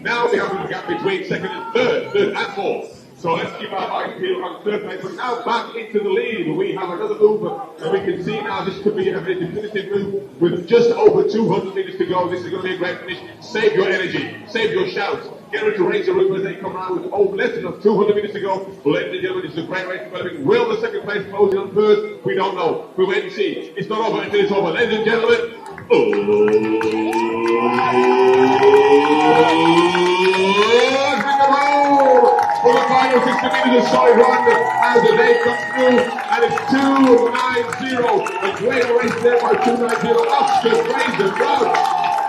Speaker 3: Now we have a gap between second and third and fourth. So let's keep our eyes peeled on third place. But now back into the lead. We have another move, and we can see now this could be a very definitive move with just over 200 meters to go. This is going to be a great finish. Save your energy. Save your shouts. Get ready to raise the roof as they come around with less than 200 meters to go. Ladies and gentlemen, this is a great race developing. Will the second place close in on first? We don't know. We wait and see. It's not over until it's over. Ladies and gentlemen, for the final 60 meters of side run as they come through, and it's 2:90. A great race there by 2:90. Oscar Fraser Krause.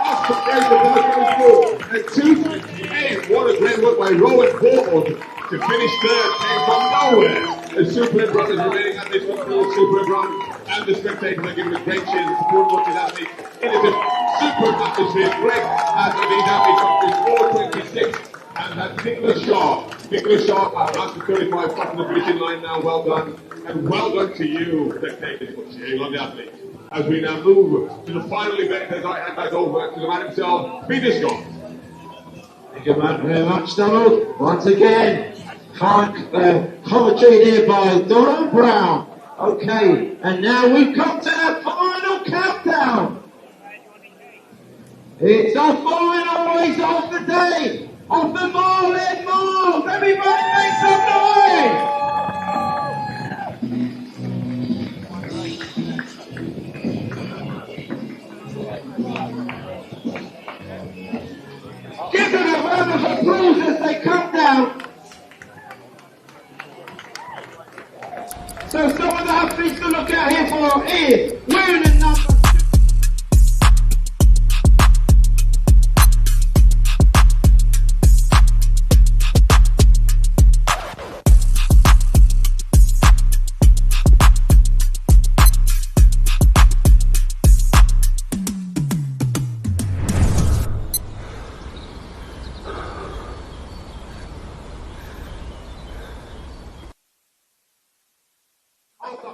Speaker 3: Oscar Fraser Krause comes through at 2:58. What a great work by Rowan Board to finish third. Came from nowhere. The superb run is remaining at this one through a superb run, and the spectators are giving a great cheer to support what is happening in the super atmosphere. Greg has been down in 4:26. And that's Nicholas Shaw. Nicholas Shaw at last 35 front of the finishing line now. Well done. And well done to you, spectators, for cheering on the athletes. As we now move to the final event, as I hand back over to the man himself, Peter Scott.
Speaker 5: Thank you very much, Donald. Once again, commentary there by Donald Brown. Okay, and now we've come to the final countdown. It's our final race of the day, of the Marlin Miles. Everybody make some noise! Give them a round of applause as they come down. So some of the athletes to look out here for is wearing the number.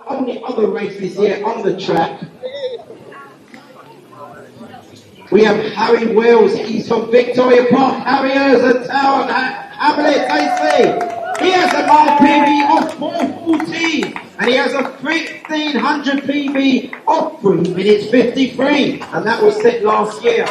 Speaker 5: On the other races here on the track, we have Harry Wells. He's from Victoria Park Harriers and Town Hamlet, AC. He has a mile PB of 4:14 and he has a 1500 PB of 3 minutes 53, and that was set last year.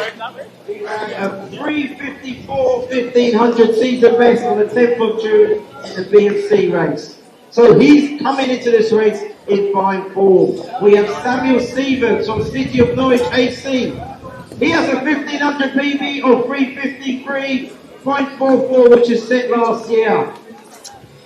Speaker 5: He ran a 3:54 1500 season best on the 10th of June in the B&C race. So he's coming into this race in fine form. We have Samuel Stevens from City of Norwich AC. He has a 1500 PB of 3:53.44, which is set last year.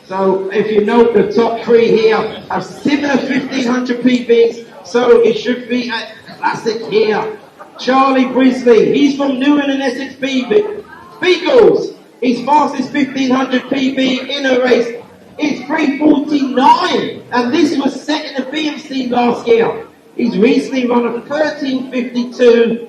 Speaker 5: So if you note, the top three here have similar 1500 PBs, so it should be a classic here. Charlie Brisley, he's from Newham and Essex Beagles. His fastest 1500 PB in a race is 3:49, and this was set in the BMC last year. He's recently run a 13:52,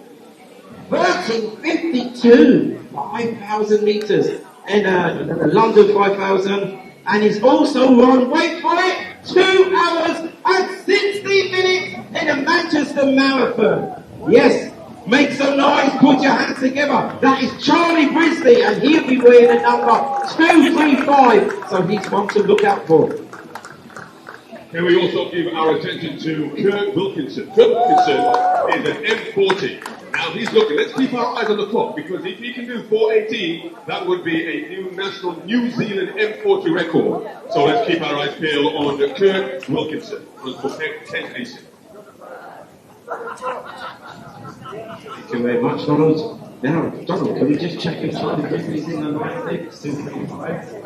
Speaker 5: 5,000 meters, and the London 5,000, and he's also run, wait for it, 2 hours and 60 minutes in a Manchester Marathon. Yes, make some noise, put your hands together. That is Charlie Brisley, and he'll be wearing the number 235, so he's one to look out for.
Speaker 3: Can we also give our attention to Kurt Wilkinson? Kurt Wilkinson is an M40. Now he's looking, let's keep our eyes on the clock, because if he can do 4:18, that would be a new national New Zealand M40 record. So let's keep our eyes peeled on Kurt Wilkinson for 10:18.
Speaker 5: Thank you very much, Donald. Now, Donald, can we just check if Charlie Brisley's in the line there? Still 35.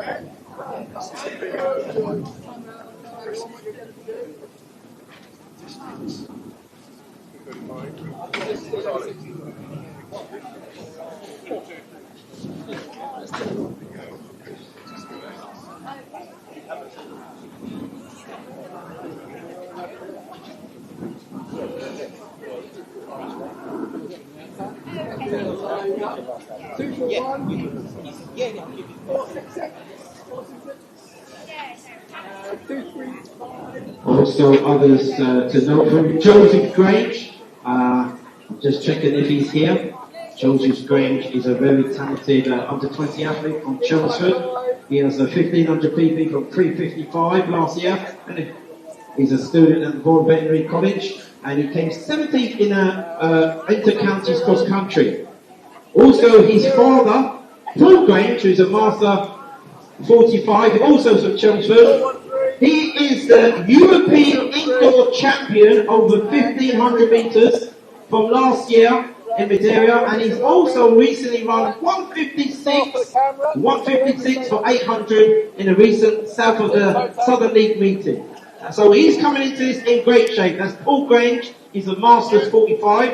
Speaker 5: Also others to note from Joseph Grange. Just checking if he's here. Joseph Grange is a very talented under-20 athlete from Chelmsford. He has a 1500 PB from 3:55 last year, and he's a student at Vaughan Veterinary College, and he came 17th in inter-counties cross-country. Also, his father, Paul Grange, who's a master 45, also from Chelmsford. He is the European indoor champion over 1500 meters from last year in this area, and he's also recently run 156 for 800 in a recent South of the Southern League meeting. So he's coming into this in great shape. That's Paul Grange. He's a Masters 45.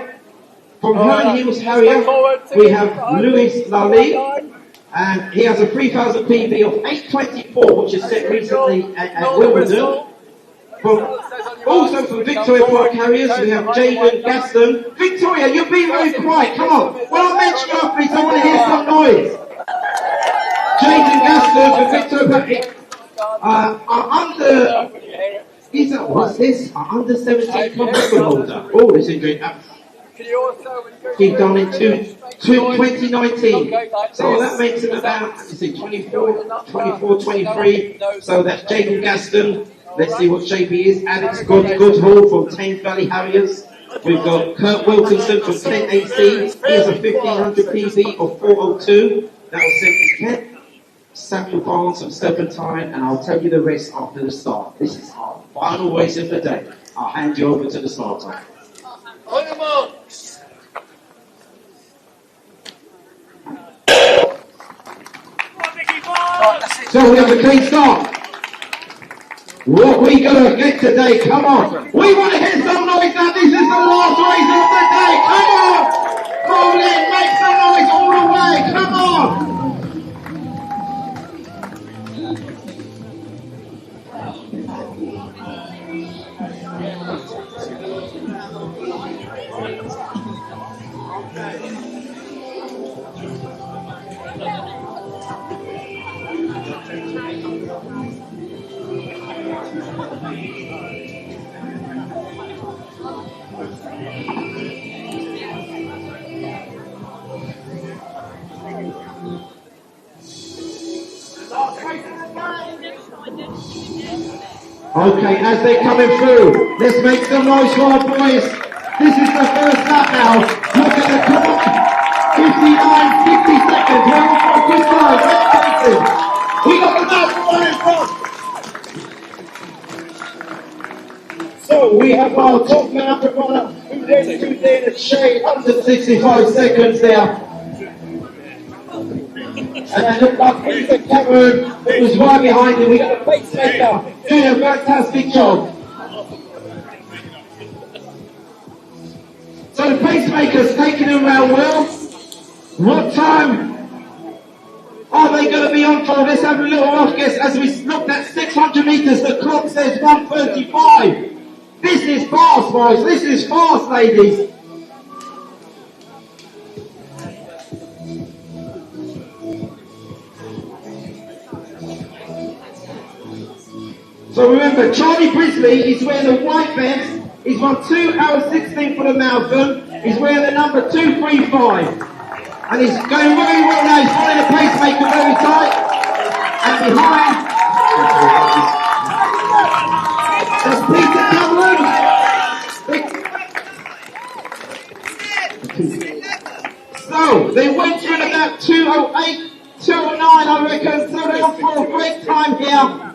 Speaker 5: From Herne Hills Harrier, we have Louis Lally, and he has a 3000 PB of 8:24, which is set recently at Wimbledon. Also from Victoria Park Harriers, we have Jaden Gaston. Victoria, you're being very quiet. Come on. When I mention your athletes, I want to hear some noise. Jaden Gaston from Victoria Park. Under. What's this? Under 17 record holder. Oh, this is great. He's done in 2019. So that makes him about, 24, 23. So that's Jaden Gaston. Let's see what shape he is. Alex Goodhall from Thames Valley Harriers. We've got Kurt Wilkinson from Kent AC. He has a 1500 PB of 402. That was sent to Kent. Samuel Barnes from Serpentine, and I'll tell you the rest after the start. This is our final race of the day. I'll hand you over to the starter.
Speaker 8: On the marks.
Speaker 5: So we have a clean start. What we gonna get today? Come on. We want to hear some noise now. This is the last race of the day. Come on. Roll in, make some noise all the way. Come on. Okay, as they're coming through, let's make some noise for our boys. This is the first lap now. Look at the clock. 59, 50 seconds. We're on for a good time. Let's take it. We got the lap in front. So we have our top mountain runner who's in the shade under 65 seconds there. And then look like Peter Cameron, who was right behind him. We got a pacemaker doing a fantastic job. So the pacemaker's taking him around well. What time are they going to be on for? Let's have a little rough guess. As we looked at 600 metres, the clock says 1:35. This is fast, boys. This is fast, ladies. So remember, Charlie Brisley is wearing the white vest. He's won 2 hours 16 for the marathon. He's wearing the number 235. And he's going very well now. He's following the pacemaker very tight. And behind, there's Peter Cameron. So, they went through in about 2:08, 2:09, I reckon. So they're on for a great time here.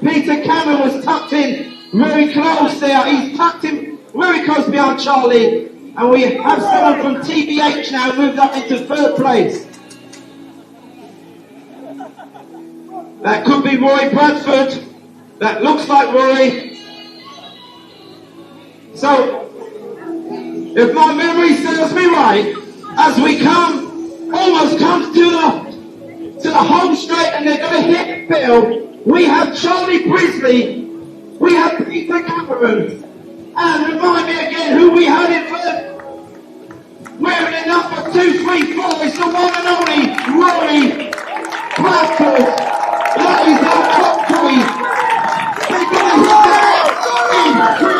Speaker 5: Peter Cameron was tucked in very close there. He's tucked in very close behind Charlie. And we have someone from TBH now moved up into 3rd place. That could be Roy Bradford. That looks like Roy. So, if my memory serves me right, as we almost come to the home straight and they're going to hit Bill, we have Charlie Brisley, we have Peter Cameron, and remind me again who we had in first. Wearing the number 234 is the one and only Roy Bradford. That is our top 3. They're going to hit that in 3, 3,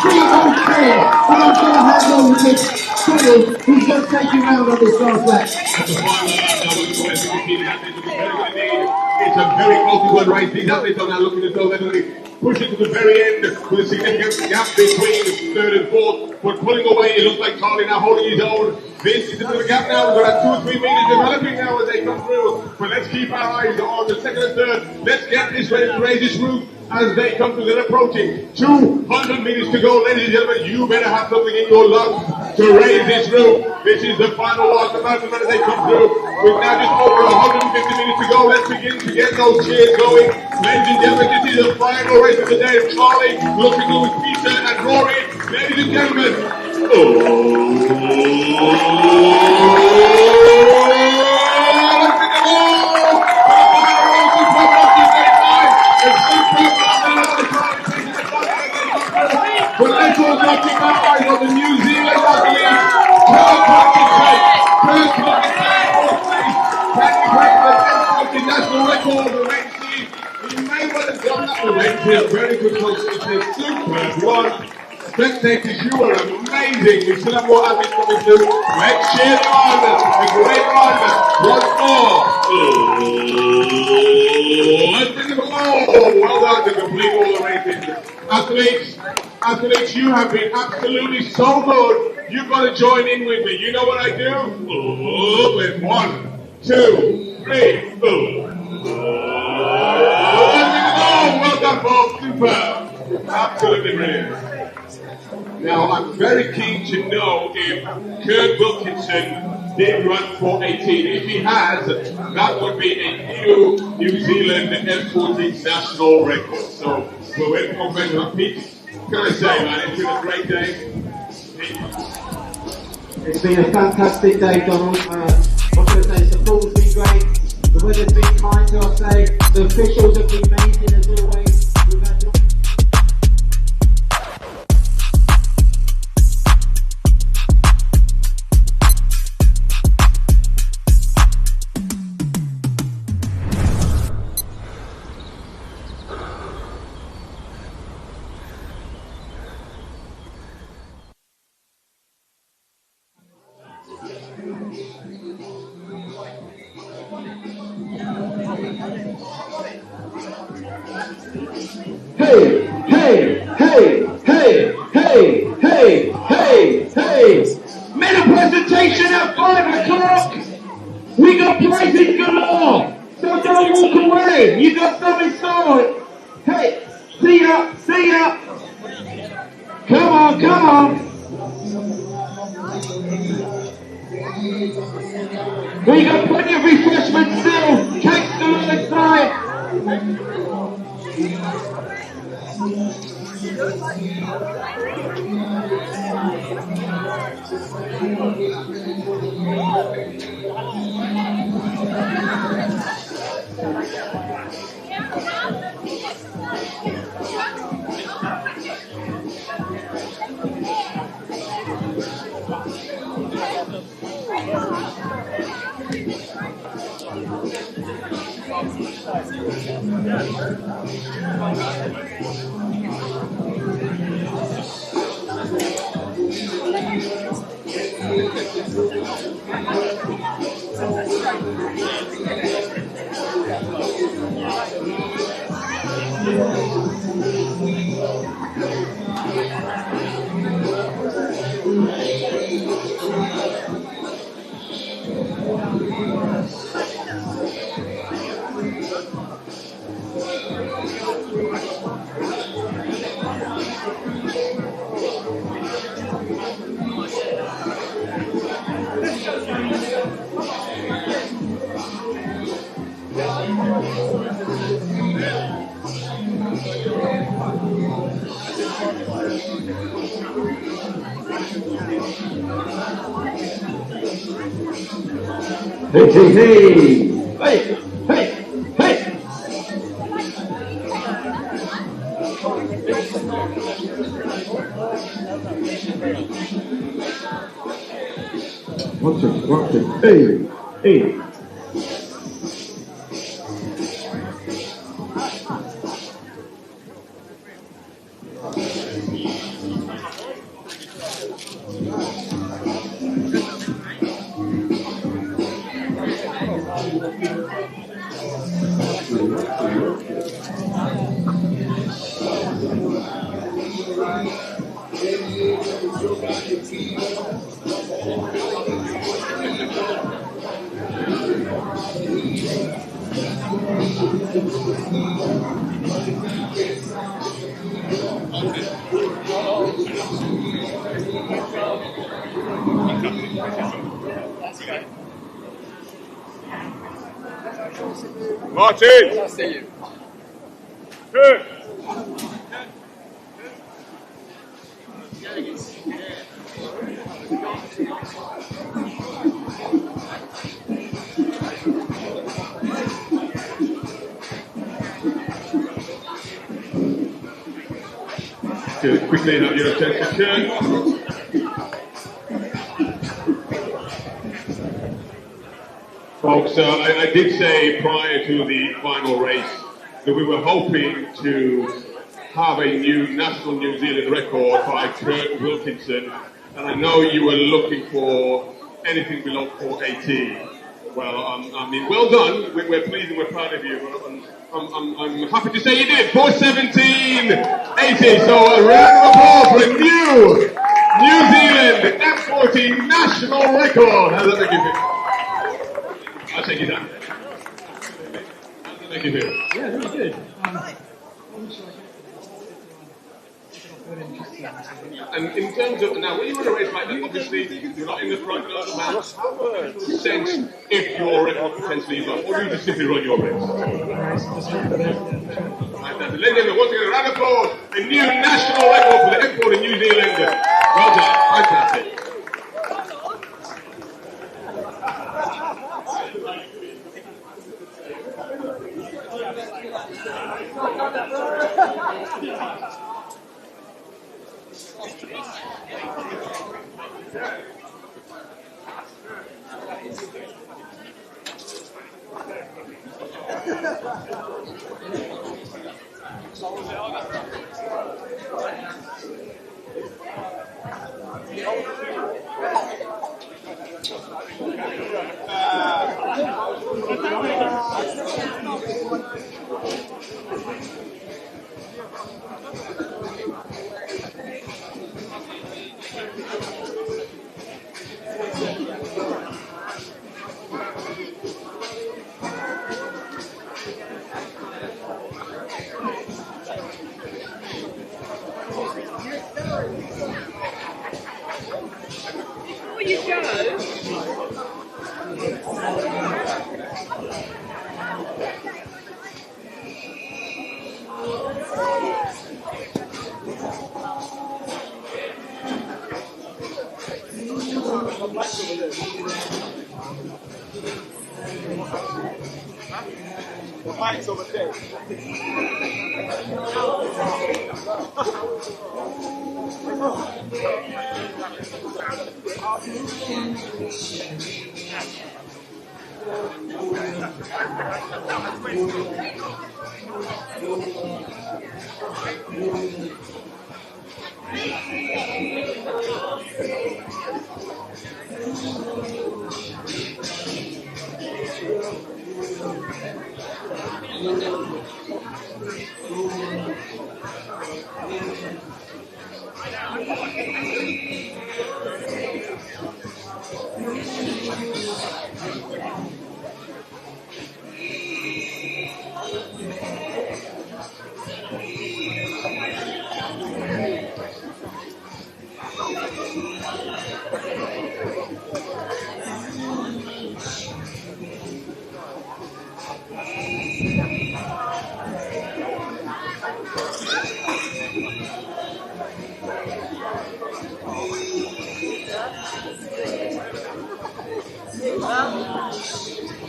Speaker 5: 3, 3, and I'm going to hand over to Phil, who's going to take you round on this last lap.
Speaker 3: It's a very close race. These athletes are now looking as though they're going to push it to the very end with a significant gap between 3rd and 4th. But pulling away, it looks like Charlie now holding his own. This is a bit of a gap now. We've got 2 or 3 meters developing now as they come through. But let's keep our eyes on the 2nd and 3rd. Let's get this ready to raise this roof as they come through. They're approaching 200 meters to go. Ladies and gentlemen, you better have something in your lungs to raise this roof. This is the final one. The marathon as they come through. We've now just over 150 minutes to go. Let's begin to get those cheers going. Ladies and gentlemen, this is the final race of the day. Charlie looking with Peter and Rory. Ladies and gentlemen, Now keep our eyes on the New Zealand athlete, Kurt Wilkinson. Kurt Wilkinson, can he break the national record of the weight sheet? He may well have done that with weight sheet. Very good coach. It's a superb one. Spectators, you are amazing. We still have more athletes coming through. Great sheet on. A great run. Once more. Oh, well done to complete all the races. Athletes, you have been absolutely so good. You've got to join in with me. You know what I do? With 1, 2, 3. Well done, Bob. Super. Absolutely brilliant. Now, I'm very keen to know if Kurt Wilkinson did run 4:18. If he has, that would be a New Zealand F40 national record. So, we're waiting for Benjamin. Pete, can I say, man, it's been a great day.
Speaker 5: It's been a fantastic day, Donald. What can I say? The pool's been great. The weather's been kind to us today. The officials have been amazing as always. We've had Hey, hey, hey, hey, hey, hey, hey, hey. Medal presentation at 5 o'clock. We got prizes galore. So don't walk away. You got something stored. Hey, see ya, see ya. Come on, come on. We got plenty of refreshments still. Cakes still inside. Hey, hey, hey! Hey, hey, hey! Watch it, hey, hey!
Speaker 3: Martin!
Speaker 4: I'll see you.
Speaker 3: Good. to quickly have your attention. Folks, I did say prior to the final race that we were hoping to have a new national New Zealand record by Kurt Wilkinson, and I know you were looking for anything below 4:18. Well, I mean, well done. We're pleased and we're proud of you. I'm happy to say you did 4:17.80. So a round of applause for a new Zealand F40 national record. How does that make you feel? I'll take you down. How does that make you feel?
Speaker 12: Yeah, really good.
Speaker 3: And in terms of now, when you run a race like that, obviously you're not in the front of the man. Sense if your record potentially is up, or do you just simply run your race? Ladies and gentlemen, once again, a round of applause, a new national record for the F4 in New Zealand. Well done, fantastic.
Speaker 1: Before you go,
Speaker 8: The mic's over there.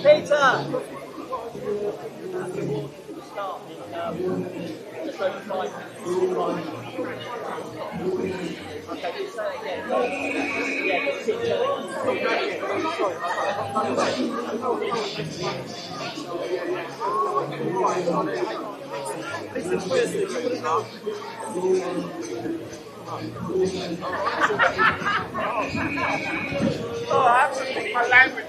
Speaker 11: Peter!
Speaker 8: Oh, I have to speak my language.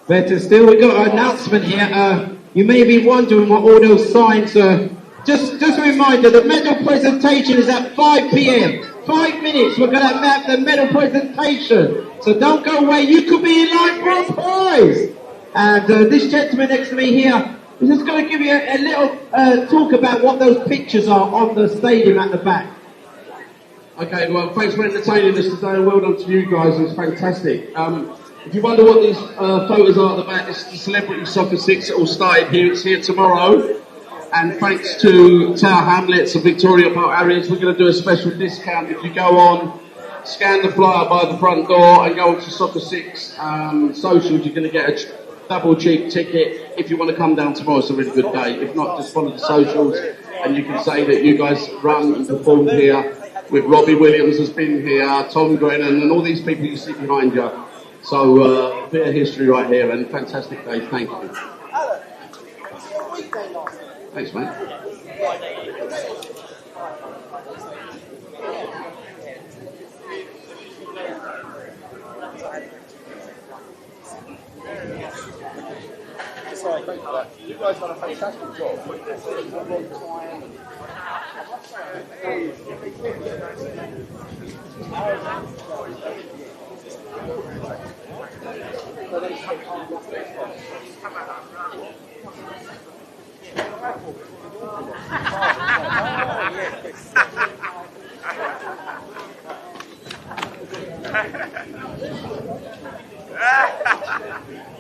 Speaker 5: Better still, we've got an announcement here. You may be wondering what all those signs are. Just a reminder, the medal presentation is at 5 p.m. 5 minutes, we're going to have the medal presentation. So don't go away, you could be in line for a prize. And this gentleman next to me here, I'm just going to give you a little talk about what those pictures are on the stadium at the back.
Speaker 3: Okay, well, thanks for entertaining us today, and well done to you guys. It was fantastic. If you wonder what these photos are at the back, it's the Celebrity Soccer 6 that all started here. It's here tomorrow. And thanks to Tower Hamlets and Victoria Park areas, we're going to do a special discount. If you go on, scan the flyer by the front door and go on to Soccer 6 socials, you're going to get a double cheap ticket. If you want to come down tomorrow, it's a really good day. If not, just follow the socials and you can say that you guys run and perform here. With Robbie Williams has been here, Tom Grennan, and all these people you see behind you. So, a bit of history right here, and fantastic day. Thank you. Thanks, mate.
Speaker 2: Sorry, thank you for that. You guys have done a fantastic job.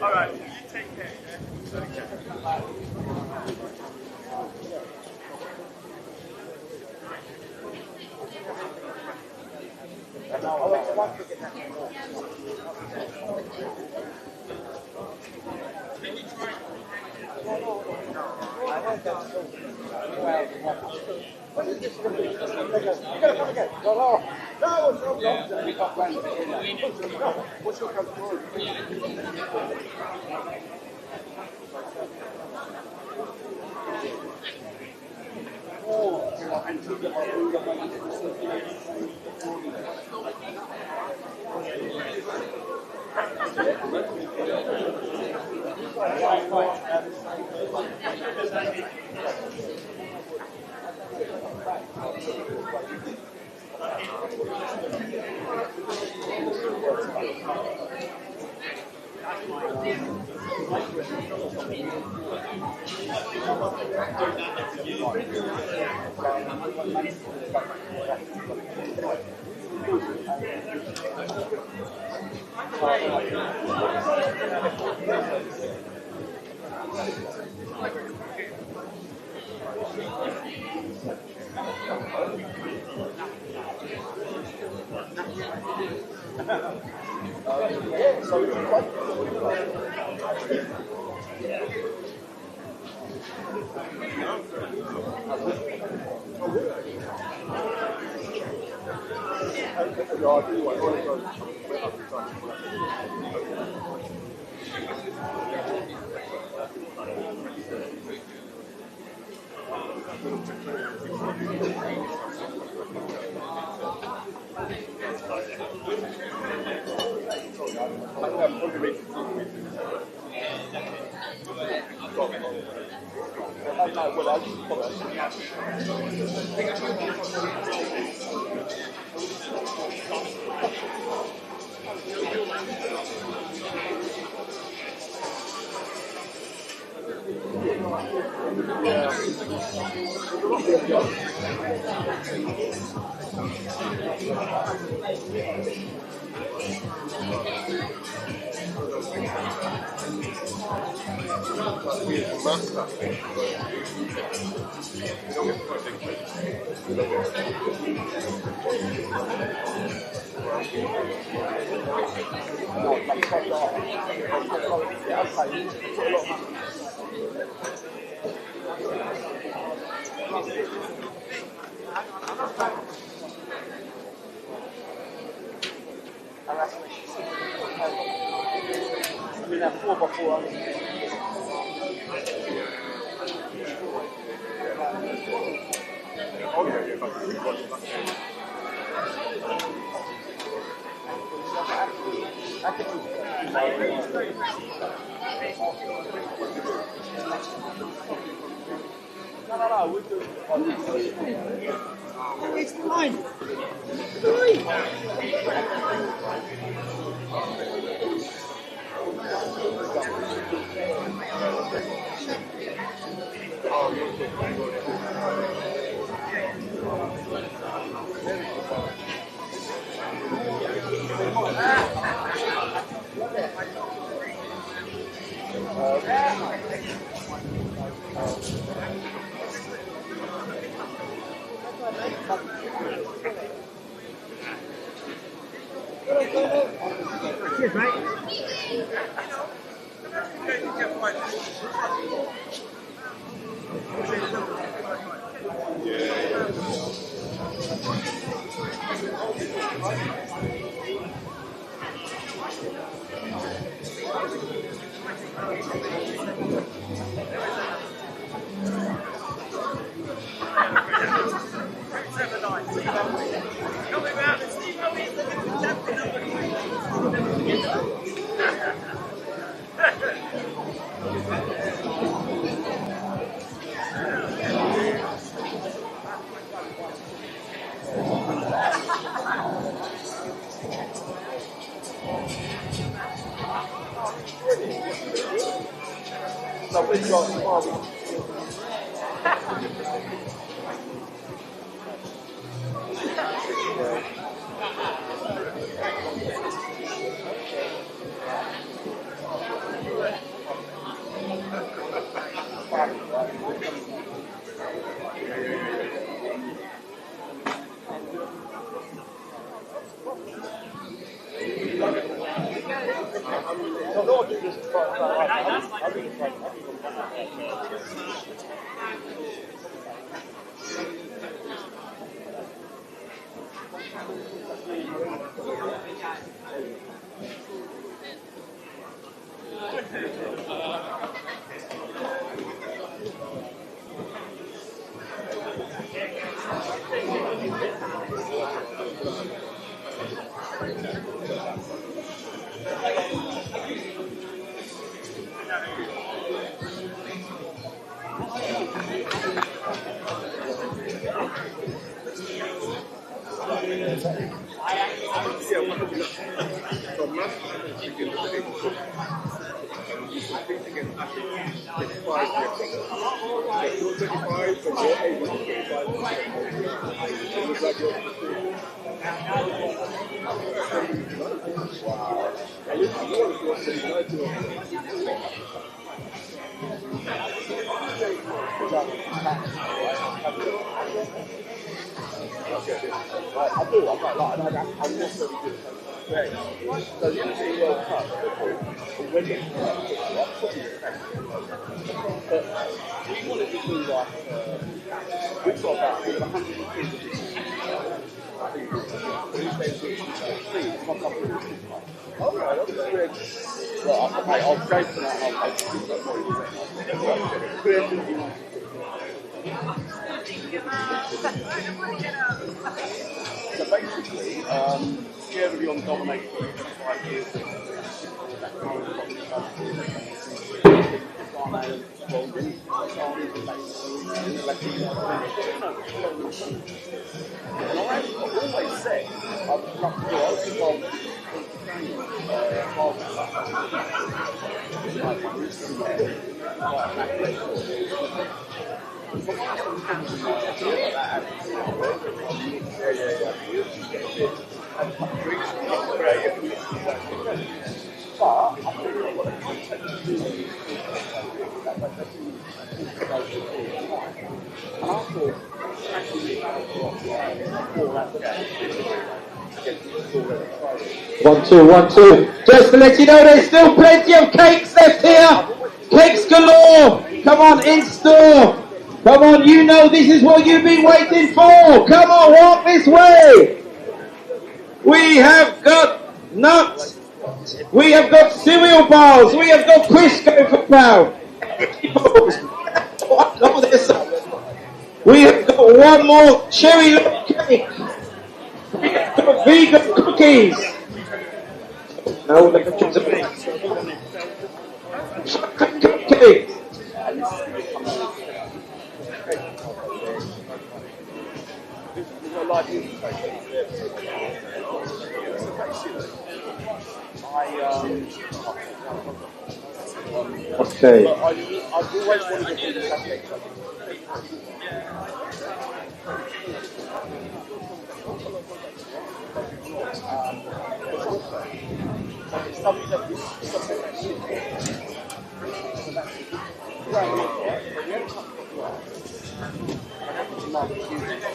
Speaker 2: All right, you take care.
Speaker 11: It's fine. Fine.
Speaker 5: Cheers, mate. One, two, 1, 2. Just to let you know, there's still plenty of cakes left here. Cakes galore. Come on, in store. Come on, you know this is what you've been waiting for. Come on, walk this way. We have got nuts. We have got cereal bars. We have got Crisco for pound. We have got one more cherry log cake. We have got vegan cookies. No, the cookies are big. Chocolate cupcakes. Okay.
Speaker 12: I've always wanted to do the cupcakes. So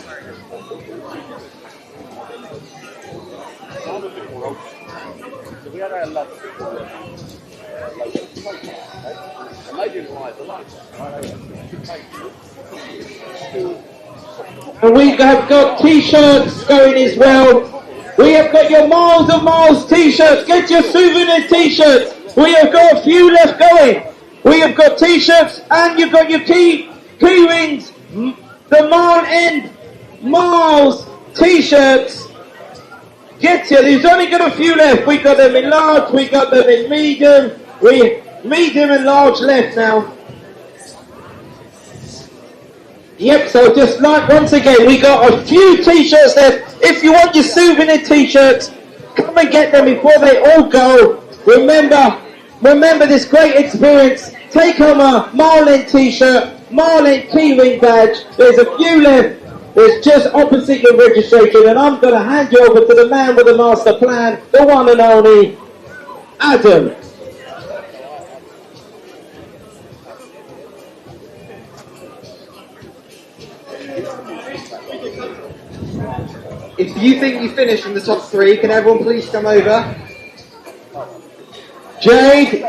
Speaker 12: we had our lunch before and they didn't like the lunch.
Speaker 5: And we have got t-shirts going as well. We have got your Miles and Miles t-shirts. Get your souvenir t-shirts. We have got a few left going. We have got t-shirts and you've got your key rings. The Mile End Miles t-shirts. Get you. There's only got a few left. We got them in large. We got them in medium. Medium and large left now. Yep, so just like once again, we got a few t-shirts left. If you want your souvenir t-shirts, come and get them before they all go. Remember this great experience. Take home a Marlin t-shirt, Marlin keyring badge. There's a few left. It's just opposite your registration, and I'm going to hand you over to the man with the master plan, the one and only Adam.
Speaker 13: If you think you finished in the top three, can everyone please come over?
Speaker 5: Jade.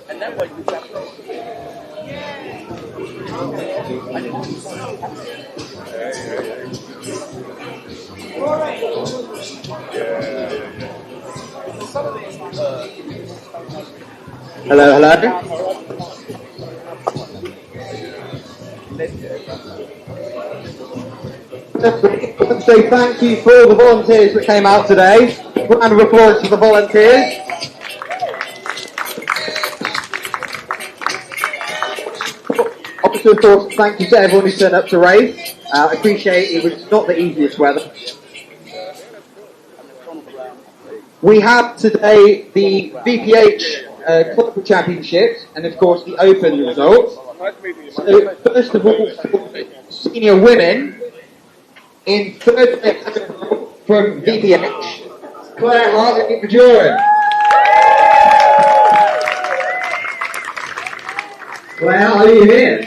Speaker 12: And that way you got
Speaker 5: Hello. Let's say thank you for all the volunteers that came out today. Round of applause for the volunteers. Obviously, of course, thank you to everyone who turned up to race. I appreciate it was not the easiest weather. We have today the VPH Club Championships and, of course, the Open results. So, first of all, senior women in third place from VPH, Claire Hartley Majoran. Claire, are you here?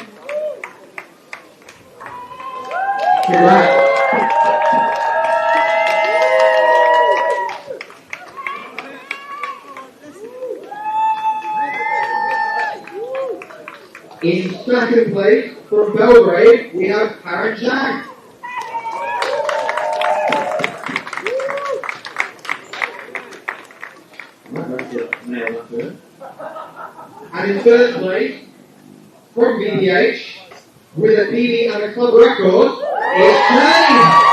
Speaker 5: Congrats. In second place from Belgrade, we have Karen Zhang. And in third place from VPH, with a PB and a club record, is Jane.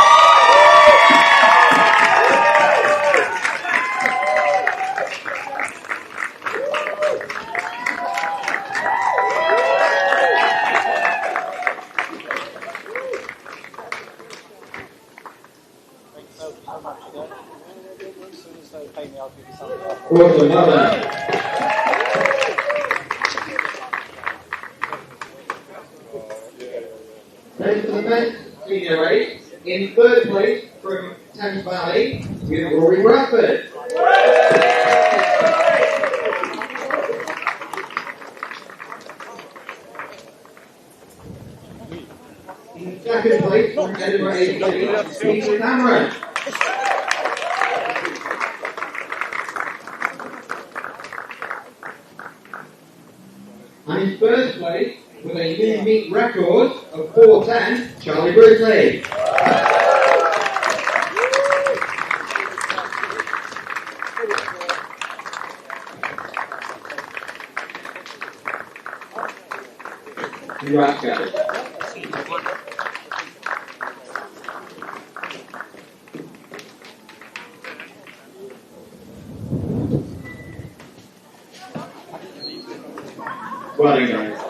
Speaker 5: Awesome, well done. Then for the men's senior race, in third place from Thames Valley, we have Rory Bradford. In second place from Edinburgh ABC, Peter Cameron. And in first place, with a new meet record of 4:10, Charlie Brisley. Congrats, guys. Well done, guys.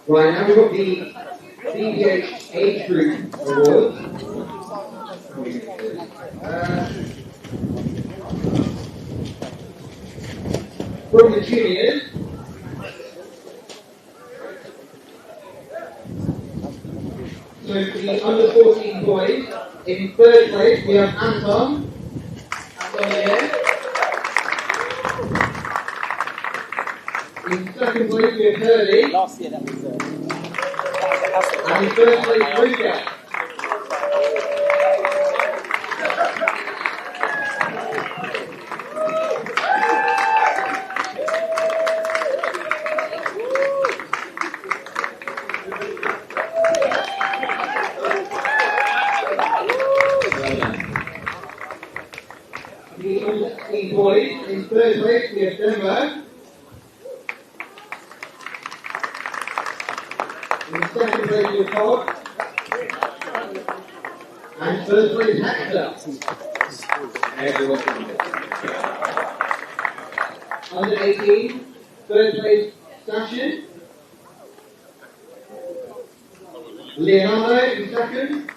Speaker 13: Right, now we've got the DPH Age Group Awards. From the juniors, so for the under 14 boys, in third place we have Anton. Anton here. In second place we have Hurley.
Speaker 12: Last year that was
Speaker 13: And in first place Ruka. The under 16 boys, in third place we have Denver. In second place we have Todd. And third place Hector. Everyone. Under 18, third place Sashin. Leonardo in second.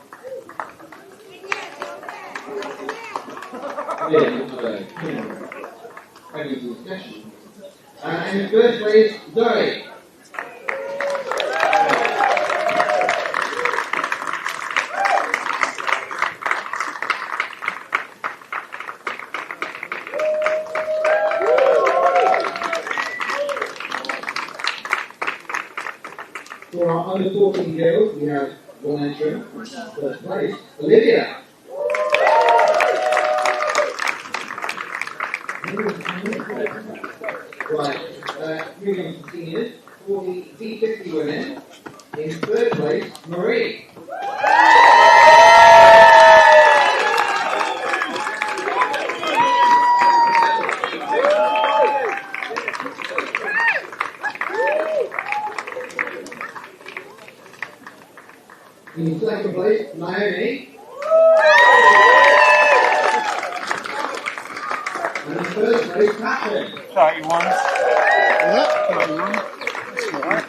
Speaker 13: Leonardo. And in first place Zoe. For our under 14 girls, we have one entrant, first place, Olivia. Right, moving on to seniors, for the D50 women, in third place, Marie. In second place, Naomi. And in first place, Patrick.
Speaker 10: 31. Yeah, 31. That's all right.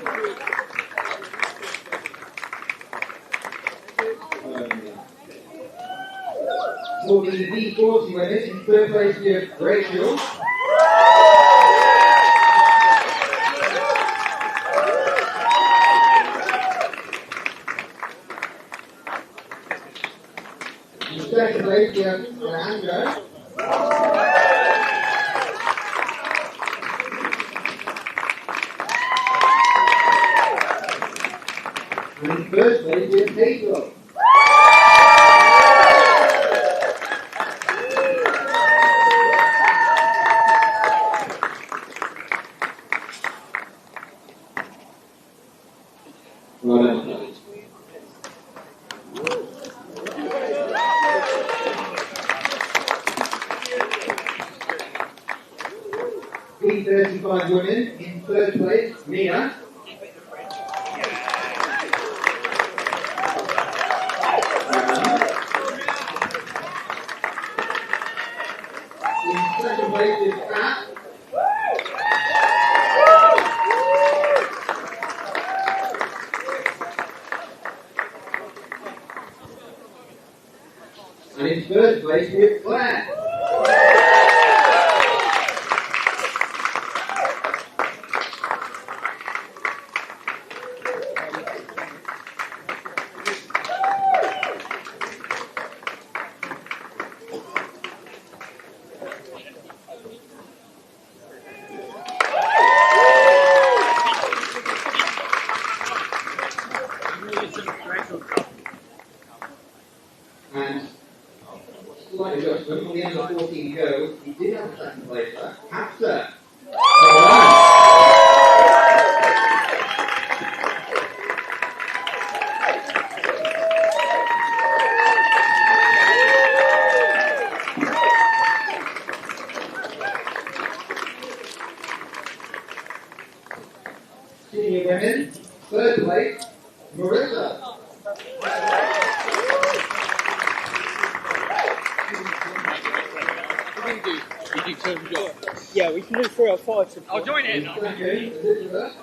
Speaker 13: For the D40 winners, in third place, we have Rachel. In second place, we have Alejandro. And in first place, we have Hazel. Well done. D35 women, in third place, Mia. In second place is Kat. And in third place is Claire. And slight adjustment on the under 14 girls, he did have a second placer, Hafsa. Senior women, third place, Marissa.
Speaker 4: Yeah, we can do 3 or 5.
Speaker 1: I'll join in.
Speaker 13: Second, Elizabeth.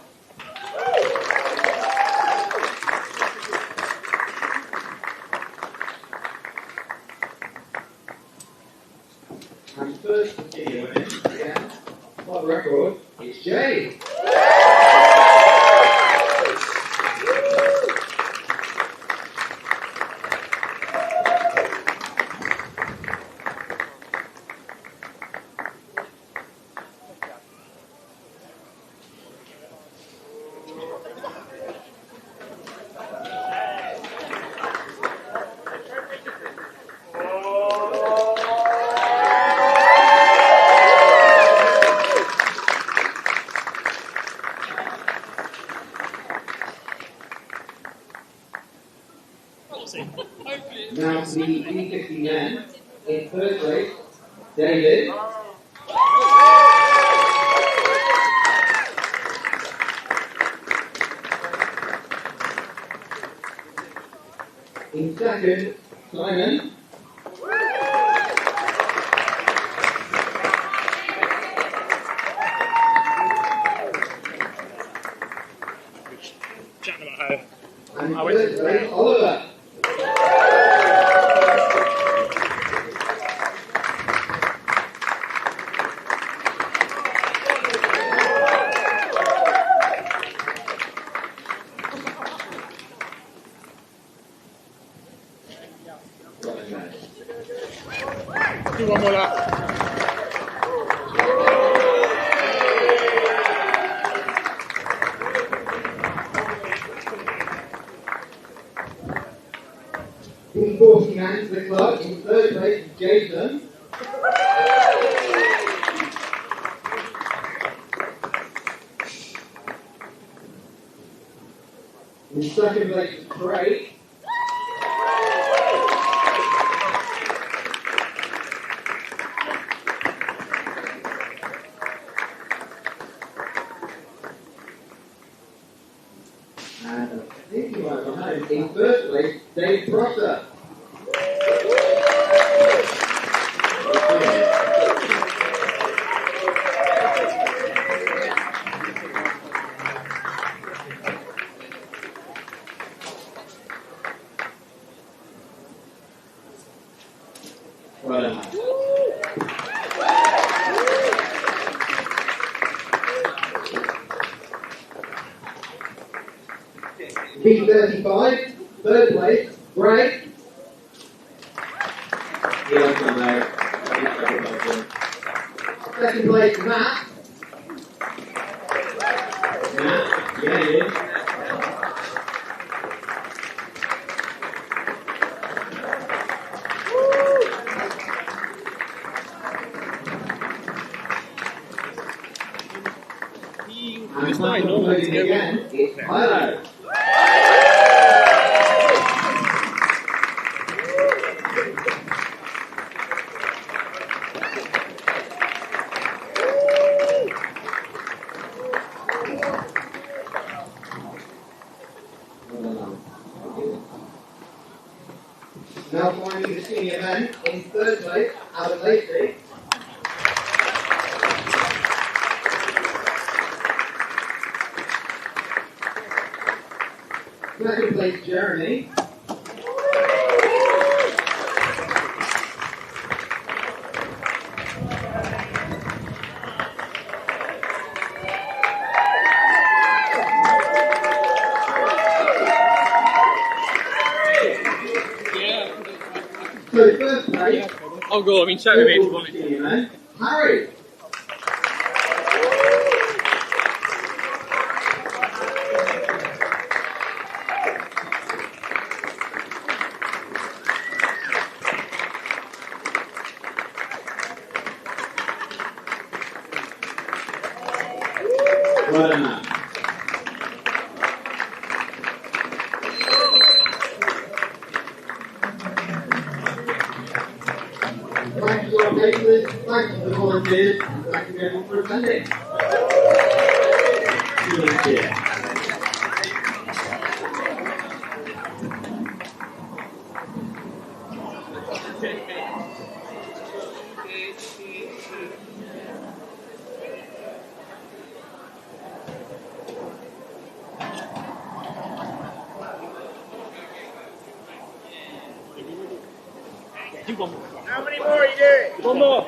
Speaker 13: Now the D50 men in third place, David. In second, Simon. And in third place, Oliver.
Speaker 2: Do one more lap.
Speaker 13: D40 man to the club in third place, Jason. In second place, Craig. And I think you are behind. In first place, Dave Prosser. Well done. B35, third place, Greg. Second place, Matt. Yeah, he is. And final place again is Milo. Now finally the senior men in third place, Adam Lacey. Second place, Jeremy. So first place.
Speaker 4: I'll go. I mean, chat with me if you want me.
Speaker 13: Harry. Well done. Thank you to our patrons, thank you to the volunteers, and thank you everyone for attending. See you next year.
Speaker 4: Do one more.
Speaker 8: How many more are you doing?
Speaker 4: One more.